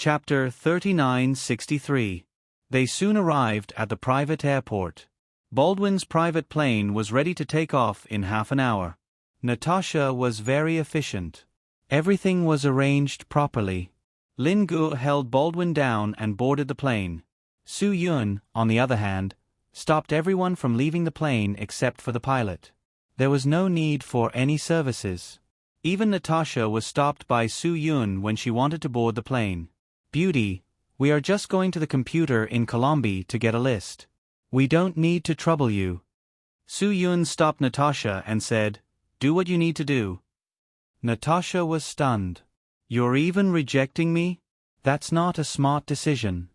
Chapter 3963. They soon arrived at the private airport. Baldwin's private plane was ready to take off in half an hour. Natasha was very efficient. Everything was arranged properly. Lin Gu held Baldwin down and boarded the plane. Su Yun, on the other hand, stopped everyone from leaving the plane except for the pilot. There was no need for any services. Even Natasha was stopped by Su Yun when she wanted to board the plane. "Beauty, we are just going to the computer in Colombi to get a list. We don't need to trouble you." Su Yun stopped Natasha and said, "Do what you need to do." Natasha was stunned. "You're even rejecting me? That's not a smart decision."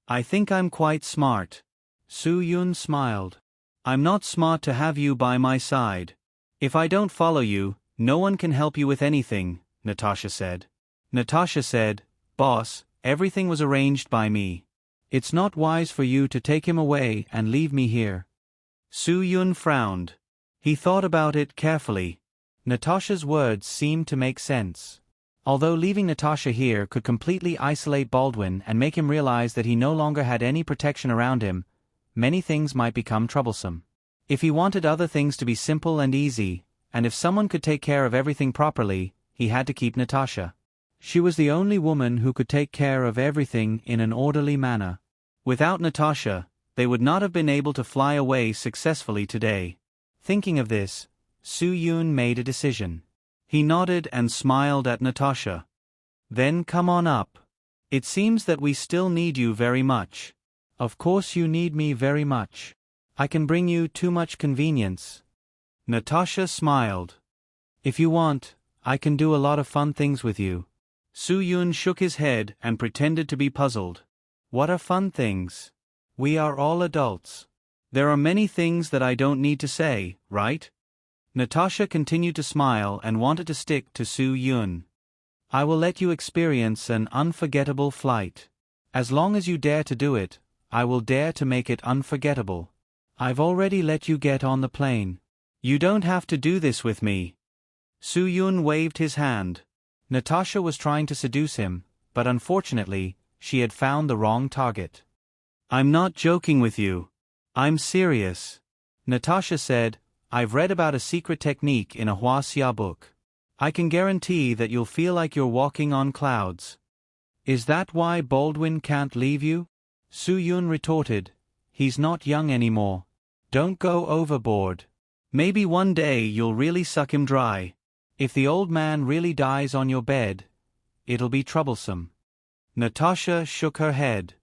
"I think I'm quite smart." Su Yun smiled. "I'm not smart to have you by my side. If I don't follow you, no one can help you with anything," Natasha said. Natasha said, "Boss, everything was arranged by me. It's not wise for you to take him away and leave me here." Su Yun frowned. He thought about it carefully. Natasha's words seemed to make sense. Although leaving Natasha here could completely isolate Baldwin and make him realize that he no longer had any protection around him, many things might become troublesome. If he wanted other things to be simple and easy, and if someone could take care of everything properly, he had to keep Natasha. She was the only woman who could take care of everything in an orderly manner. Without Natasha, they would not have been able to fly away successfully today. Thinking of this, Su Yun made a decision. He nodded and smiled at Natasha. "Then come on up. It seems that we still need you very much." "Of course you need me very much. I can bring you too much convenience." Natasha smiled. "If you want, I can do a lot of fun things with you." Su Yun shook his head and pretended to be puzzled. "What are fun things? We are all adults. There are many things that I don't need to say, right?" Natasha continued to smile and wanted to stick to Su Yun. "I will let you experience an unforgettable flight. As long as you dare to do it, I will dare to make it unforgettable. I've already let you get on the plane. You don't have to do this with me." Su Yun waved his hand. Natasha was trying to seduce him, but unfortunately, she had found the wrong target. "I'm not joking with you. I'm serious." Natasha said, "I've read about a secret technique in a Huaxia book. I can guarantee that you'll feel like you're walking on clouds." "Is that why Baldwin can't leave you?" Su Yun retorted, "He's not young anymore. Don't go overboard. Maybe one day you'll really suck him dry. If the old man really dies on your bed, it'll be troublesome." Natasha shook her head.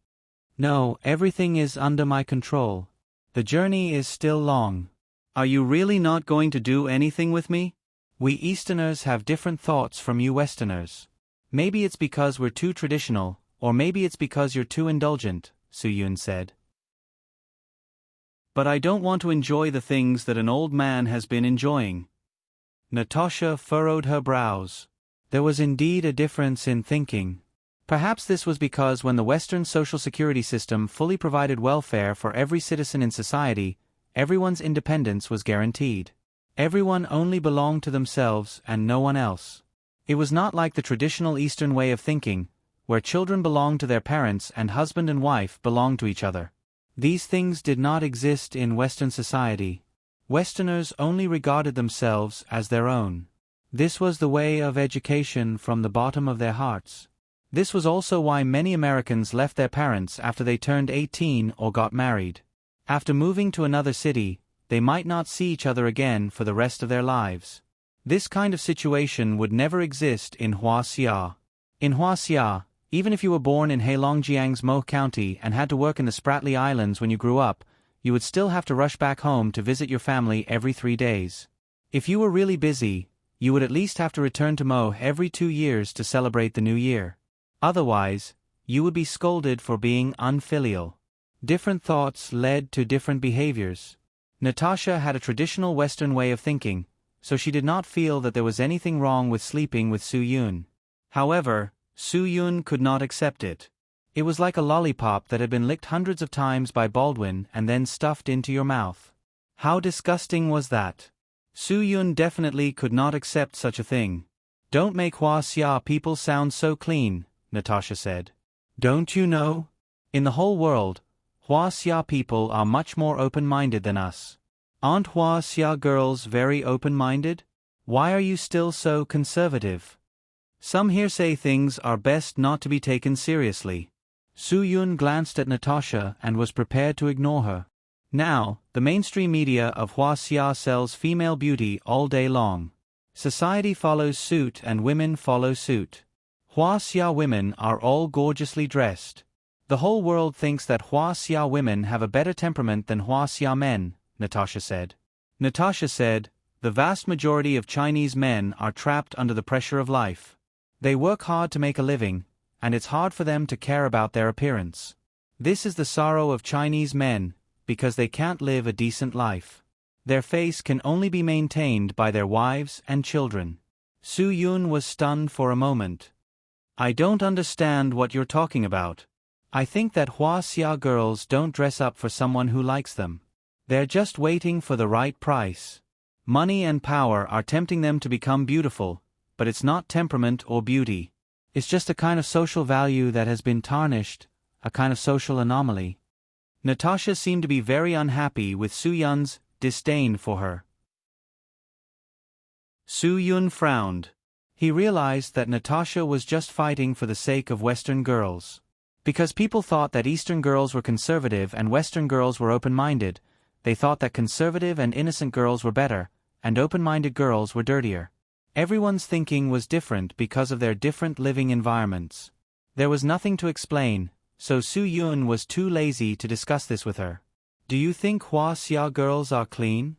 "No, everything is under my control. The journey is still long." "Are you really not going to do anything with me?" "We Easterners have different thoughts from you Westerners. Maybe it's because we're too traditional, or maybe it's because you're too indulgent," Su Yun said. "But I don't want to enjoy the things that an old man has been enjoying." Natasha furrowed her brows. There was indeed a difference in thinking. Perhaps this was because when the Western social security system fully provided welfare for every citizen in society, everyone's independence was guaranteed. Everyone only belonged to themselves and no one else. It was not like the traditional Eastern way of thinking, where children belonged to their parents and husband and wife belonged to each other. These things did not exist in Western society. Westerners only regarded themselves as their own. This was the way of education from the bottom of their hearts. This was also why many Americans left their parents after they turned 18 or got married. After moving to another city, they might not see each other again for the rest of their lives. This kind of situation would never exist in Huaxia. In Huaxia, even if you were born in Heilongjiang's Mo County and had to work in the Spratly Islands when you grew up, you would still have to rush back home to visit your family every 3 days. If you were really busy, you would at least have to return to Mo every 2 years to celebrate the new year. Otherwise, you would be scolded for being unfilial. Different thoughts led to different behaviors. Natasha had a traditional Western way of thinking, so she did not feel that there was anything wrong with sleeping with Su Yun. However, Su Yun could not accept it. It was like a lollipop that had been licked hundreds of times by Baldwin and then stuffed into your mouth. How disgusting was that? Su Yun definitely could not accept such a thing. "Don't make Huaxia people sound so clean," Natasha said. Don't you know? In the whole world, Huaxia people are much more open-minded than us. Aren't Huaxia girls very open-minded? Why are you still so conservative? Some hearsay things are best not to be taken seriously. Su Yun glanced at Natasha and was prepared to ignore her. Now, the mainstream media of Huaxia sells female beauty all day long. Society follows suit and women follow suit. Huaxia women are all gorgeously dressed. The whole world thinks that Huaxia women have a better temperament than Huaxia men, Natasha said. Natasha said, the vast majority of Chinese men are trapped under the pressure of life. They work hard to make a living, and it's hard for them to care about their appearance. This is the sorrow of Chinese men, because they can't live a decent life. Their face can only be maintained by their wives and children. Su Yun was stunned for a moment. I don't understand what you're talking about. I think that Huaxia girls don't dress up for someone who likes them. They're just waiting for the right price. Money and power are tempting them to become beautiful, but it's not temperament or beauty. It's just a kind of social value that has been tarnished, a kind of social anomaly. Natasha seemed to be very unhappy with Su Yun's disdain for her. Su Yun frowned. He realized that Natasha was just fighting for the sake of Western girls. Because people thought that Eastern girls were conservative and Western girls were open-minded, they thought that conservative and innocent girls were better, and open-minded girls were dirtier. Everyone's thinking was different because of their different living environments. There was nothing to explain, so Su Yun was too lazy to discuss this with her. Do you think Huaxia girls are clean?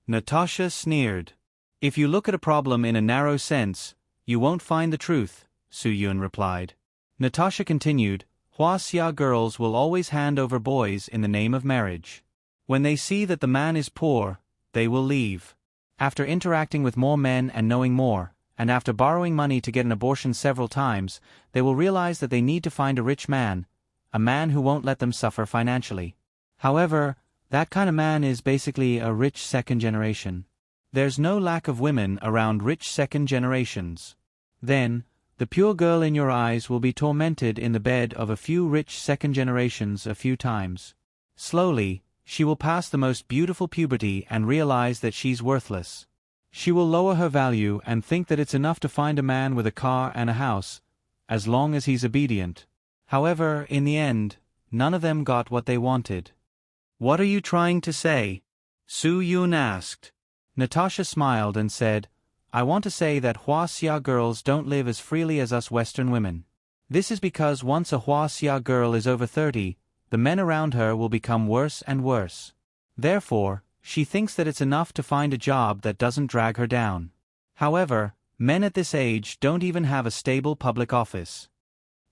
Natasha sneered. If you look at a problem in a narrow sense, you won't find the truth, Su Yun replied. Natasha continued, Huaxia girls will always hand over boys in the name of marriage. When they see that the man is poor, they will leave. After interacting with more men and knowing more, and after borrowing money to get an abortion several times, they will realize that they need to find a rich man, a man who won't let them suffer financially. However, that kind of man is basically a rich second generation. There's no lack of women around rich second generations. Then, the pure girl in your eyes will be tormented in the bed of a few rich second generations a few times. Slowly, she will pass the most beautiful puberty and realize that she's worthless. She will lower her value and think that it's enough to find a man with a car and a house, as long as he's obedient. However, in the end, none of them got what they wanted. What are you trying to say? Su Yun asked. Natasha smiled and said, I want to say that Huaxia girls don't live as freely as us Western women. This is because once a Huaxia girl is over 30, the men around her will become worse and worse. Therefore, she thinks that it's enough to find a job that doesn't drag her down. However, men at this age don't even have a stable public office.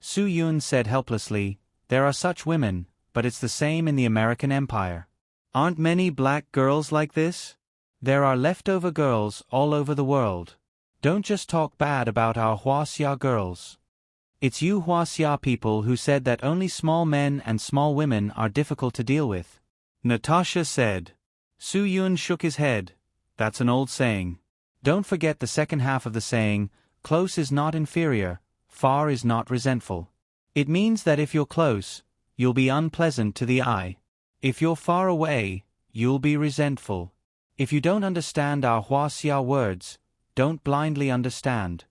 Su Yun said helplessly, there are such women, but it's the same in the American Empire. Aren't many black girls like this? There are leftover girls all over the world. Don't just talk bad about our Huaxia girls. It's you Huaxia people who said that only small men and small women are difficult to deal with. Natasha said. Su Yun shook his head. That's an old saying. Don't forget the second half of the saying, close is not inferior, far is not resentful. It means that if you're close, you'll be unpleasant to the eye. If you're far away, you'll be resentful. If you don't understand our Huaxia words, don't blindly understand.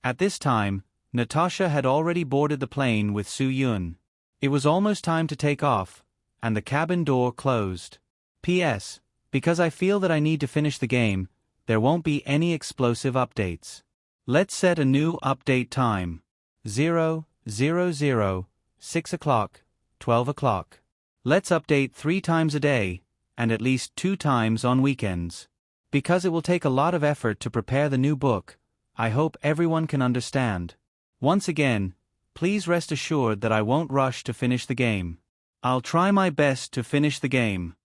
At this time, Natasha had already boarded the plane with Su Yun. It was almost time to take off, and the cabin door closed. P.S. Because I feel that I need to finish the game, there won't be any explosive updates. Let's set a new update time. 0, 0, 0, 6 o'clock, 12 o'clock. Let's update 3 times a day, and at least 2 times on weekends. Because it will take a lot of effort to prepare the new book, I hope everyone can understand. Once again, please rest assured that I won't rush to finish the game. I'll try my best to finish the game.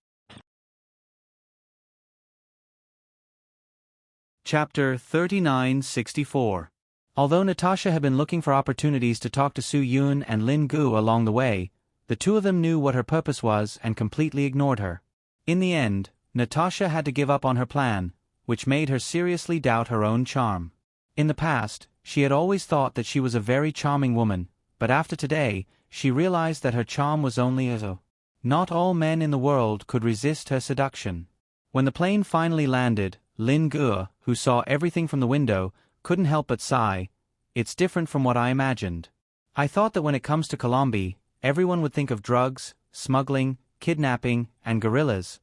Chapter 3964. Although Natasha had been looking for opportunities to talk to Su Yun and Lin Gu along the way, the two of them knew what her purpose was and completely ignored her. In the end, Natasha had to give up on her plan, which made her seriously doubt her own charm. In the past, she had always thought that she was a very charming woman, but after today, she realized that her charm was only a. Not all men in the world could resist her seduction. When the plane finally landed, Lin Gu, who saw everything from the window, couldn't help but sigh. It's different from what I imagined. I thought that when it comes to Colombia, everyone would think of drugs, smuggling, kidnapping, and guerrillas.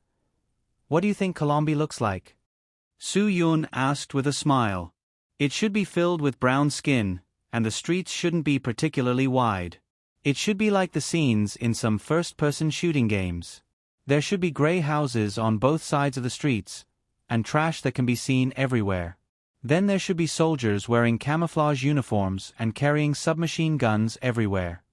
What do you think Colombia looks like? Su Yun asked with a smile. It should be filled with brown skin, and the streets shouldn't be particularly wide. It should be like the scenes in some first-person shooting games. There should be gray houses on both sides of the streets, and trash that can be seen everywhere. Then there should be soldiers wearing camouflage uniforms and carrying submachine guns everywhere.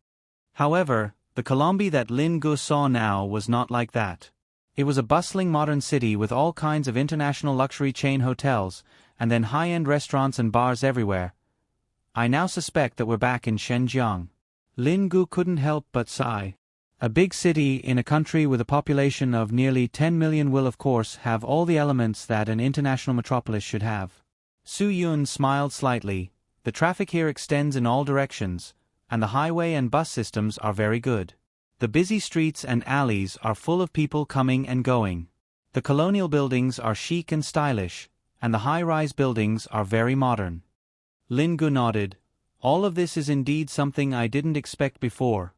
However, the Colombia that Lin Gu saw now was not like that. It was a bustling modern city with all kinds of international luxury chain hotels, and then high-end restaurants and bars everywhere. I now suspect that we're back in Xinjiang. Lin Gu couldn't help but sigh. A big city in a country with a population of nearly 10 million will of course have all the elements that an international metropolis should have. Su Yun smiled slightly. The traffic here extends in all directions, and the highway and bus systems are very good. The busy streets and alleys are full of people coming and going. The colonial buildings are chic and stylish, and the high-rise buildings are very modern. Lin Gu nodded. All of this is indeed something I didn't expect before.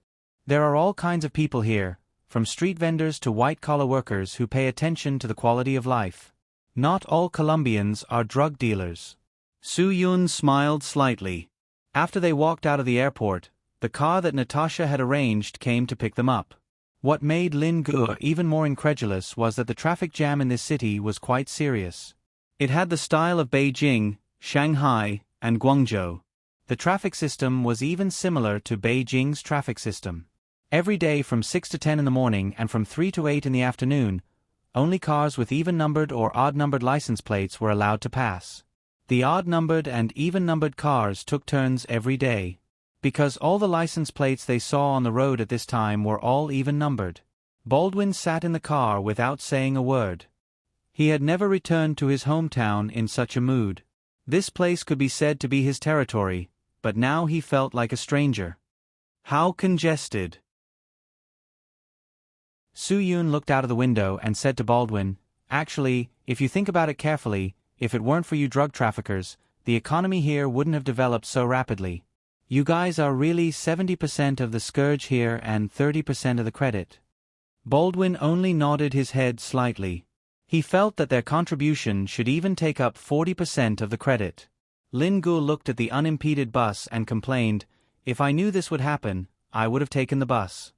There are all kinds of people here, from street vendors to white-collar workers who pay attention to the quality of life. Not all Colombians are drug dealers. Su Yun smiled slightly. After they walked out of the airport, the car that Natasha had arranged came to pick them up. What made Lin Gu even more incredulous was that the traffic jam in this city was quite serious. It had the style of Beijing, Shanghai, and Guangzhou. The traffic system was even similar to Beijing's traffic system. Every day from 6 to 10 in the morning and from 3 to 8 in the afternoon, only cars with even-numbered or odd-numbered license plates were allowed to pass. The odd-numbered and even-numbered cars took turns every day, because all the license plates they saw on the road at this time were all even-numbered. Baldwin sat in the car without saying a word. He had never returned to his hometown in such a mood. This place could be said to be his territory, but now he felt like a stranger. How congested! Su Yun looked out of the window and said to Baldwin, "Actually, if you think about it carefully, if it weren't for you drug traffickers, the economy here wouldn't have developed so rapidly. You guys are really 70% of the scourge here and 30% of the credit." Baldwin only nodded his head slightly. He felt that their contribution should even take up 40% of the credit. Lin Gu looked at the unimpeded bus and complained, "If I knew this would happen, I would have taken the bus."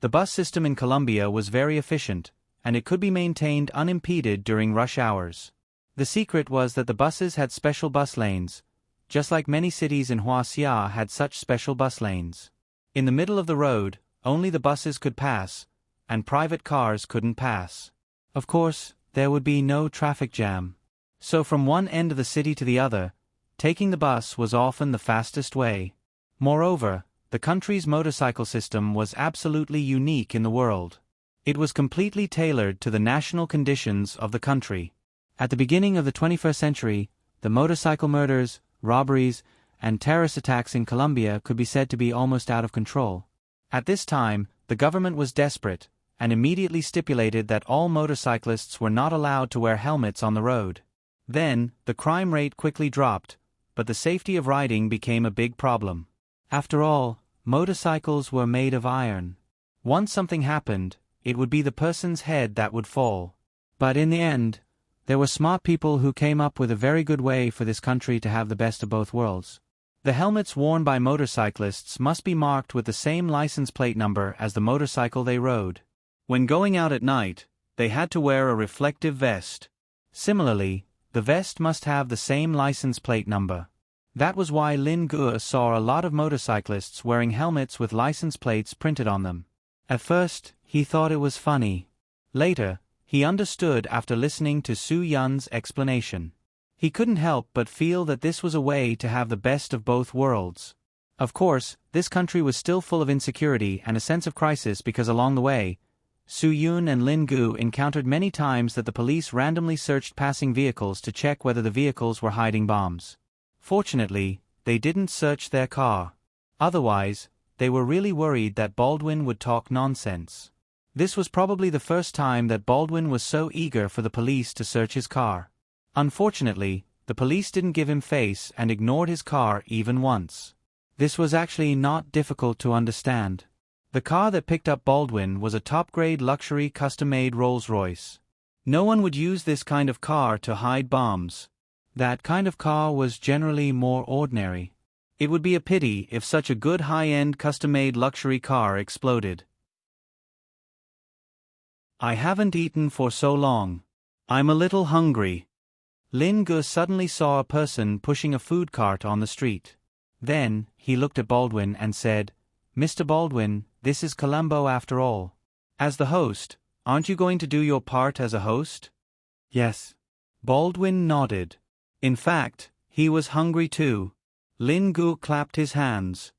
The bus system in Colombia was very efficient, and it could be maintained unimpeded during rush hours. The secret was that the buses had special bus lanes, just like many cities in Huaxia had such special bus lanes. In the middle of the road, only the buses could pass, and private cars couldn't pass. Of course, there would be no traffic jam. So from one end of the city to the other, taking the bus was often the fastest way. Moreover, the country's motorcycle system was absolutely unique in the world. It was completely tailored to the national conditions of the country. At the beginning of the 21st century, the motorcycle murders, robberies, and terrorist attacks in Colombia could be said to be almost out of control. At this time, the government was desperate, and immediately stipulated that all motorcyclists were not allowed to wear helmets on the road. Then, the crime rate quickly dropped, but the safety of riding became a big problem. After all, motorcycles were made of iron. Once something happened, it would be the person's head that would fall. But in the end, there were smart people who came up with a very good way for this country to have the best of both worlds. The helmets worn by motorcyclists must be marked with the same license plate number as the motorcycle they rode. When going out at night, they had to wear a reflective vest. Similarly, the vest must have the same license plate number. That was why Lin Gu saw a lot of motorcyclists wearing helmets with license plates printed on them. At first, he thought it was funny. Later, he understood after listening to Su Yun's explanation. He couldn't help but feel that this was a way to have the best of both worlds. Of course, this country was still full of insecurity and a sense of crisis because along the way, Su Yun and Lin Gu encountered many times that the police randomly searched passing vehicles to check whether the vehicles were hiding bombs. Fortunately, they didn't search their car. Otherwise, they were really worried that Baldwin would talk nonsense. This was probably the first time that Baldwin was so eager for the police to search his car. Unfortunately, the police didn't give him face and ignored his car even once. This was actually not difficult to understand. The car that picked up Baldwin was a top-grade luxury custom-made Rolls-Royce. No one would use this kind of car to hide bombs. That kind of car was generally more ordinary. It would be a pity if such a good high-end custom-made luxury car exploded. I haven't eaten for so long. I'm a little hungry. Lin Gu suddenly saw a person pushing a food cart on the street. Then, he looked at Baldwin and said, "Mr. Baldwin, this is Columbo after all. As the host, aren't you going to do your part as a host?" "Yes." Baldwin nodded. In fact, he was hungry too. Lin Gu clapped his hands.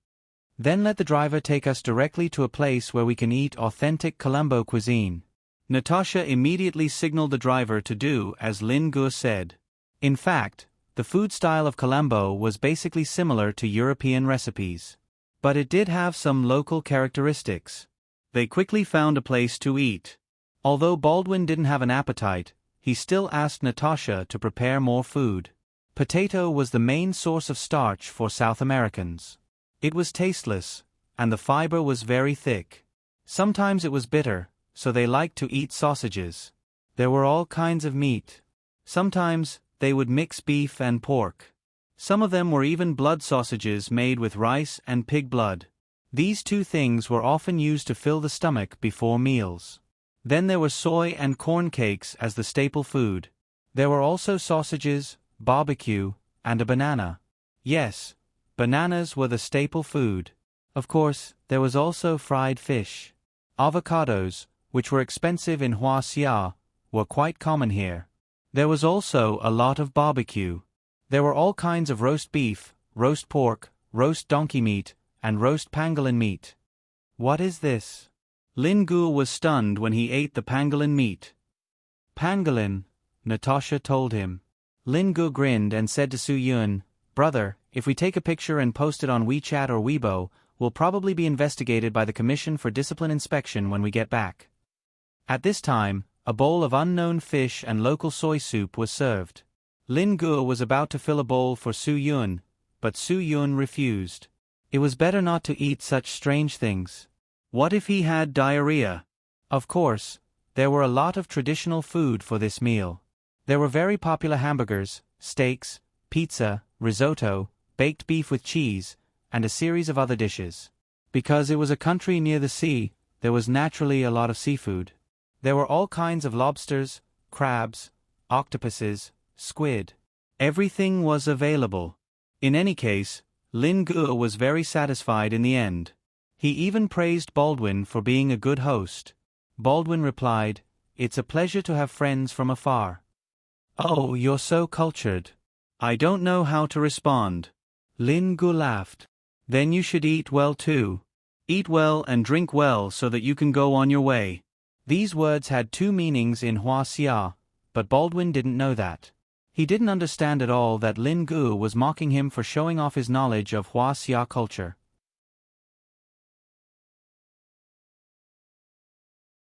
"Then let the driver take us directly to a place where we can eat authentic Colombo cuisine." Natasha immediately signaled the driver to do as Lin Gu said. In fact, the food style of Colombo was basically similar to European recipes. But it did have some local characteristics. They quickly found a place to eat. Although Baldwin didn't have an appetite, he still asked Natasha to prepare more food. Potato was the main source of starch for South Americans. It was tasteless, and the fiber was very thick. Sometimes it was bitter, so they liked to eat sausages. There were all kinds of meat. Sometimes, they would mix beef and pork. Some of them were even blood sausages made with rice and pig blood. These two things were often used to fill the stomach before meals. Then there were soy and corn cakes as the staple food. There were also sausages, barbecue, and a banana. Yes, bananas were the staple food. Of course, there was also fried fish. Avocados, which were expensive in Huaxia, were quite common here. There was also a lot of barbecue. There were all kinds of roast beef, roast pork, roast donkey meat, and roast pangolin meat. "What is this?" Lin Gu was stunned when he ate the pangolin meat. "Pangolin," Natasha told him. Lin Gu grinned and said to Su Yun, "Brother, if we take a picture and post it on WeChat or Weibo, we'll probably be investigated by the Commission for Discipline Inspection when we get back." At this time, a bowl of unknown fish and local soy soup was served. Lin Gu was about to fill a bowl for Su Yun, but Su Yun refused. It was better not to eat such strange things. What if he had diarrhea? Of course, there were a lot of traditional food for this meal. There were very popular hamburgers, steaks, pizza, risotto, baked beef with cheese, and a series of other dishes. Because it was a country near the sea, there was naturally a lot of seafood. There were all kinds of lobsters, crabs, octopuses, squid. Everything was available. In any case, Lin Gu was very satisfied in the end. He even praised Baldwin for being a good host. Baldwin replied, "It's a pleasure to have friends from afar." "Oh, you're so cultured." "I don't know how to respond." Lin Gu laughed. "Then you should eat well too. Eat well and drink well so that you can go on your way." These words had two meanings in Huaxia, but Baldwin didn't know that. He didn't understand at all that Lin Gu was mocking him for showing off his knowledge of Huaxia culture.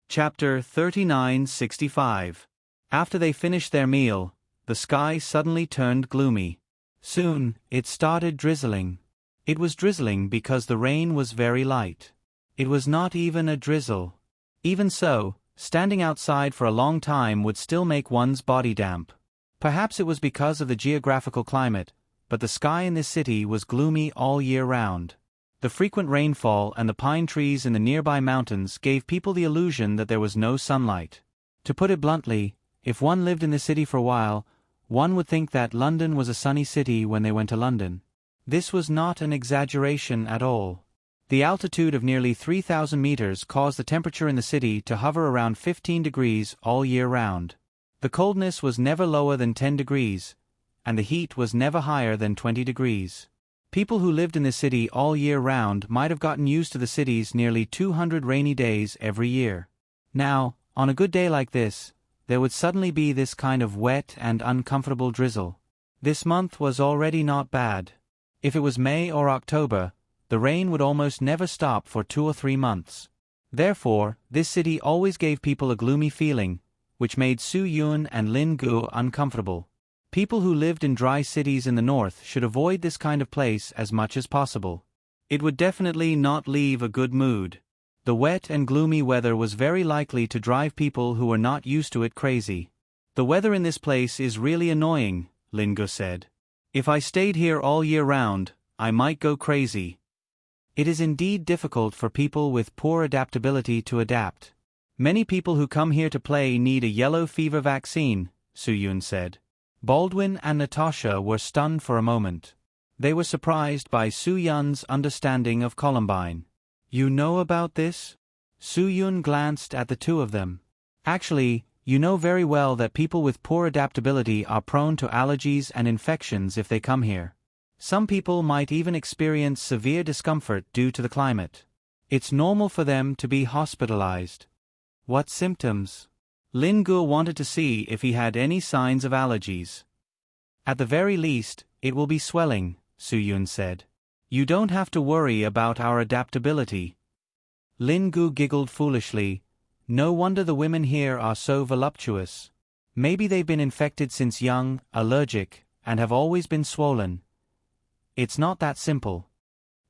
Chapter 3965. After they finished their meal, the sky suddenly turned gloomy. Soon, it started drizzling. It was drizzling because the rain was very light. It was not even a drizzle. Even so, standing outside for a long time would still make one's body damp. Perhaps it was because of the geographical climate, but the sky in this city was gloomy all year round. The frequent rainfall and the pine trees in the nearby mountains gave people the illusion that there was no sunlight. To put it bluntly, if one lived in the city for a while, one would think that London was a sunny city when they went to London. This was not an exaggeration at all. The altitude of nearly 3,000 meters caused the temperature in the city to hover around 15 degrees all year round. The coldness was never lower than 10 degrees, and the heat was never higher than 20 degrees. People who lived in the city all year round might have gotten used to the city's nearly 200 rainy days every year. Now, on a good day like this, there would suddenly be this kind of wet and uncomfortable drizzle. This month was already not bad. If it was May or October, the rain would almost never stop for 2 or 3 months. Therefore, this city always gave people a gloomy feeling, which made Su Yun and Lin Gu uncomfortable. People who lived in dry cities in the north should avoid this kind of place as much as possible. It would definitely not leave a good mood. The wet and gloomy weather was very likely to drive people who were not used to it crazy. The weather in this place is really annoying, Lin Gu said. If I stayed here all year round, I might go crazy. It is indeed difficult for people with poor adaptability to adapt. Many people who come here to play need a yellow fever vaccine, Su Yun said. Baldwin and Natasha were stunned for a moment. They were surprised by Su Yun's understanding of Columbine. You know about this? Su Yun glanced at the two of them. Actually, you know very well that people with poor adaptability are prone to allergies and infections if they come here. Some people might even experience severe discomfort due to the climate. It's normal for them to be hospitalized. What symptoms? Lin Gu wanted to see if he had any signs of allergies. At the very least, it will be swelling, Su Yun said. You don't have to worry about our adaptability. Lin Gu giggled foolishly. No wonder the women here are so voluptuous. Maybe they've been infected since young, allergic, and have always been swollen. It's not that simple.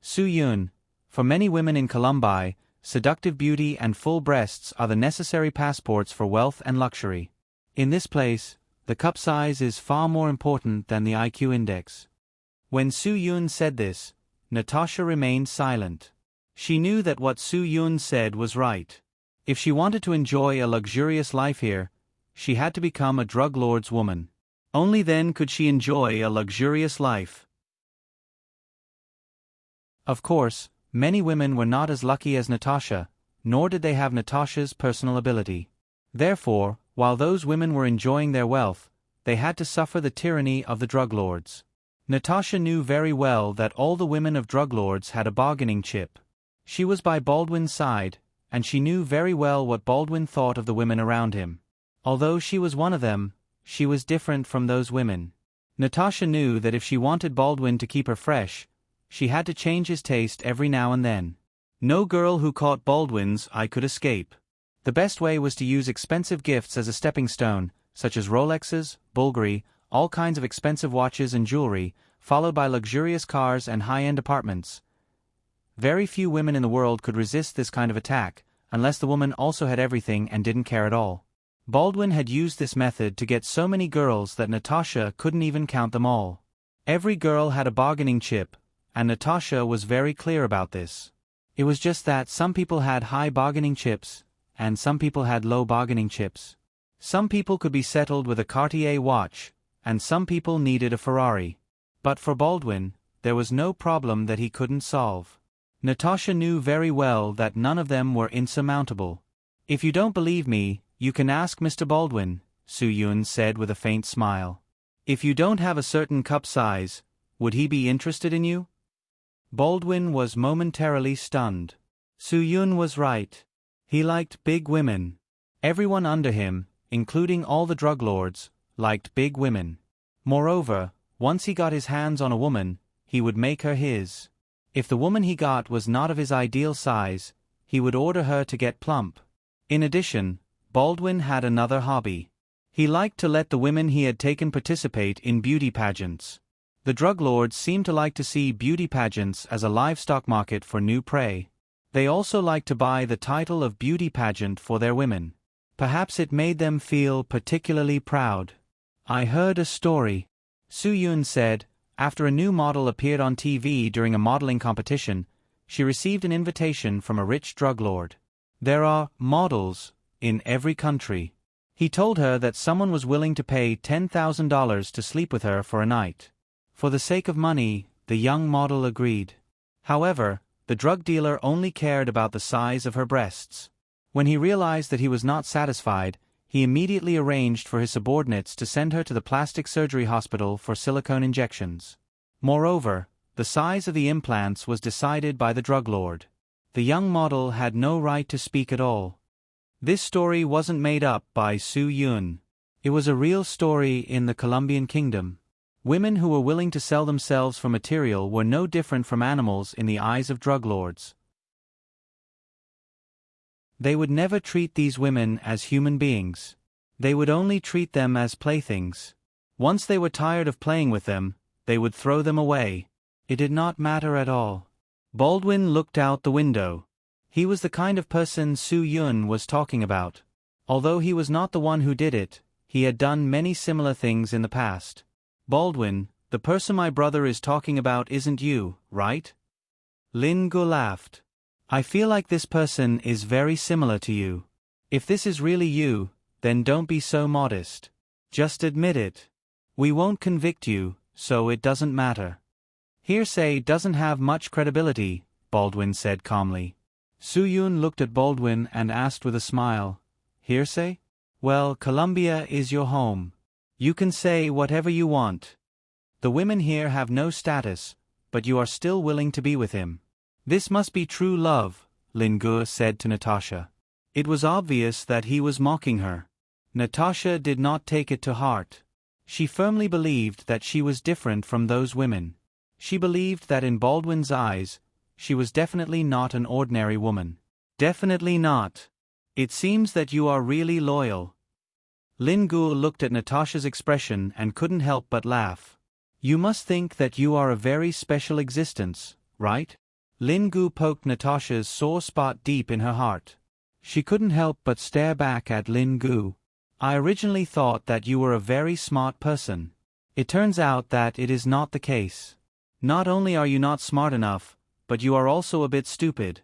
Su Yun, for many women in Columbine, seductive beauty and full breasts are the necessary passports for wealth and luxury. In this place, the cup size is far more important than the IQ index. When Su Yun said this, Natasha remained silent. She knew that what Su Yun said was right. If she wanted to enjoy a luxurious life here, she had to become a drug lord's woman. Only then could she enjoy a luxurious life. Of course, many women were not as lucky as Natasha, nor did they have Natasha's personal ability. Therefore, while those women were enjoying their wealth, they had to suffer the tyranny of the drug lords. Natasha knew very well that all the women of drug lords had a bargaining chip. She was by Baldwin's side, and she knew very well what Baldwin thought of the women around him. Although she was one of them, she was different from those women. Natasha knew that if she wanted Baldwin to keep her fresh, she had to change his taste every now and then. No girl who caught Baldwin's eye could escape. The best way was to use expensive gifts as a stepping stone, such as Rolexes, Bulgari, all kinds of expensive watches and jewelry, followed by luxurious cars and high-end apartments. Very few women in the world could resist this kind of attack, unless the woman also had everything and didn't care at all. Baldwin had used this method to get so many girls that Natasha couldn't even count them all. Every girl had a bargaining chip, and Natasha was very clear about this. It was just that some people had high bargaining chips, and some people had low bargaining chips. Some people could be settled with a Cartier watch, and some people needed a Ferrari. But for Baldwin, there was no problem that he couldn't solve. Natasha knew very well that none of them were insurmountable. If you don't believe me, you can ask Mr. Baldwin, Su Yun said with a faint smile. If you don't have a certain cup size, would he be interested in you? Baldwin was momentarily stunned. Su Yun was right. He liked big women. Everyone under him, including all the drug lords, liked big women. Moreover, once he got his hands on a woman, he would make her his. If the woman he got was not of his ideal size, he would order her to get plump. In addition, Baldwin had another hobby. He liked to let the women he had taken participate in beauty pageants. The drug lords seemed to like to see beauty pageants as a livestock market for new prey. They also liked to buy the title of beauty pageant for their women. Perhaps it made them feel particularly proud. I heard a story, Su Yun said. After a new model appeared on TV during a modeling competition, she received an invitation from a rich drug lord. There are models in every country. He told her that someone was willing to pay $10,000 to sleep with her for a night. For the sake of money, the young model agreed. However, the drug dealer only cared about the size of her breasts. When he realized that he was not satisfied, he immediately arranged for his subordinates to send her to the plastic surgery hospital for silicone injections. Moreover, the size of the implants was decided by the drug lord. The young model had no right to speak at all. This story wasn't made up by Su Yun. It was a real story in the Colombian kingdom. Women who were willing to sell themselves for material were no different from animals in the eyes of drug lords. They would never treat these women as human beings. They would only treat them as playthings. Once they were tired of playing with them, they would throw them away. It did not matter at all. Baldwin looked out the window. He was the kind of person Su Yun was talking about. Although he was not the one who did it, he had done many similar things in the past. Baldwin, the person my brother is talking about isn't you, right? Lin Gu laughed. I feel like this person is very similar to you. If this is really you, then don't be so modest. Just admit it. We won't convict you, so it doesn't matter. Hearsay doesn't have much credibility, Baldwin said calmly. Su Yun looked at Baldwin and asked with a smile, Hearsay? Well, Colombia is your home. You can say whatever you want. The women here have no status, but you are still willing to be with him. This must be true love, Lin Gu said to Natasha. It was obvious that he was mocking her. Natasha did not take it to heart. She firmly believed that she was different from those women. She believed that in Baldwin's eyes, she was definitely not an ordinary woman. Definitely not. It seems that you are really loyal. Lin Gu looked at Natasha's expression and couldn't help but laugh. You must think that you are a very special existence, right? Lin Gu poked Natasha's sore spot deep in her heart. She couldn't help but stare back at Lin Gu. I originally thought that you were a very smart person. It turns out that it is not the case. Not only are you not smart enough, but you are also a bit stupid.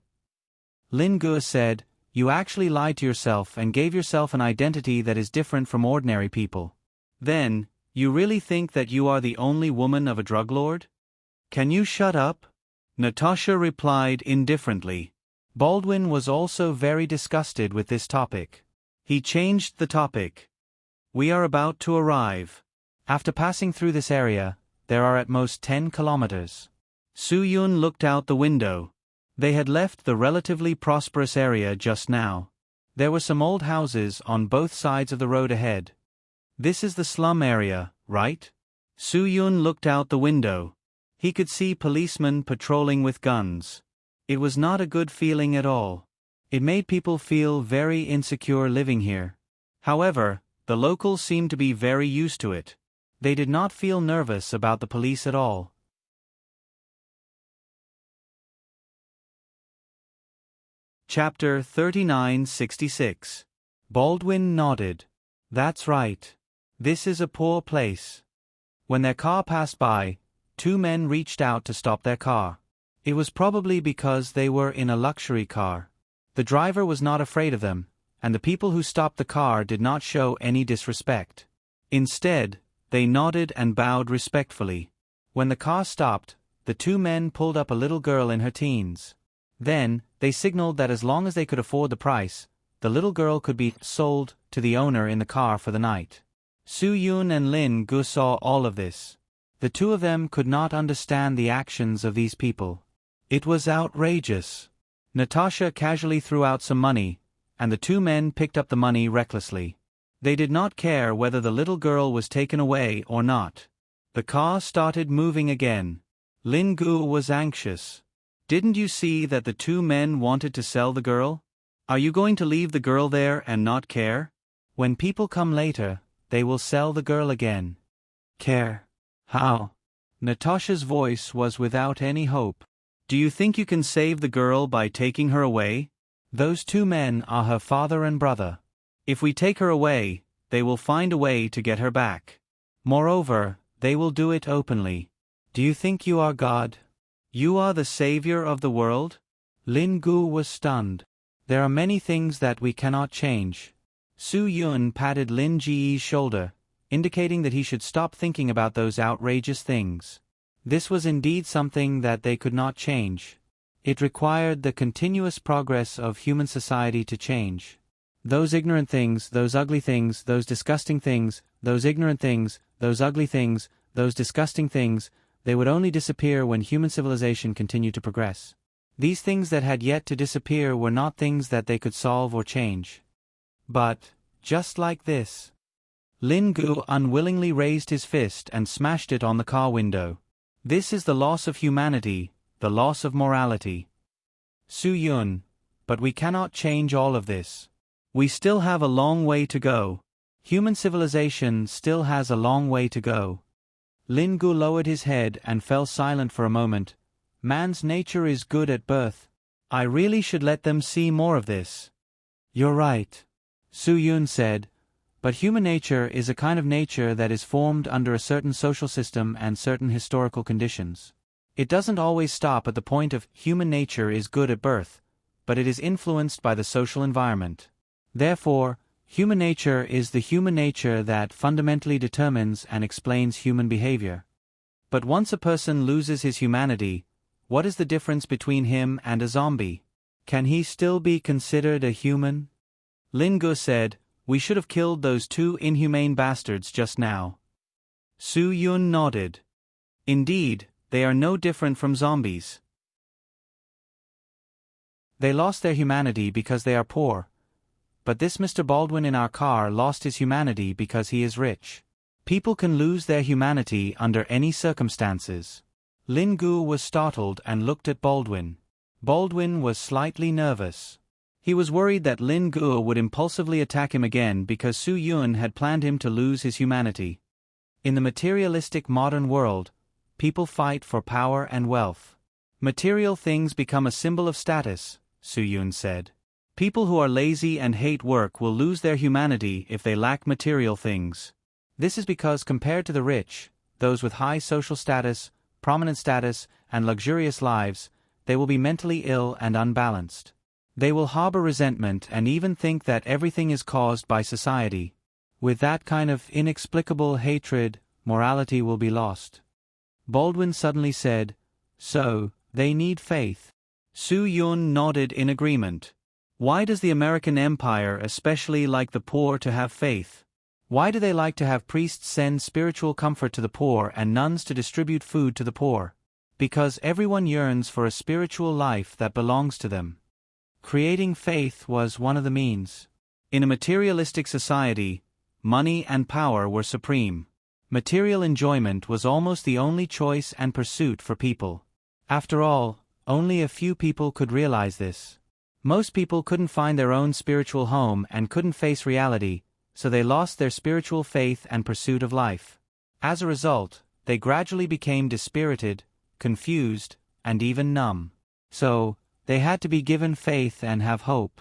Lin Gu said, you actually lied to yourself and gave yourself an identity that is different from ordinary people. Then, you really think that you are the only woman of a drug lord? Can you shut up? Natasha replied indifferently. Baldwin was also very disgusted with this topic. He changed the topic. We are about to arrive. After passing through this area, there are at most 10 kilometers. Su Yun looked out the window. They had left the relatively prosperous area just now. There were some old houses on both sides of the road ahead. This is the slum area, right? Su Yun looked out the window. He could see policemen patrolling with guns. It was not a good feeling at all. It made people feel very insecure living here. However, the locals seemed to be very used to it. They did not feel nervous about the police at all. Chapter 3966. Baldwin nodded. That's right. This is a poor place. When their car passed by, 2 men reached out to stop their car. It was probably because they were in a luxury car. The driver was not afraid of them, and the people who stopped the car did not show any disrespect. Instead, they nodded and bowed respectfully. When the car stopped, the 2 men pulled up a little girl in her teens. Then, they signaled that as long as they could afford the price, the little girl could be sold to the owner in the car for the night. Su Yun and Lin Gu saw all of this. The 2 of them could not understand the actions of these people. It was outrageous. Natasha casually threw out some money, and the 2 men picked up the money recklessly. They did not care whether the little girl was taken away or not. The car started moving again. Lin Gu was anxious. Didn't you see that the 2 men wanted to sell the girl? Are you going to leave the girl there and not care? When people come later, they will sell the girl again. Care? How? Natasha's voice was without any hope. Do you think you can save the girl by taking her away? Those 2 men are her father and brother. If we take her away, they will find a way to get her back. Moreover, they will do it openly. Do you think you are God? You are the savior of the world? Lin Gu was stunned. There are many things that we cannot change. Su Yun patted Lin Ji's shoulder, indicating that he should stop thinking about those outrageous things. This was indeed something that they could not change. It required the continuous progress of human society to change. Those ignorant things, those ugly things, those disgusting things, those ignorant things, those ugly things, those disgusting things, they would only disappear when human civilization continued to progress. These things that had yet to disappear were not things that they could solve or change. But, just like this. Lin Gu unwillingly raised his fist and smashed it on the car window. This is the loss of humanity, the loss of morality. Su Yun, but we cannot change all of this. We still have a long way to go. Human civilization still has a long way to go. Lin Gu lowered his head and fell silent for a moment. Man's nature is good at birth. I really should let them see more of this. You're right, Su Yun said, but human nature is a kind of nature that is formed under a certain social system and certain historical conditions. It doesn't always stop at the point of human nature is good at birth, but it is influenced by the social environment. Therefore, human nature is the human nature that fundamentally determines and explains human behavior. But once a person loses his humanity, what is the difference between him and a zombie? Can he still be considered a human? Lin Gu said, we should have killed those two inhumane bastards just now. Su Yun nodded. Indeed, they are no different from zombies. They lost their humanity because they are poor. But this Mr. Baldwin in our car lost his humanity because he is rich. People can lose their humanity under any circumstances. Lin Gu was startled and looked at Baldwin. Baldwin was slightly nervous. He was worried that Lin Gu would impulsively attack him again because Su Yun had planned him to lose his humanity. In the materialistic modern world, people fight for power and wealth. Material things become a symbol of status, Su Yun said. People who are lazy and hate work will lose their humanity if they lack material things. This is because compared to the rich, those with high social status, prominent status, and luxurious lives, they will be mentally ill and unbalanced. They will harbor resentment and even think that everything is caused by society. With that kind of inexplicable hatred, morality will be lost. Baldwin suddenly said, so, they need faith. Su Yun nodded in agreement. Why does the American Empire especially like the poor to have faith? Why do they like to have priests send spiritual comfort to the poor and nuns to distribute food to the poor? Because everyone yearns for a spiritual life that belongs to them. Creating faith was one of the means. In a materialistic society, money and power were supreme. Material enjoyment was almost the only choice and pursuit for people. After all, only a few people could realize this. Most people couldn't find their own spiritual home and couldn't face reality, so they lost their spiritual faith and pursuit of life. As a result, they gradually became dispirited, confused, and even numb. So, they had to be given faith and have hope.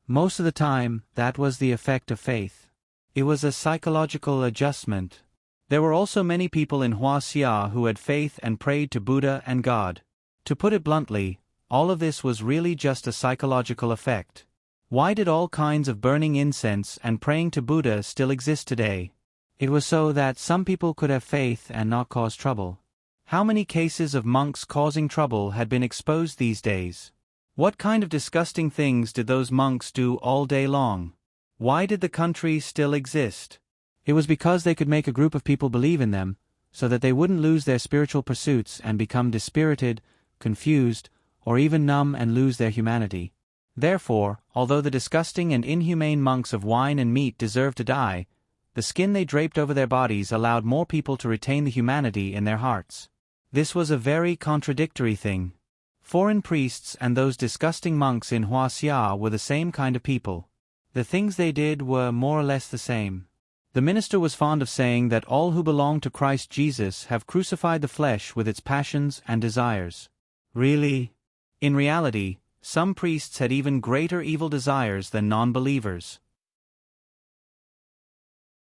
Most of the time, that was the effect of faith. It was a psychological adjustment. There were also many people in Huaxia who had faith and prayed to Buddha and God. To put it bluntly, all of this was really just a psychological effect. Why did all kinds of burning incense and praying to Buddha still exist today? It was so that some people could have faith and not cause trouble. How many cases of monks causing trouble had been exposed these days? What kind of disgusting things did those monks do all day long? Why did the country still exist? It was because they could make a group of people believe in them, so that they wouldn't lose their spiritual pursuits and become dispirited, confused, or even numb and lose their humanity. Therefore, although the disgusting and inhumane monks of wine and meat deserved to die, the skin they draped over their bodies allowed more people to retain the humanity in their hearts. This was a very contradictory thing. Foreign priests and those disgusting monks in Huaxia were the same kind of people. The things they did were more or less the same. The minister was fond of saying that all who belong to Christ Jesus have crucified the flesh with its passions and desires. Really? In reality, some priests had even greater evil desires than non-believers.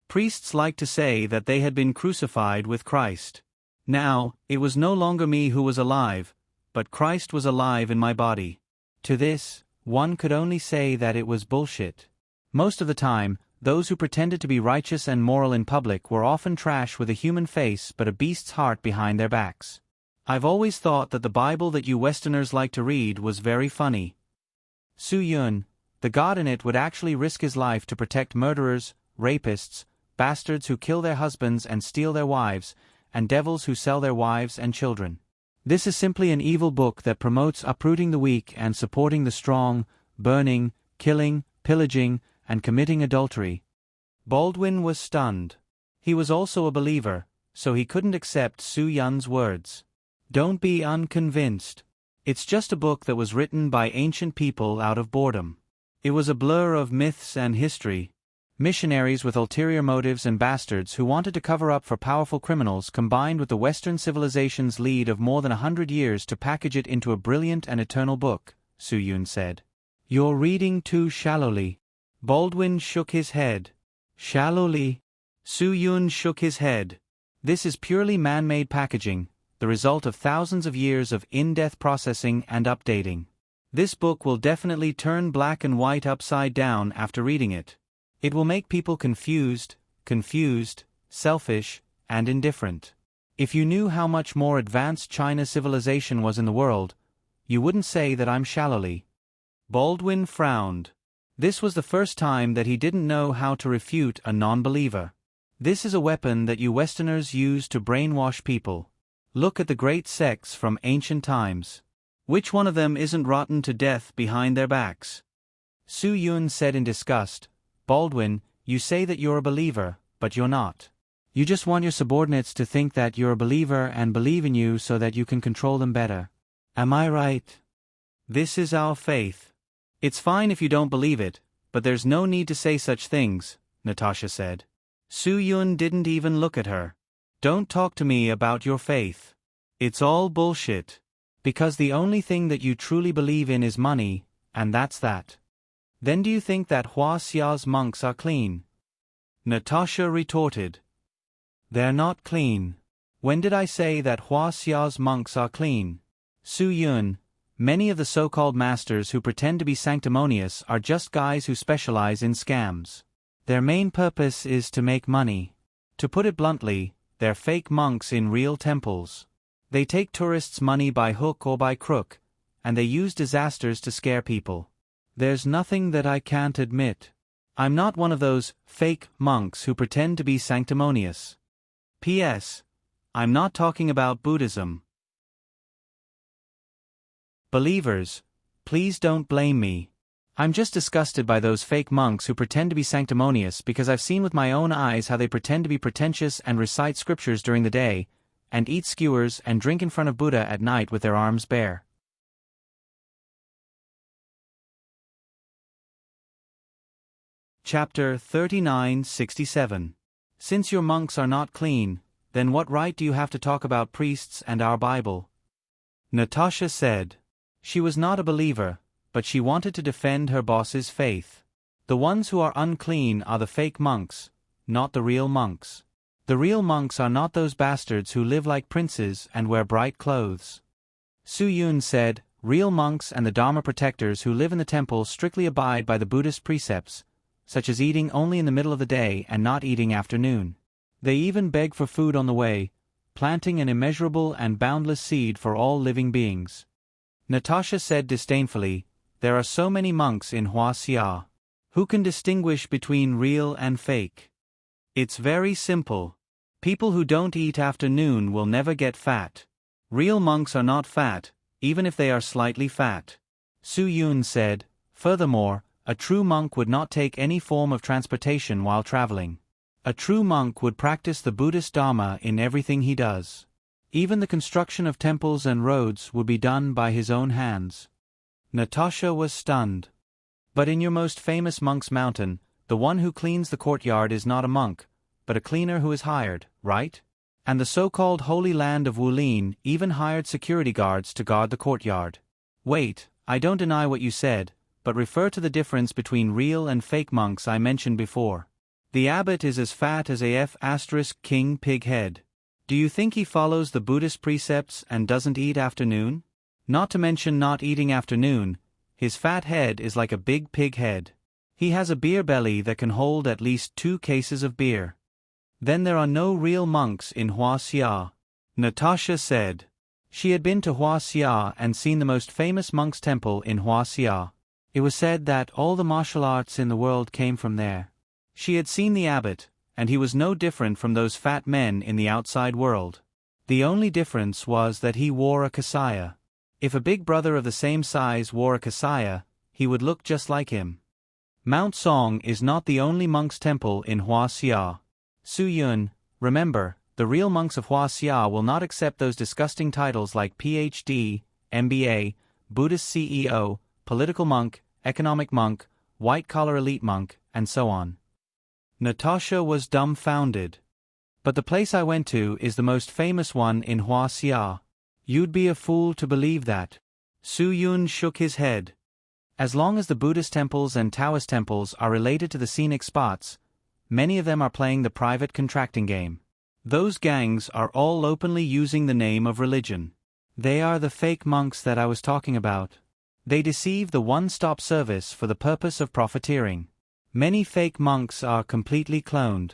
Priests liked to say that they had been crucified with Christ. Now, it was no longer me who was alive, but Christ was alive in my body. To this, one could only say that it was bullshit. Most of the time, those who pretended to be righteous and moral in public were often trash with a human face but a beast's heart behind their backs. I've always thought that the Bible that you Westerners like to read was very funny. Su Yun, the God in it would actually risk his life to protect murderers, rapists, bastards who kill their husbands and steal their wives, and devils who sell their wives and children. This is simply an evil book that promotes uprooting the weak and supporting the strong, burning, killing, pillaging, and committing adultery. Baldwin was stunned. He was also a believer, so he couldn't accept Su Yun's words. Don't be unconvinced. It's just a book that was written by ancient people out of boredom. It was a blur of myths and history. Missionaries with ulterior motives and bastards who wanted to cover up for powerful criminals combined with the Western civilization's lead of more than 100 years to package it into a brilliant and eternal book, Su Yun said. You're reading too shallowly. Baldwin shook his head. Shallowly? Su Yun shook his head. This is purely man-made packaging, the result of thousands of years of in-depth processing and updating. This book will definitely turn black and white upside down after reading it. It will make people confused, selfish, and indifferent. If you knew how much more advanced China's civilization was in the world, you wouldn't say that I'm shallowly. Baldwin frowned. This was the first time that he didn't know how to refute a non-believer. This is a weapon that you Westerners use to brainwash people. Look at the great sects from ancient times. Which one of them isn't rotten to death behind their backs? Su Yun said in disgust, Baldwin, you say that you're a believer, but you're not. You just want your subordinates to think that you're a believer and believe in you so that you can control them better. Am I right? This is our faith. It's fine if you don't believe it, but there's no need to say such things, Natasha said. Su Yun didn't even look at her. Don't talk to me about your faith. It's all bullshit. Because the only thing that you truly believe in is money, and that's that. Then do you think that Hua Xia's monks are clean? Natasha retorted. They're not clean. When did I say that Hua Xia's monks are clean? Su Yun, many of the so-called masters who pretend to be sanctimonious are just guys who specialize in scams. Their main purpose is to make money. To put it bluntly, they're fake monks in real temples. They take tourists' money by hook or by crook, and they use disasters to scare people. There's nothing that I can't admit. I'm not one of those fake monks who pretend to be sanctimonious. P.S. I'm not talking about Buddhism. Believers, please don't blame me. I'm just disgusted by those fake monks who pretend to be sanctimonious because I've seen with my own eyes how they pretend to be pretentious and recite scriptures during the day, and eat skewers and drink in front of Buddha at night with their arms bare. Chapter 3967. Since your monks are not clean, then what right do you have to talk about priests and our Bible? Natasha said. She was not a believer, but she wanted to defend her boss's faith. The ones who are unclean are the fake monks, not the real monks. The real monks are not those bastards who live like princes and wear bright clothes. Su Yun said, real monks and the Dharma protectors who live in the temple strictly abide by the Buddhist precepts, such as eating only in the middle of the day and not eating after noon. They even beg for food on the way, planting an immeasurable and boundless seed for all living beings. Natasha said disdainfully, there are so many monks in Hua Xia. Who can distinguish between real and fake? It's very simple. People who don't eat after noon will never get fat. Real monks are not fat, even if they are slightly fat. Su Yun said, furthermore, a true monk would not take any form of transportation while traveling. A true monk would practice the Buddhist Dharma in everything he does. Even the construction of temples and roads would be done by his own hands. Natasha was stunned. But in your most famous monk's mountain, the one who cleans the courtyard is not a monk, but a cleaner who is hired, right? And the so-called Holy Land of Wulin even hired security guards to guard the courtyard. Wait, I don't deny what you said, but refer to the difference between real and fake monks I mentioned before. The abbot is as fat as a F***king pig head. Do you think he follows the Buddhist precepts and doesn't eat after noon? Not to mention not eating after noon, his fat head is like a big pig head. He has a beer belly that can hold at least 2 cases of beer. Then there are no real monks in Hua Xia. Natasha said. She had been to Hua Xia and seen the most famous monk's temple in Hua Xia. It was said that all the martial arts in the world came from there. She had seen the abbot, and he was no different from those fat men in the outside world. The only difference was that he wore a kasaya. If a big brother of the same size wore a kasaya, he would look just like him. Mount Song is not the only monk's temple in Huaxia. Su Yun, remember, the real monks of Huaxia will not accept those disgusting titles like PhD, MBA, Buddhist CEO, political monk, economic monk, white-collar elite monk, and so on. Natasha was dumbfounded. But the place I went to is the most famous one in Huaxia. You'd be a fool to believe that. Su Yun shook his head. As long as the Buddhist temples and Taoist temples are related to the scenic spots, many of them are playing the private contracting game. Those gangs are all openly using the name of religion. They are the fake monks that I was talking about. They deceive the one-stop service for the purpose of profiteering. Many fake monks are completely cloned.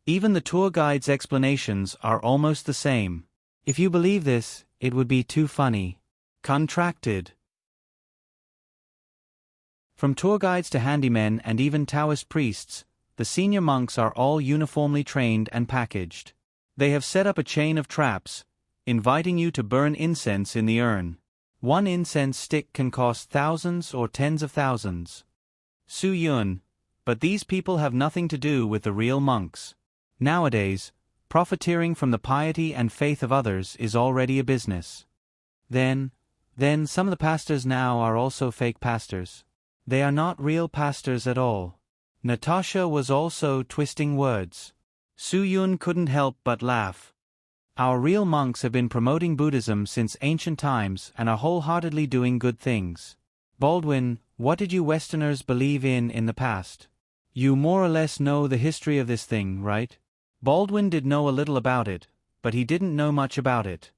Even the tour guide's explanations are almost the same. If you believe this, it would be too funny. Contracted. From tour guides to handymen and even Taoist priests, the senior monks are all uniformly trained and packaged. They have set up a chain of traps, inviting you to burn incense in the urn. One incense stick can cost thousands or tens of thousands. Su Yun, but these people have nothing to do with the real monks. Nowadays, profiteering from the piety and faith of others is already a business. Then some of the pastors now are also fake pastors. They are not real pastors at all. Natasha was also twisting words. Su Yun couldn't help but laugh. Our real monks have been promoting Buddhism since ancient times and are wholeheartedly doing good things. Baldwin, what did you Westerners believe in the past? You more or less know the history of this thing, right? Baldwin did know a little about it, but he didn't know much about it.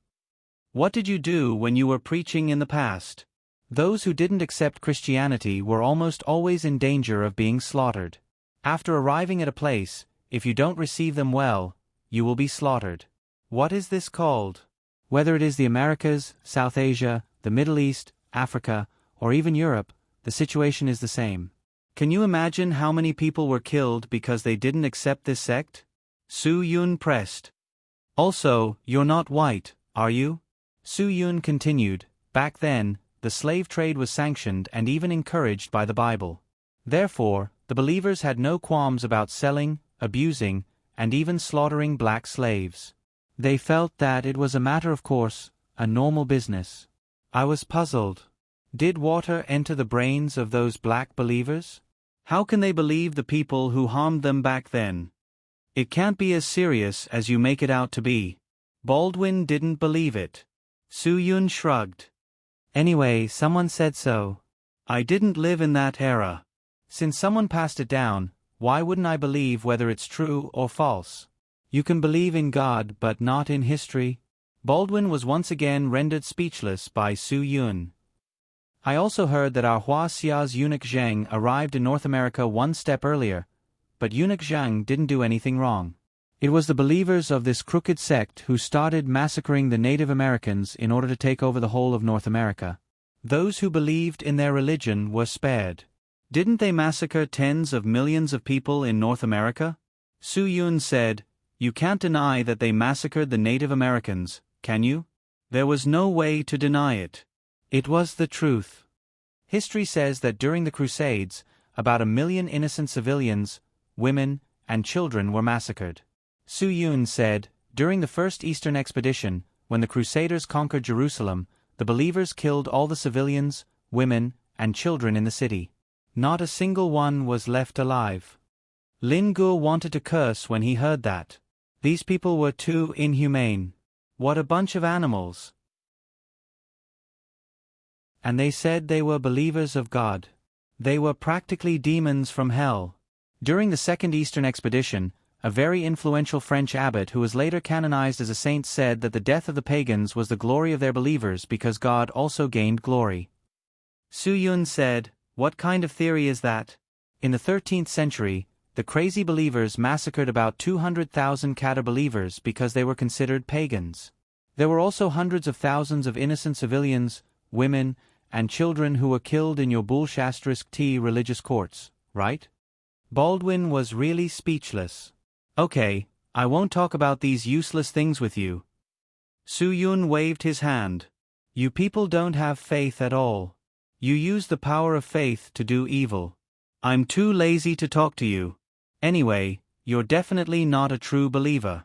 What did you do when you were preaching in the past? Those who didn't accept Christianity were almost always in danger of being slaughtered. After arriving at a place, if you don't receive them well, you will be slaughtered. What is this called? Whether it is the Americas, South Asia, the Middle East, Africa, or even Europe, the situation is the same. Can you imagine how many people were killed because they didn't accept this sect? Su Yun pressed. Also, you're not white, are you? Su Yun continued, back then, the slave trade was sanctioned and even encouraged by the Bible. Therefore, the believers had no qualms about selling, abusing, and even slaughtering black slaves. They felt that it was a matter of course, a normal business. I was puzzled. Did water enter the brains of those black believers? How can they believe the people who harmed them back then? It can't be as serious as you make it out to be. Baldwin didn't believe it. Su Yun shrugged. Anyway, someone said so. I didn't live in that era. Since someone passed it down, why wouldn't I believe whether it's true or false? You can believe in God but not in history. Baldwin was once again rendered speechless by Su Yun. I also heard that our Huaxia's eunuch Zheng arrived in North America one step earlier, but eunuch Zheng didn't do anything wrong. It was the believers of this crooked sect who started massacring the Native Americans in order to take over the whole of North America. Those who believed in their religion were spared. Didn't they massacre tens of millions of people in North America? Su Yun said, you can't deny that they massacred the Native Americans, can you? There was no way to deny it. It was the truth. History says that during the Crusades, about 1 million innocent civilians, women, and children were massacred. Su Yun said, during the first Eastern expedition, when the Crusaders conquered Jerusalem, the believers killed all the civilians, women, and children in the city. Not a single one was left alive. Lin Guo wanted to curse when he heard that. These people were too inhumane. What a bunch of animals. And they said they were believers of God. They were practically demons from hell. During the Second Eastern Expedition, a very influential French abbot who was later canonized as a saint said that the death of the pagans was the glory of their believers because God also gained glory. Su Yun said, what kind of theory is that? In the 13th century, the crazy believers massacred about 200,000 Kata believers because they were considered pagans. There were also hundreds of thousands of innocent civilians, women, and children who were killed in your Bull-Shastrisk religious courts, right? Baldwin was really speechless. Okay, I won't talk about these useless things with you. Su Yun waved his hand. You people don't have faith at all. You use the power of faith to do evil. I'm too lazy to talk to you. Anyway, you're definitely not a true believer.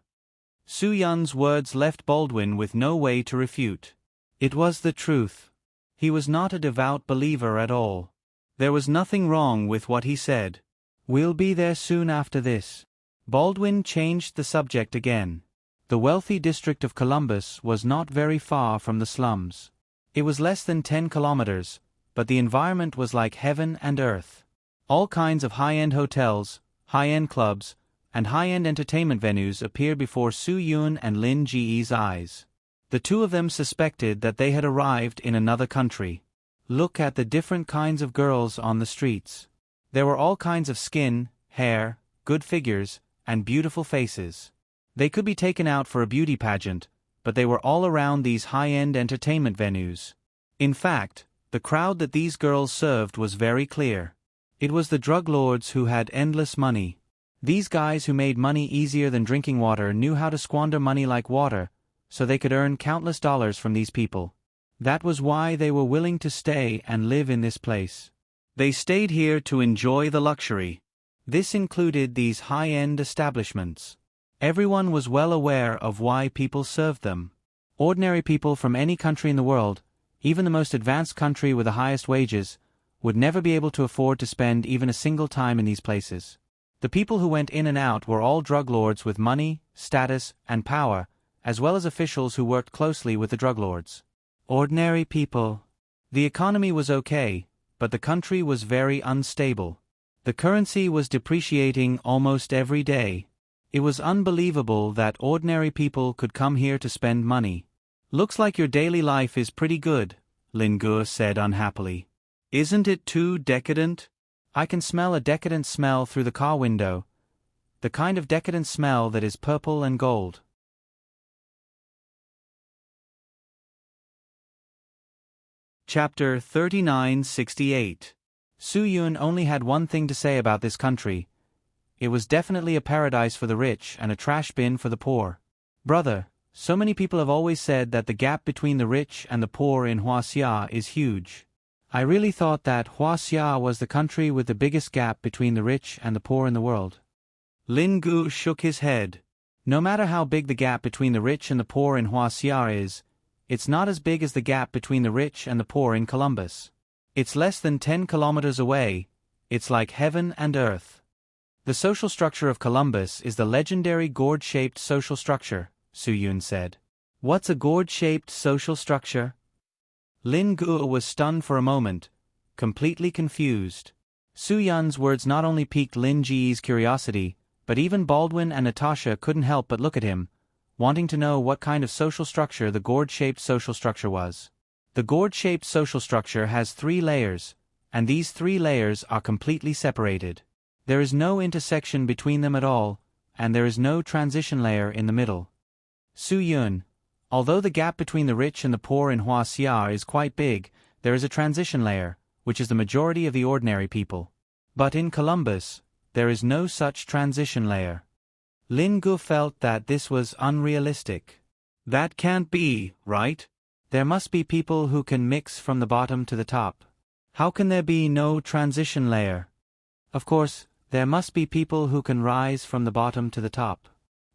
Su Yun's words left Baldwin with no way to refute. It was the truth. He was not a devout believer at all. There was nothing wrong with what he said. We'll be there soon after this. Baldwin changed the subject again. The wealthy district of Columbus was not very far from the slums. It was less than 10 kilometers, but the environment was like heaven and earth. All kinds of high-end hotels, high-end clubs, and high-end entertainment venues appeared before Su Yun and Lin Ji's eyes. The two of them suspected that they had arrived in another country. Look at the different kinds of girls on the streets. There were all kinds of skin, hair, good figures, and beautiful faces. They could be taken out for a beauty pageant, but they were all around these high-end entertainment venues. In fact, the crowd that these girls served was very clear. It was the drug lords who had endless money. These guys who made money easier than drinking water knew how to squander money like water, so they could earn countless dollars from these people. That was why they were willing to stay and live in this place. They stayed here to enjoy the luxury. This included these high-end establishments. Everyone was well aware of why people served them. Ordinary people from any country in the world, even the most advanced country with the highest wages, would never be able to afford to spend even a single time in these places. The people who went in and out were all drug lords with money, status, and power, as well as officials who worked closely with the drug lords. Ordinary people. The economy was okay, but the country was very unstable. The currency was depreciating almost every day. It was unbelievable that ordinary people could come here to spend money. Looks like your daily life is pretty good, Lin Gu said unhappily. Isn't it too decadent? I can smell a decadent smell through the car window. The kind of decadent smell that is purple and gold. Chapter 3968. Su Yun only had one thing to say about this country. It was definitely a paradise for the rich and a trash bin for the poor. Brother, so many people have always said that the gap between the rich and the poor in Huaxia is huge. I really thought that Huaxia was the country with the biggest gap between the rich and the poor in the world. Lin Gu shook his head. No matter how big the gap between the rich and the poor in Huaxia is, it's not as big as the gap between the rich and the poor in Columbus. It's less than 10 kilometers away. It's like heaven and earth. The social structure of Columbus is the legendary gourd-shaped social structure, Su Yun said. What's a gourd-shaped social structure? Lin Gu was stunned for a moment, completely confused. Su Yun's words not only piqued Lin Ji's curiosity, but even Baldwin and Natasha couldn't help but look at him, wanting to know what kind of social structure the gourd-shaped social structure was. The gourd-shaped social structure has 3 layers, and these 3 layers are completely separated. There is no intersection between them at all, and there is no transition layer in the middle. Su Yun, although the gap between the rich and the poor in Huaxia is quite big, there is a transition layer, which is the majority of the ordinary people. But in Columbus, there is no such transition layer. Lin Gu felt that this was unrealistic. That can't be, right? There must be people who can mix from the bottom to the top. How can there be no transition layer? Of course, there must be people who can rise from the bottom to the top.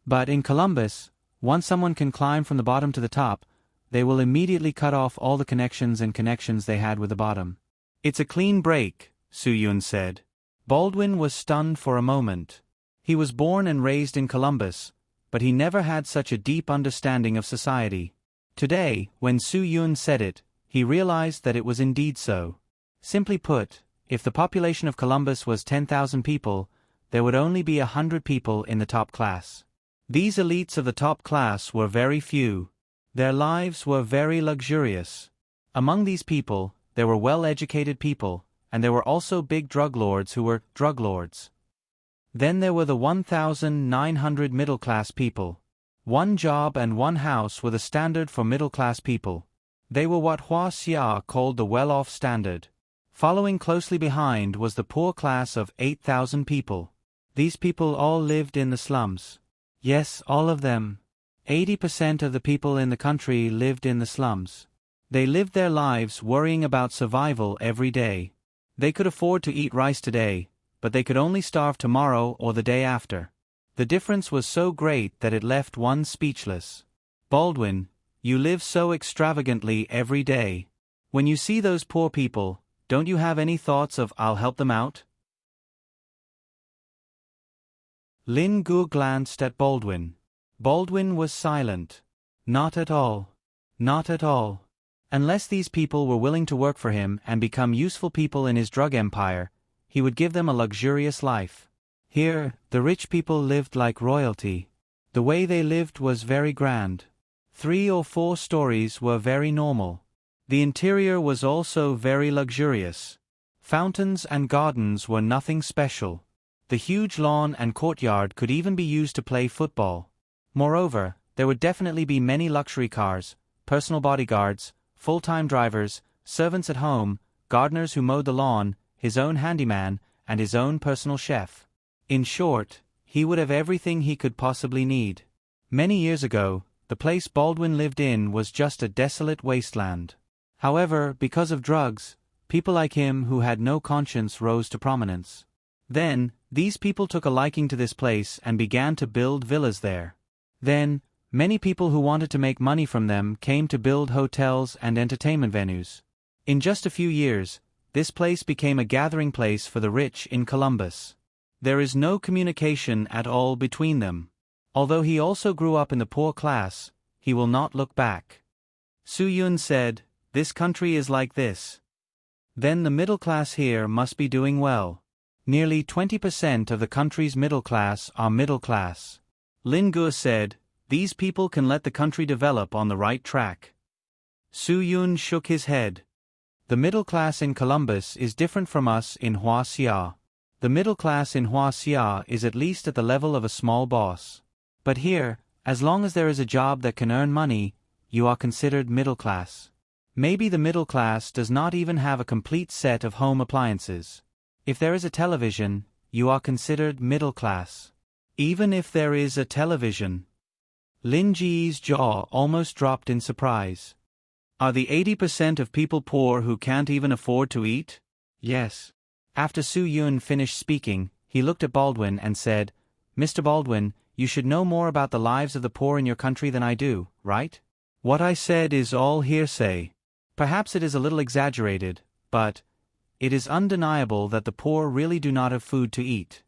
But in Columbus, once someone can climb from the bottom to the top, they will immediately cut off all the connections they had with the bottom. It's a clean break, Su Yun said. Baldwin was stunned for a moment. He was born and raised in Columbus, but he never had such a deep understanding of society. Today, when Su Yun said it, he realized that it was indeed so. Simply put, if the population of Columbus was 10,000 people, there would only be 100 people in the top class. These elites of the top class were very few. Their lives were very luxurious. Among these people, there were well-educated people, and there were also big drug lords who were drug lords. Then there were the 1,900 middle-class people. One job and one house were the standard for middle-class people. They were what Huaxia called the well-off standard. Following closely behind was the poor class of 8,000 people. These people all lived in the slums. Yes, all of them. 80% of the people in the country lived in the slums. They lived their lives worrying about survival every day. They could afford to eat rice today, but they could only starve tomorrow or the day after. The difference was so great that it left one speechless. Baldwin, you live so extravagantly every day. When you see those poor people, don't you have any thoughts of "I'll help them out"? Lin Gu glanced at Baldwin. Baldwin was silent. Not at all. Not at all. Unless these people were willing to work for him and become useful people in his drug empire, he would give them a luxurious life. Here, the rich people lived like royalty. The way they lived was very grand. 3 or 4 stories were very normal. The interior was also very luxurious. Fountains and gardens were nothing special. The huge lawn and courtyard could even be used to play football. Moreover, there would definitely be many luxury cars, personal bodyguards, full-time drivers, servants at home, gardeners who mowed the lawn, his own handyman, and his own personal chef. In short, he would have everything he could possibly need. Many years ago, the place Baldwin lived in was just a desolate wasteland. However, because of drugs, people like him who had no conscience rose to prominence. Then, these people took a liking to this place and began to build villas there. Then, many people who wanted to make money from them came to build hotels and entertainment venues. In just a few years, this place became a gathering place for the rich in Columbus. There is no communication at all between them. Although he also grew up in the poor class, he will not look back. Su Yun said, "This country is like this. Then the middle class here must be doing well. Nearly 20% of the country's middle class are middle class." Lin Gu said, "These people can let the country develop on the right track." Su Yun shook his head. "The middle class in Columbus is different from us in Huaxia. The middle class in Huaxia is at least at the level of a small boss. But here, as long as there is a job that can earn money, you are considered middle class. Maybe the middle class does not even have a complete set of home appliances. If there is a television, you are considered middle class. Even if there is a television." Lin Ji's jaw almost dropped in surprise. "Are the 80% of people poor who can't even afford to eat?" "Yes." After Su Yun finished speaking, he looked at Baldwin and said, "Mr. Baldwin, you should know more about the lives of the poor in your country than I do, right? What I said is all hearsay. Perhaps it is a little exaggerated, but it is undeniable that the poor really do not have food to eat."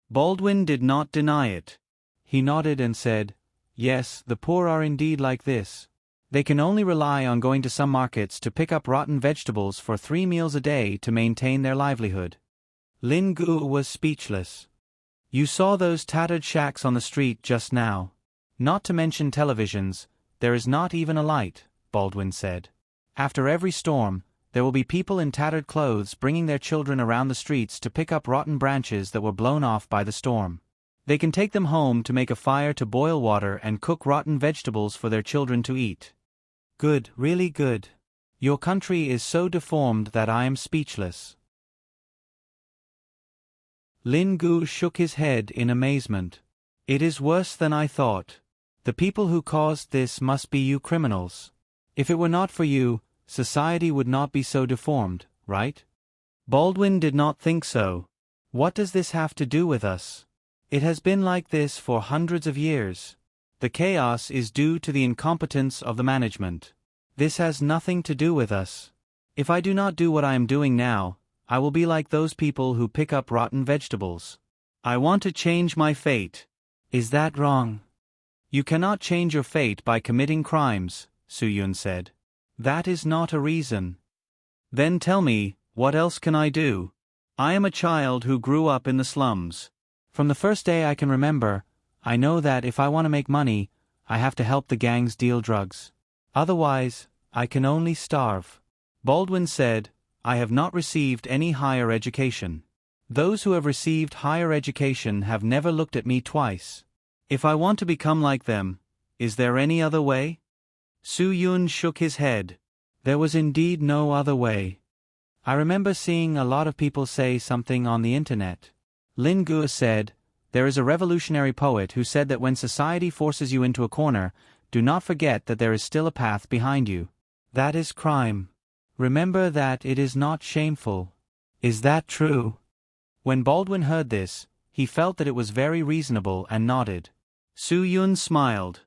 Baldwin did not deny it. He nodded and said, "Yes, the poor are indeed like this. They can only rely on going to some markets to pick up rotten vegetables for 3 meals a day to maintain their livelihood." Lin Gu was speechless. "You saw those tattered shacks on the street just now. Not to mention televisions, there is not even a light," Baldwin said. "After every storm, there will be people in tattered clothes bringing their children around the streets to pick up rotten branches that were blown off by the storm. They can take them home to make a fire to boil water and cook rotten vegetables for their children to eat." "Good, really good. Your country is so deformed that I am speechless." Lin Gu shook his head in amazement. "It is worse than I thought. The people who caused this must be you criminals. If it were not for you, society would not be so deformed, right?" Baldwin did not think so. "What does this have to do with us? It has been like this for hundreds of years. The chaos is due to the incompetence of the management. This has nothing to do with us. If I do not do what I am doing now, I will be like those people who pick up rotten vegetables. I want to change my fate." "Is that wrong?" "You cannot change your fate by committing crimes," Su Yun said. "That is not a reason." "Then tell me, what else can I do? I am a child who grew up in the slums. From the first day I can remember, I know that if I want to make money, I have to help the gangs deal drugs. Otherwise, I can only starve." Baldwin said, "I have not received any higher education. Those who have received higher education have never looked at me twice. If I want to become like them, is there any other way?" Su Yun shook his head. There was indeed no other way. "I remember seeing a lot of people say something on the internet." Lin Gu said, "There is a revolutionary poet who said that when society forces you into a corner, do not forget that there is still a path behind you. That is crime. Remember that it is not shameful." "Is that true?" When Baldwin heard this, he felt that it was very reasonable and nodded. Su Yun smiled.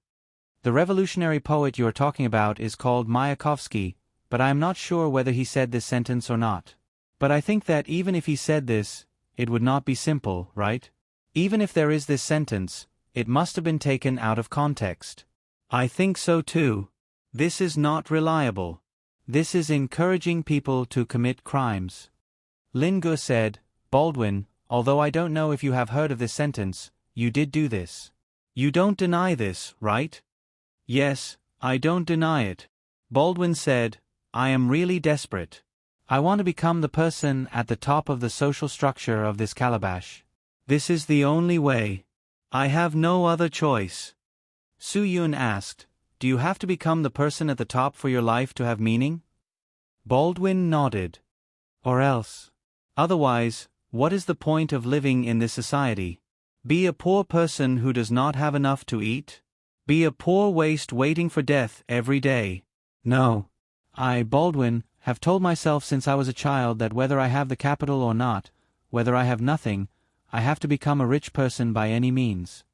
The revolutionary poet you are talking about is called Mayakovsky, but I am not sure whether he said this sentence or not. But I think that even if he said this, it would not be simple, right? Even if there is this sentence, it must have been taken out of context. I think so too. This is not reliable. This is encouraging people to commit crimes. Lin Gu said, Baldwin, although I don't know if you have heard of this sentence, you did do this. You don't deny this, right? Yes, I don't deny it. Baldwin said, I am really desperate. I want to become the person at the top of the social structure of this calabash. This is the only way. I have no other choice. Su Yun asked, Do you have to become the person at the top for your life to have meaning? Baldwin nodded. Or else. Otherwise, what is the point of living in this society? Be a poor person who does not have enough to eat? Be a poor waste waiting for death every day? No. I, Baldwin, have told myself since I was a child that whether I have the capital or not, whether I have nothing, I have to become a rich person by any means.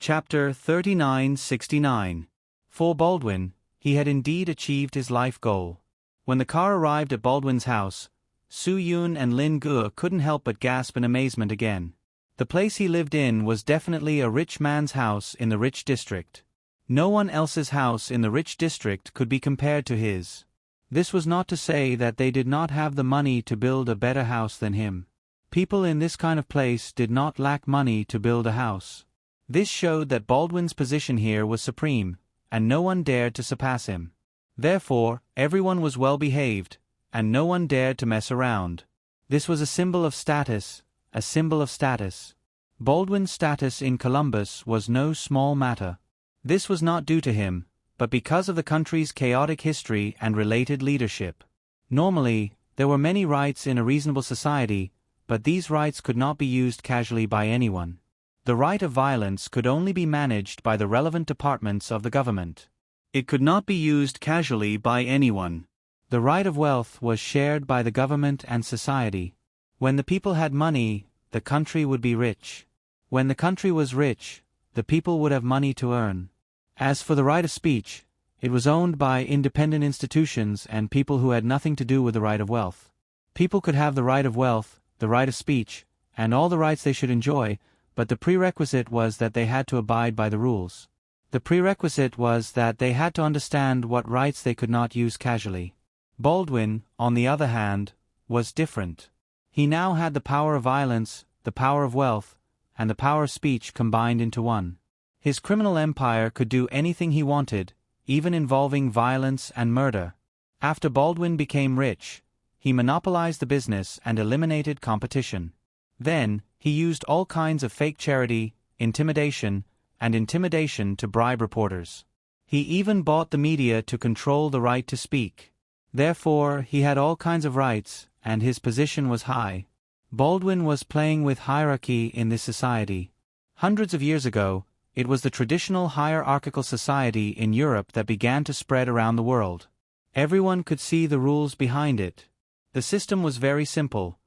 Chapter 3969. For Baldwin, he had indeed achieved his life goal. When the car arrived at Baldwin's house, Su Yun and Lin Gu couldn't help but gasp in amazement again. The place he lived in was definitely a rich man's house in the rich district. No one else's house in the rich district could be compared to his. This was not to say that they did not have the money to build a better house than him. People in this kind of place did not lack money to build a house. This showed that Baldwin's position here was supreme, and no one dared to surpass him. Therefore, everyone was well behaved, and no one dared to mess around. This was a symbol of status, a symbol of status. Baldwin's status in Columbus was no small matter. This was not due to him, but because of the country's chaotic history and related leadership. Normally, there were many rights in a reasonable society, but these rights could not be used casually by anyone. The right of violence could only be managed by the relevant departments of the government. It could not be used casually by anyone. The right of wealth was shared by the government and society. When the people had money, the country would be rich. When the country was rich, the people would have money to earn. As for the right of speech, it was owned by independent institutions and people who had nothing to do with the right of wealth. People could have the right of wealth, the right of speech, and all the rights they should enjoy, but the prerequisite was that they had to abide by the rules. The prerequisite was that they had to understand what rights they could not use casually. Baldwin, on the other hand, was different. He now had the power of violence, the power of wealth, and the power of speech combined into one. His criminal empire could do anything he wanted, even involving violence and murder. After Baldwin became rich, he monopolized the business and eliminated competition. Then, he used all kinds of fake charity, intimidation to bribe reporters. He even bought the media to control the right to speak. Therefore, he had all kinds of rights, and his position was high. Baldwin was playing with hierarchy in this society. Hundreds of years ago, it was the traditional hierarchical society in Europe that began to spread around the world. Everyone could see the rules behind it. The system was very simple.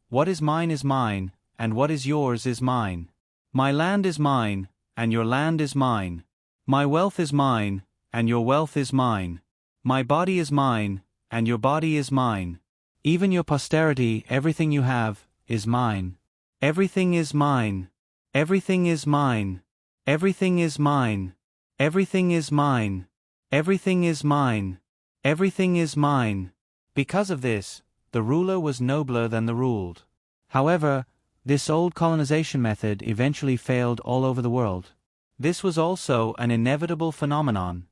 What is mine, and what is yours is mine. My land is mine, and your land is mine. My wealth is mine, and your wealth is mine. My body is mine, and your body is mine. Even your posterity, everything you have, is mine. Everything is mine. Everything is mine. Everything is mine. Everything is mine. Everything is mine. Everything is mine. Because of this, the ruler was nobler than the ruled. However, this old colonization method eventually failed all over the world. This was also an inevitable phenomenon.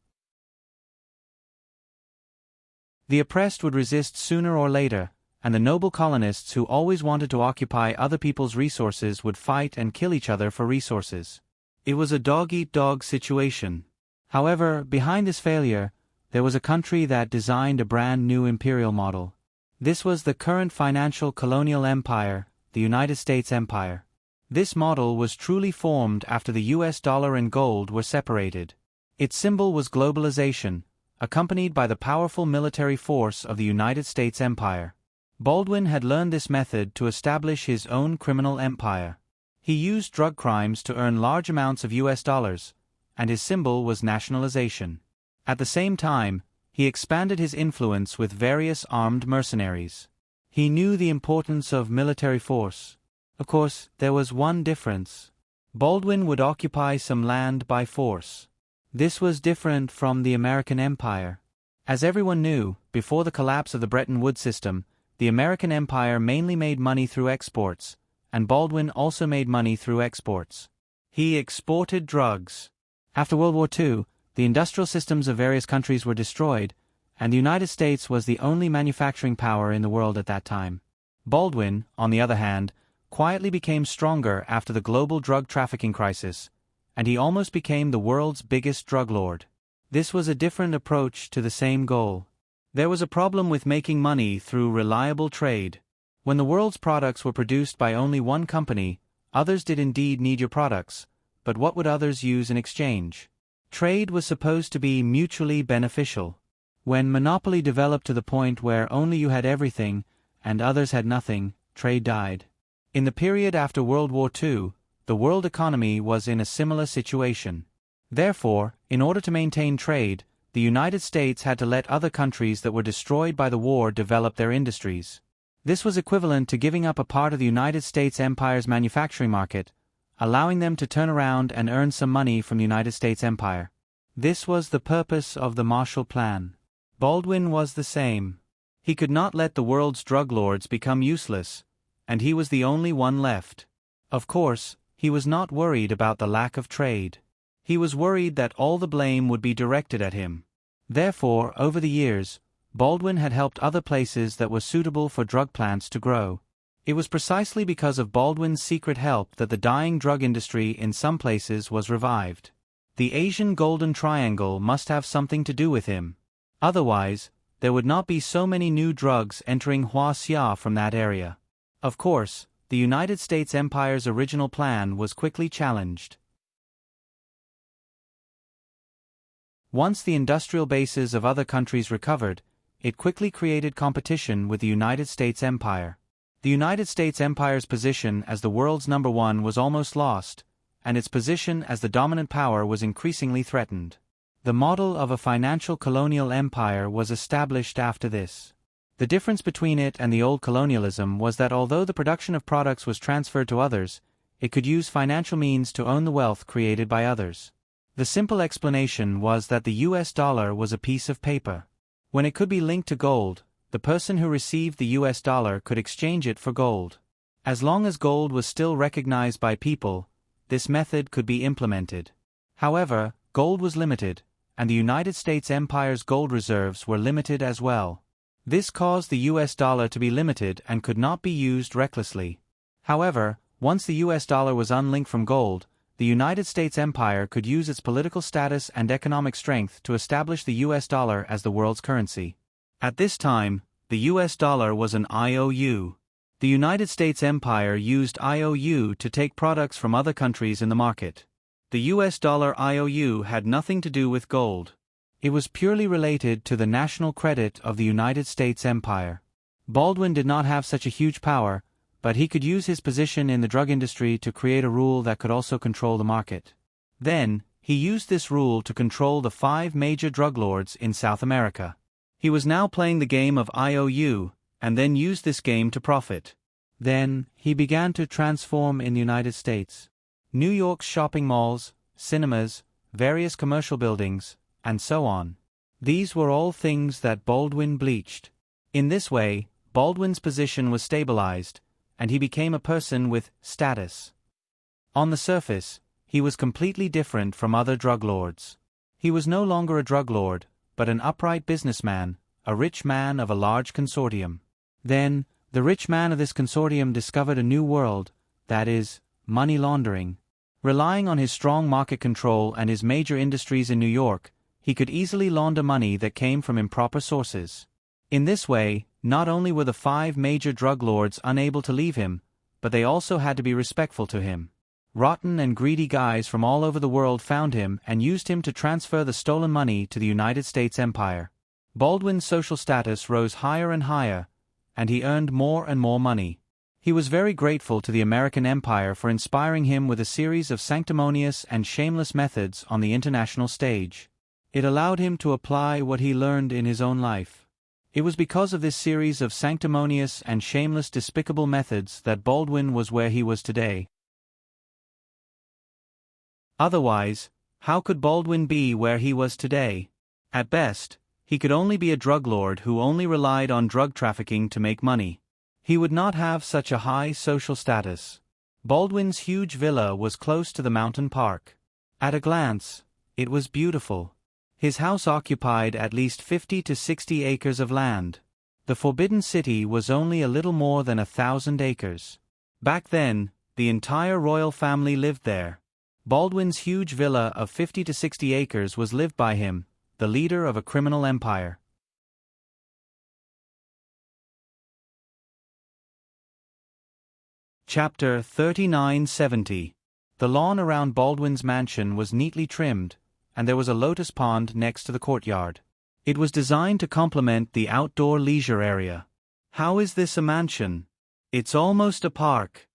The oppressed would resist sooner or later, and the noble colonists who always wanted to occupy other people's resources would fight and kill each other for resources. It was a dog-eat-dog situation. However, behind this failure, there was a country that designed a brand new imperial model. This was the current financial colonial empire, the United States Empire. This model was truly formed after the US dollar and gold were separated. Its symbol was globalization, accompanied by the powerful military force of the United States Empire. Baldwin had learned this method to establish his own criminal empire. He used drug crimes to earn large amounts of US dollars, and his symbol was nationalization. At the same time, he expanded his influence with various armed mercenaries. He knew the importance of military force. Of course, there was one difference. Baldwin would occupy some land by force. This was different from the American Empire. As everyone knew, before the collapse of the Bretton Woods system, the American Empire mainly made money through exports, and Baldwin also made money through exports. He exported drugs. After World War II, the industrial systems of various countries were destroyed, and the United States was the only manufacturing power in the world at that time. Baldwin, on the other hand, quietly became stronger after the global drug trafficking crisis, and he almost became the world's biggest drug lord. This was a different approach to the same goal. There was a problem with making money through reliable trade. When the world's products were produced by only one company, others did indeed need your products, but what would others use in exchange? Trade was supposed to be mutually beneficial. When monopoly developed to the point where only you had everything and others had nothing, trade died. In the period after World War II, the world economy was in a similar situation. Therefore, in order to maintain trade, the United States had to let other countries that were destroyed by the war develop their industries. This was equivalent to giving up a part of the United States Empire's manufacturing market, allowing them to turn around and earn some money from the United States Empire. This was the purpose of the Marshall Plan. Baldwin was the same. He could not let the world's drug lords become useless, and he was the only one left. Of course, he was not worried about the lack of trade. He was worried that all the blame would be directed at him. Therefore, over the years, Baldwin had helped other places that were suitable for drug plants to grow. It was precisely because of Baldwin's secret help that the dying drug industry in some places was revived. The Asian Golden Triangle must have something to do with him. Otherwise, there would not be so many new drugs entering Huaxia from that area. Of course, the United States Empire's original plan was quickly challenged. Once the industrial bases of other countries recovered, it quickly created competition with the United States Empire. The United States Empire's position as the world's number one was almost lost, and its position as the dominant power was increasingly threatened. The model of a financial colonial empire was established after this. The difference between it and the old colonialism was that although the production of products was transferred to others, it could use financial means to own the wealth created by others. The simple explanation was that the US dollar was a piece of paper. When it could be linked to gold, the person who received the US dollar could exchange it for gold. As long as gold was still recognized by people, this method could be implemented. However, gold was limited, and the United States Empire's gold reserves were limited as well. This caused the US dollar to be limited and could not be used recklessly. However, once the US dollar was unlinked from gold, the United States Empire could use its political status and economic strength to establish the US dollar as the world's currency. At this time, the US dollar was an IOU. The United States Empire used IOU to take products from other countries in the market. The US dollar IOU had nothing to do with gold. It was purely related to the national credit of the United States Empire. Baldwin did not have such a huge power, but he could use his position in the drug industry to create a rule that could also control the market. Then, he used this rule to control the 5 major drug lords in South America. He was now playing the game of IOU, and then used this game to profit. Then, he began to transform in the United States. New York's shopping malls, cinemas, various commercial buildings, and so on. These were all things that Baldwin bleached. In this way, Baldwin's position was stabilized, and he became a person with status. On the surface, he was completely different from other drug lords. He was no longer a drug lord, but an upright businessman, a rich man of a large consortium. Then, the rich man of this consortium discovered a new world, that is, money laundering. Relying on his strong market control and his major industries in New York, he could easily launder money that came from improper sources. In this way, not only were the 5 major drug lords unable to leave him, but they also had to be respectful to him. Rotten and greedy guys from all over the world found him and used him to transfer the stolen money to the United States Empire. Baldwin's social status rose higher and higher, and he earned more and more money. He was very grateful to the American Empire for inspiring him with a series of sanctimonious and shameless methods on the international stage. It allowed him to apply what he learned in his own life. It was because of this series of sanctimonious and shameless despicable methods that Baldwin was where he was today. Otherwise, how could Baldwin be where he was today? At best, he could only be a drug lord who only relied on drug trafficking to make money. He would not have such a high social status. Baldwin's huge villa was close to the mountain park. At a glance, it was beautiful. His house occupied at least 50 to 60 acres of land. The Forbidden City was only a little more than 1,000 acres. Back then, the entire royal family lived there. Baldwin's huge villa of 50 to 60 acres was lived by him, the leader of a criminal empire. Chapter 3970. The lawn around Baldwin's mansion was neatly trimmed, and there was a lotus pond next to the courtyard. It was designed to complement the outdoor leisure area. How is this a mansion? It's almost a park.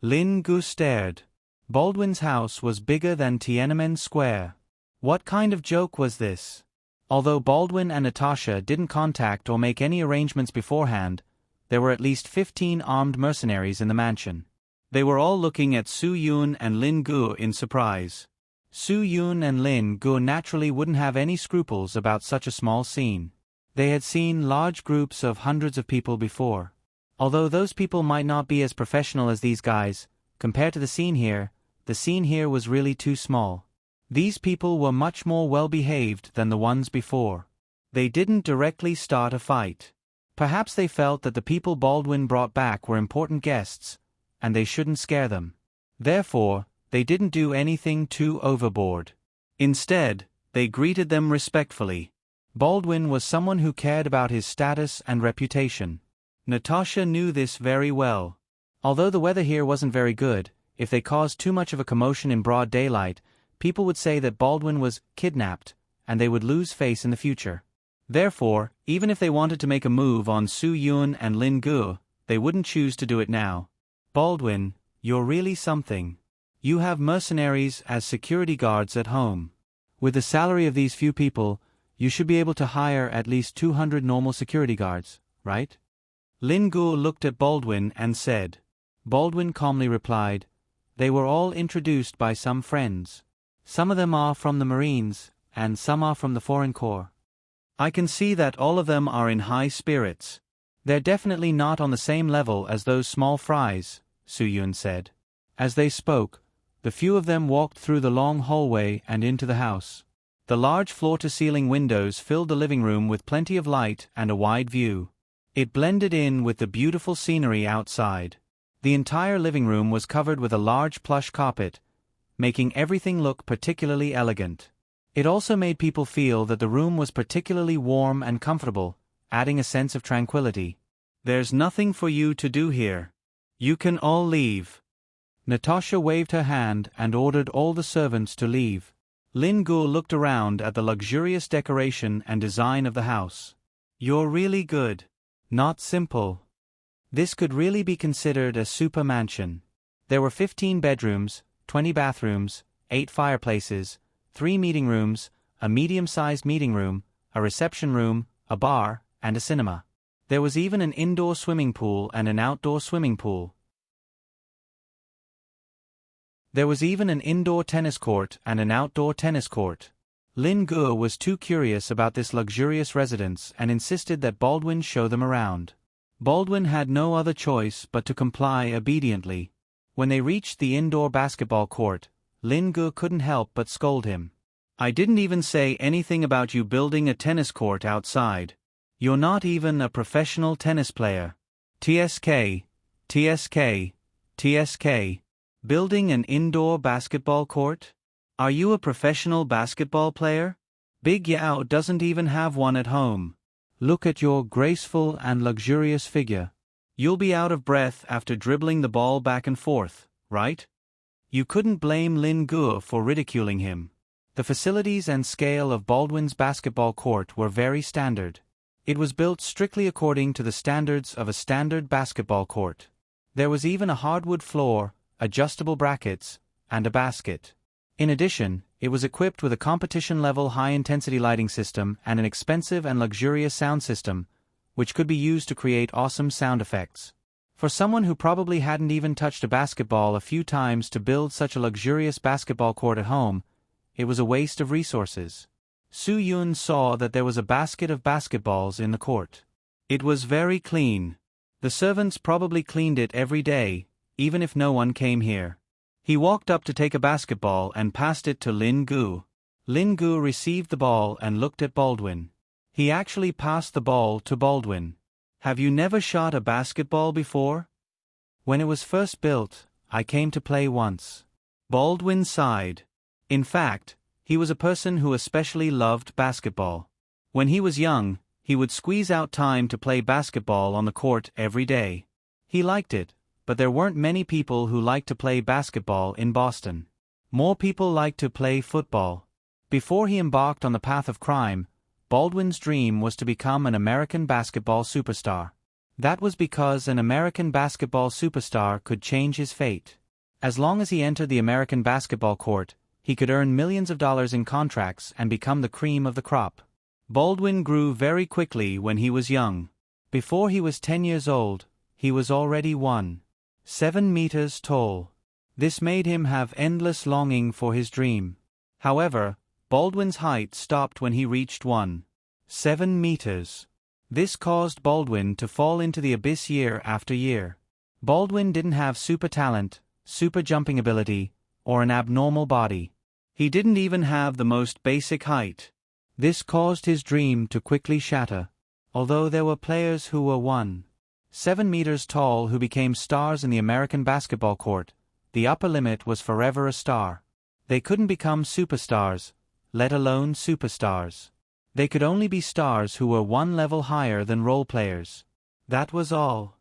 Lin Gu stared. Baldwin's house was bigger than Tiananmen Square. What kind of joke was this? Although Baldwin and Natasha didn't contact or make any arrangements beforehand, there were at least 15 armed mercenaries in the mansion. They were all looking at Su Yun and Lin Gu in surprise. Su Yun and Lin Gu naturally wouldn't have any scruples about such a small scene. They had seen large groups of hundreds of people before. Although those people might not be as professional as these guys, compared to the scene here was really too small. These people were much more well-behaved than the ones before. They didn't directly start a fight. Perhaps they felt that the people Baldwin brought back were important guests, and they shouldn't scare them. Therefore, they didn't do anything too overboard. Instead, they greeted them respectfully. Baldwin was someone who cared about his status and reputation. Natasha knew this very well. Although the weather here wasn't very good, if they caused too much of a commotion in broad daylight, people would say that Baldwin was kidnapped, and they would lose face in the future. Therefore, even if they wanted to make a move on Su Yun and Lin Gu, they wouldn't choose to do it now. Baldwin, you're really something. You have mercenaries as security guards at home. With the salary of these few people, you should be able to hire at least 200 normal security guards, right? Lin Gu looked at Baldwin and said. Baldwin calmly replied, They were all introduced by some friends. Some of them are from the Marines, and some are from the Foreign Corps. I can see that all of them are in high spirits. They're definitely not on the same level as those small fries, Su Yun said. As they spoke, the few of them walked through the long hallway and into the house. The large floor-to-ceiling windows filled the living room with plenty of light and a wide view. It blended in with the beautiful scenery outside. The entire living room was covered with a large plush carpet, making everything look particularly elegant. It also made people feel that the room was particularly warm and comfortable, adding a sense of tranquility. There's nothing for you to do here. You can all leave. Natasha waved her hand and ordered all the servants to leave. Lin Gu looked around at the luxurious decoration and design of the house. You're really good. Not simple. This could really be considered a super mansion. There were 15 bedrooms, 20 bathrooms, 8 fireplaces, 3 meeting rooms, a medium-sized meeting room, a reception room, a bar, and a cinema. There was even an indoor swimming pool and an outdoor swimming pool. There was even an indoor tennis court and an outdoor tennis court. Lin Gu was too curious about this luxurious residence and insisted that Baldwin show them around. Baldwin had no other choice but to comply obediently. When they reached the indoor basketball court, Lin Gu couldn't help but scold him. I didn't even say anything about you building a tennis court outside. You're not even a professional tennis player. TSK, TSK, TSK. Building an indoor basketball court? Are you a professional basketball player? Big Yao doesn't even have one at home. Look at your graceful and luxurious figure. You'll be out of breath after dribbling the ball back and forth, right? You couldn't blame Lin Guo for ridiculing him. The facilities and scale of Baldwin's basketball court were very standard. It was built strictly according to the standards of a standard basketball court. There was even a hardwood floor, adjustable brackets, and a basket. In addition, it was equipped with a competition-level high-intensity lighting system and an expensive and luxurious sound system, which could be used to create awesome sound effects. For someone who probably hadn't even touched a basketball a few times to build such a luxurious basketball court at home, it was a waste of resources. Su Yun saw that there was a basket of basketballs in the court. It was very clean. The servants probably cleaned it every day, even if no one came here. He walked up to take a basketball and passed it to Lin Guo. Lin Guo received the ball and looked at Baldwin. He actually passed the ball to Baldwin. Have you never shot a basketball before? When it was first built, I came to play once. Baldwin sighed. In fact, he was a person who especially loved basketball. When he was young, he would squeeze out time to play basketball on the court every day. He liked it, but there weren't many people who liked to play basketball in Boston. More people liked to play football. Before he embarked on the path of crime, Baldwin's dream was to become an American basketball superstar. That was because an American basketball superstar could change his fate. As long as he entered the American basketball court, he could earn millions of dollars in contracts and become the cream of the crop. Baldwin grew very quickly when he was young. Before he was 10 years old, he was already 1.7 meters tall. This made him have endless longing for his dream. However, Baldwin's height stopped when he reached 1.7 meters. This caused Baldwin to fall into the abyss year after year. Baldwin didn't have super talent, super jumping ability, or an abnormal body. He didn't even have the most basic height. This caused his dream to quickly shatter. Although there were players who were 1.7 meters tall who became stars in the American basketball court, the upper limit was forever a star. They couldn't become superstars, let alone superstars. They could only be stars who were one level higher than role players. That was all.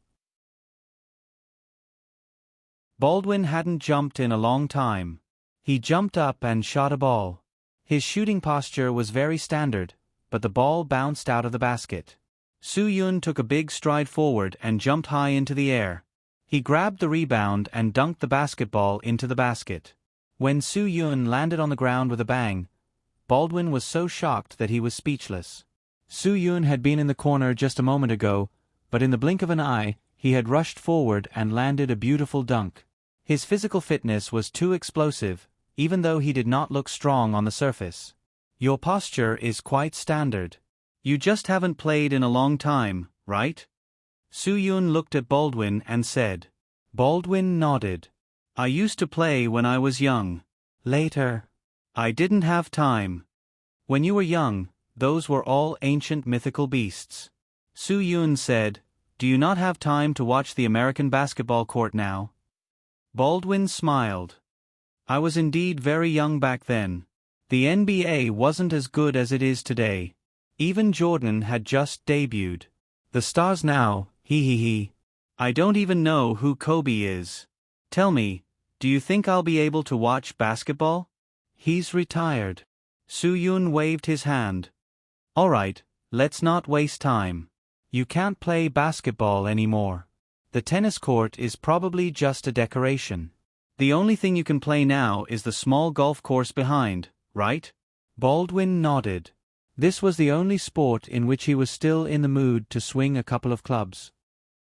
Baldwin hadn't jumped in a long time. He jumped up and shot a ball. His shooting posture was very standard, but the ball bounced out of the basket. Su Yun took a big stride forward and jumped high into the air. He grabbed the rebound and dunked the basketball into the basket. When Su Yun landed on the ground with a bang, Baldwin was so shocked that he was speechless. Su Yun had been in the corner just a moment ago, but in the blink of an eye, he had rushed forward and landed a beautiful dunk. His physical fitness was too explosive, even though he did not look strong on the surface. Your posture is quite standard. You just haven't played in a long time, right? Su Yun looked at Baldwin and said. Baldwin nodded. I used to play when I was young. Later. I didn't have time. When you were young, those were all ancient mythical beasts. Su Yun said, Do you not have time to watch the American basketball court now? Baldwin smiled. I was indeed very young back then. The NBA wasn't as good as it is today. Even Jordan had just debuted. The stars now, he. I don't even know who Kobe is. Tell me, do you think I'll be able to watch basketball? He's retired. Su Yun waved his hand. All right, let's not waste time. You can't play basketball anymore. The tennis court is probably just a decoration. The only thing you can play now is the small golf course behind, right? Baldwin nodded. This was the only sport in which he was still in the mood to swing a couple of clubs.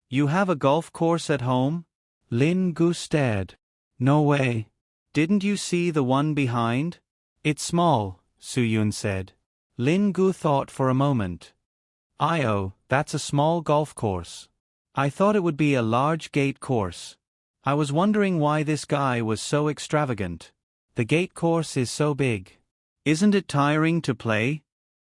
You have a golf course at home? Lin Gu stared. No way. Didn't you see the one behind? It's small, Su Yun said. Lin Gu thought for a moment. That's a small golf course. I thought it would be a large gate course. I was wondering why this guy was so extravagant. The gate course is so big. Isn't it tiring to play?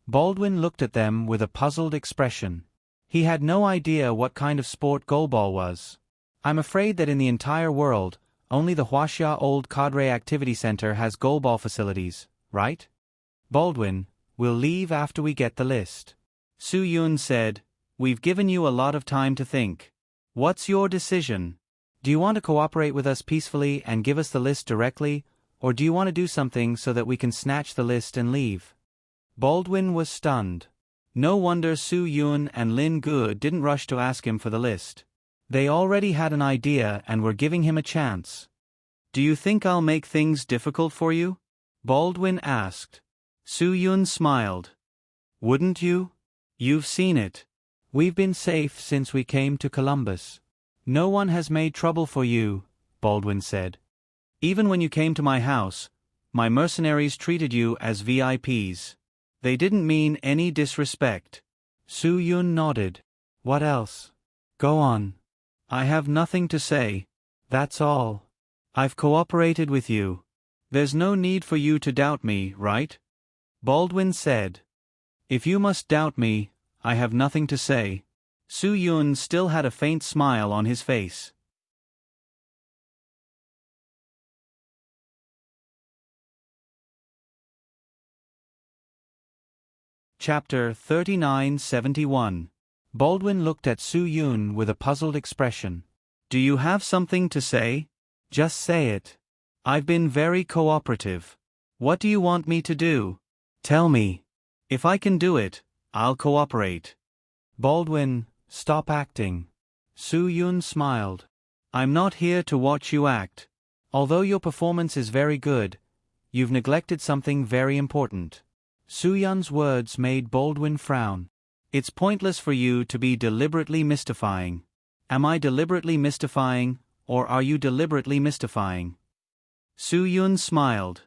Baldwin looked at them with a puzzled expression. He had no idea what kind of sport goalball was. I'm afraid that in the entire world, only the Huaxia Old Cadre Activity Center has goalball facilities, right? Baldwin, we'll leave after we get the list. Su Yun said, We've given you a lot of time to think. What's your decision? Do you want to cooperate with us peacefully and give us the list directly, or do you want to do something so that we can snatch the list and leave? Baldwin was stunned. No wonder Su Yun and Lin Gu didn't rush to ask him for the list. They already had an idea and were giving him a chance. Do you think I'll make things difficult for you? Baldwin asked. Su Yun smiled. Wouldn't you? You've seen it. We've been safe since we came to Columbus. No one has made trouble for you, Baldwin said. Even when you came to my house, my mercenaries treated you as VIPs. They didn't mean any disrespect. Su Yun nodded. What else? Go on. I have nothing to say. That's all. I've cooperated with you. There's no need for you to doubt me, right? Baldwin said. If you must doubt me, I have nothing to say. Su Yun still had a faint smile on his face. Chapter 3971. Baldwin looked at Su Yun with a puzzled expression. Do you have something to say? Just say it. I've been very cooperative. What do you want me to do? Tell me. If I can do it, I'll cooperate. Baldwin, stop acting. Su Yun smiled. I'm not here to watch you act. Although your performance is very good, you've neglected something very important. Su Yun's words made Baldwin frown. It's pointless for you to be deliberately mystifying. Am I deliberately mystifying, or are you deliberately mystifying? Su Yun smiled.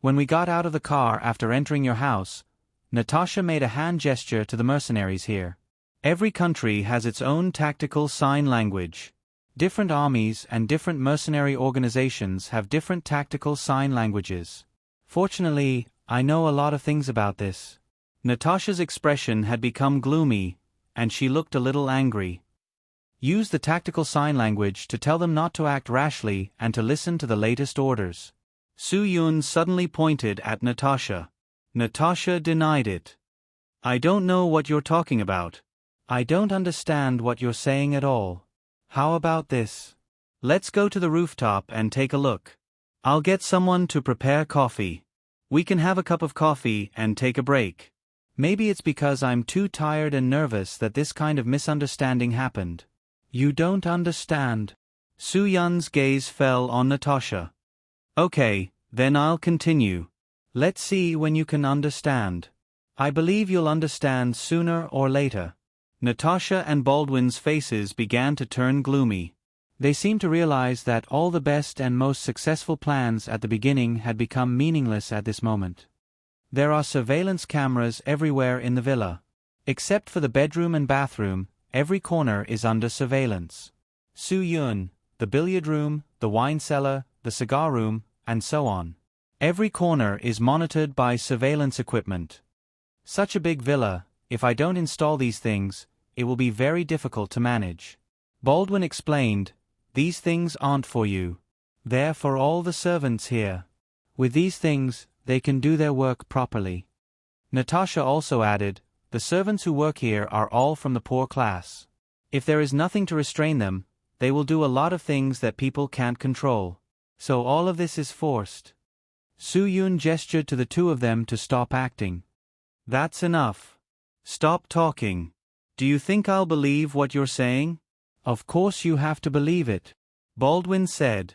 When we got out of the car after entering your house, Natasha made a hand gesture to the mercenaries here. Every country has its own tactical sign language. Different armies and different mercenary organizations have different tactical sign languages. Fortunately, I know a lot of things about this. Natasha's expression had become gloomy, and she looked a little angry. Use the tactical sign language to tell them not to act rashly and to listen to the latest orders. Su Yun suddenly pointed at Natasha. Natasha denied it. I don't know what you're talking about. I don't understand what you're saying at all. How about this? Let's go to the rooftop and take a look. I'll get someone to prepare coffee. We can have a cup of coffee and take a break. Maybe it's because I'm too tired and nervous that this kind of misunderstanding happened. You don't understand. Su Yun's gaze fell on Natasha. Okay, then I'll continue. Let's see when you can understand. I believe you'll understand sooner or later. Natasha and Baldwin's faces began to turn gloomy. They seemed to realize that all the best and most successful plans at the beginning had become meaningless at this moment. There are surveillance cameras everywhere in the villa. Except for the bedroom and bathroom, every corner is under surveillance. Su Yun, the billiard room, the wine cellar, the cigar room, and so on. Every corner is monitored by surveillance equipment. Such a big villa, if I don't install these things, it will be very difficult to manage. Baldwin explained, these things aren't for you. They're for all the servants here. With these things, they can do their work properly. Natasha also added, the servants who work here are all from the poor class. If there is nothing to restrain them, they will do a lot of things that people can't control. So all of this is forced. Su Yun gestured to the two of them to stop acting. That's enough. Stop talking. Do you think I'll believe what you're saying? Of course you have to believe it, Baldwin said.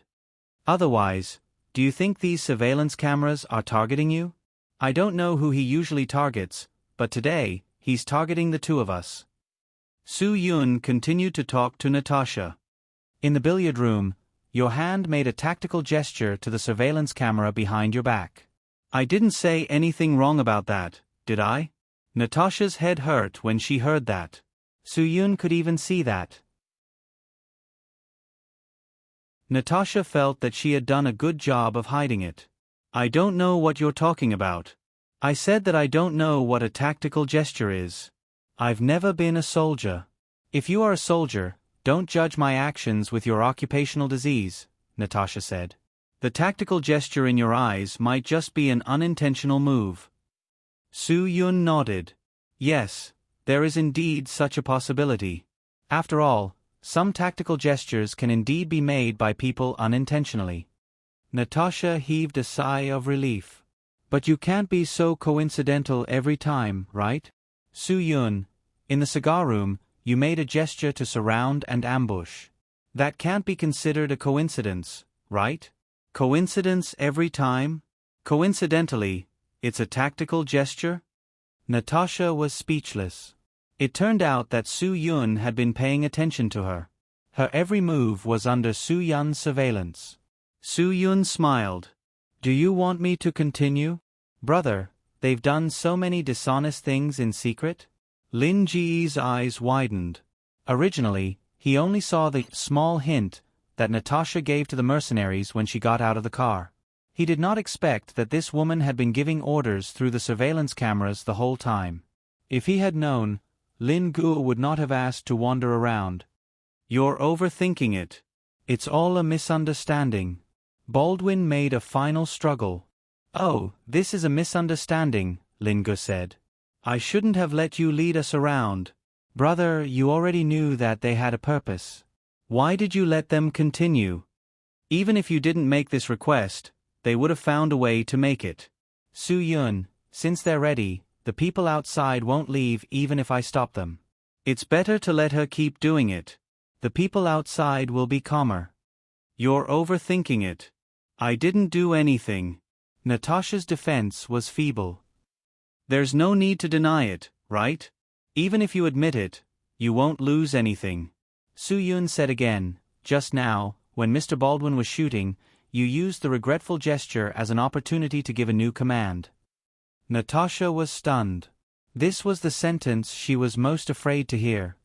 Otherwise, do you think these surveillance cameras are targeting you? I don't know who he usually targets, but today, he's targeting the two of us. Su Yun continued to talk to Natasha. In the billiard room, your hand made a tactical gesture to the surveillance camera behind your back. I didn't say anything wrong about that, did I? Natasha's head hurt when she heard that. Su Yun could even see that. Natasha felt that she had done a good job of hiding it. I don't know what you're talking about. I said that I don't know what a tactical gesture is. I've never been a soldier. If you are a soldier, don't judge my actions with your occupational disease, Natasha said. The tactical gesture in your eyes might just be an unintentional move. Su Yun nodded. Yes, there is indeed such a possibility. After all, Some tactical gestures can indeed be made by people unintentionally. Natasha heaved a sigh of relief. But you can't be so coincidental every time, right? Su-yun, in the cigar room, you made a gesture to surround and ambush. That can't be considered a coincidence, right? Coincidence every time? Coincidentally, it's a tactical gesture? Natasha was speechless. It turned out that Su-yun had been paying attention to her. Her every move was under Su-yun's surveillance. Su-yun smiled. Do you want me to continue? Brother, they've done so many dishonest things in secret? Lin Ji's eyes widened. Originally, he only saw the small hint that Natasha gave to the mercenaries when she got out of the car. He did not expect that this woman had been giving orders through the surveillance cameras the whole time. If he had known, Lin Gu would not have asked to wander around. You're overthinking it. It's all a misunderstanding. Baldwin made a final struggle. Oh, this is a misunderstanding, Lin Gu said. I shouldn't have let you lead us around. Brother, you already knew that they had a purpose. Why did you let them continue? Even if you didn't make this request, they would have found a way to make it. Su-yun, since they're ready, the people outside won't leave even if I stop them. It's better to let her keep doing it. The people outside will be calmer. You're overthinking it. I didn't do anything. Natasha's defense was feeble. There's no need to deny it, right? Even if you admit it, you won't lose anything. Su-yun said again, just now, when Mr. Baldwin was shooting, you used the regretful gesture as an opportunity to give a new command. Natasha was stunned. This was the sentence she was most afraid to hear.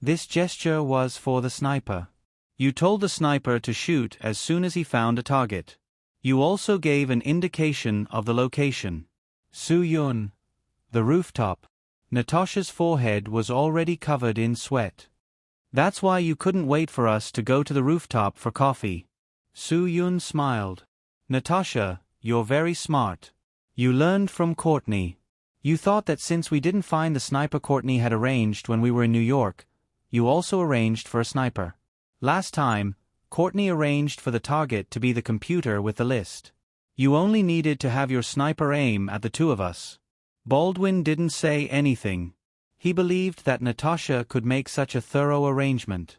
This gesture was for the sniper. You told the sniper to shoot as soon as he found a target. You also gave an indication of the location. Su-yun. The rooftop. Natasha's forehead was already covered in sweat. That's why you couldn't wait for us to go to the rooftop for coffee. Su-yun smiled. Natasha, you're very smart. You learned from Courtney. You thought that since we didn't find the sniper Courtney had arranged when we were in New York, you also arranged for a sniper. Last time, Courtney arranged for the target to be the computer with the list. You only needed to have your sniper aim at the two of us. Baldwin didn't say anything. He believed that Natasha could make such a thorough arrangement.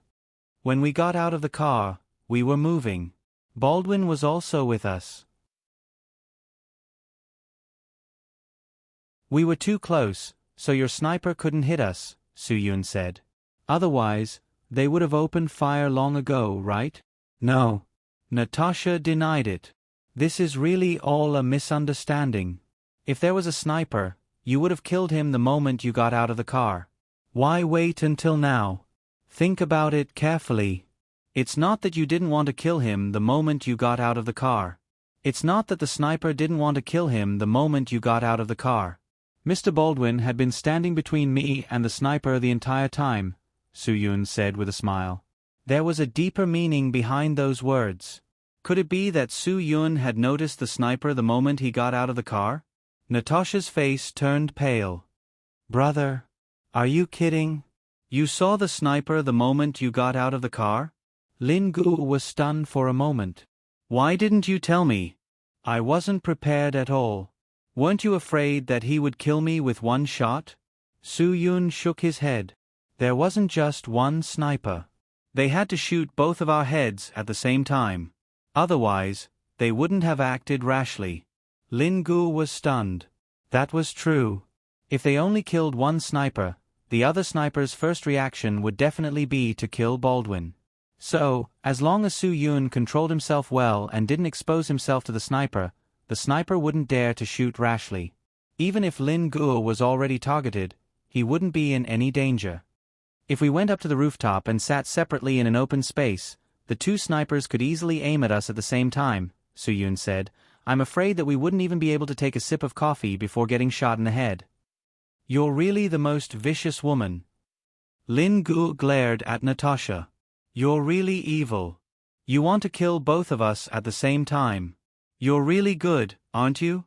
When we got out of the car, we were moving. Baldwin was also with us. We were too close, so your sniper couldn't hit us, Su-yun said. Otherwise, they would have opened fire long ago, right? No. Natasha denied it. This is really all a misunderstanding. If there was a sniper, you would have killed him the moment you got out of the car. Why wait until now? Think about it carefully. It's not that you didn't want to kill him the moment you got out of the car. It's not that the sniper didn't want to kill him the moment you got out of the car. Mr. Baldwin had been standing between me and the sniper the entire time, Su-yun said with a smile. There was a deeper meaning behind those words. Could it be that Su-yun had noticed the sniper the moment he got out of the car? Natasha's face turned pale. Brother, are you kidding? You saw the sniper the moment you got out of the car? Lin Gu was stunned for a moment. Why didn't you tell me? I wasn't prepared at all. Weren't you afraid that he would kill me with one shot? Su-yun shook his head. There wasn't just one sniper. They had to shoot both of our heads at the same time. Otherwise, they wouldn't have acted rashly. Lin Gu was stunned. That was true. If they only killed one sniper, the other sniper's first reaction would definitely be to kill Baldwin. So, as long as Su-yun controlled himself well and didn't expose himself to the sniper wouldn't dare to shoot rashly. Even if Lin Gu was already targeted, he wouldn't be in any danger. If we went up to the rooftop and sat separately in an open space, the two snipers could easily aim at us at the same time, Su-yun said. I'm afraid that we wouldn't even be able to take a sip of coffee before getting shot in the head. You're really the most vicious woman. Lin Gu glared at Natasha. You're really evil. You want to kill both of us at the same time. You're really good, aren't you?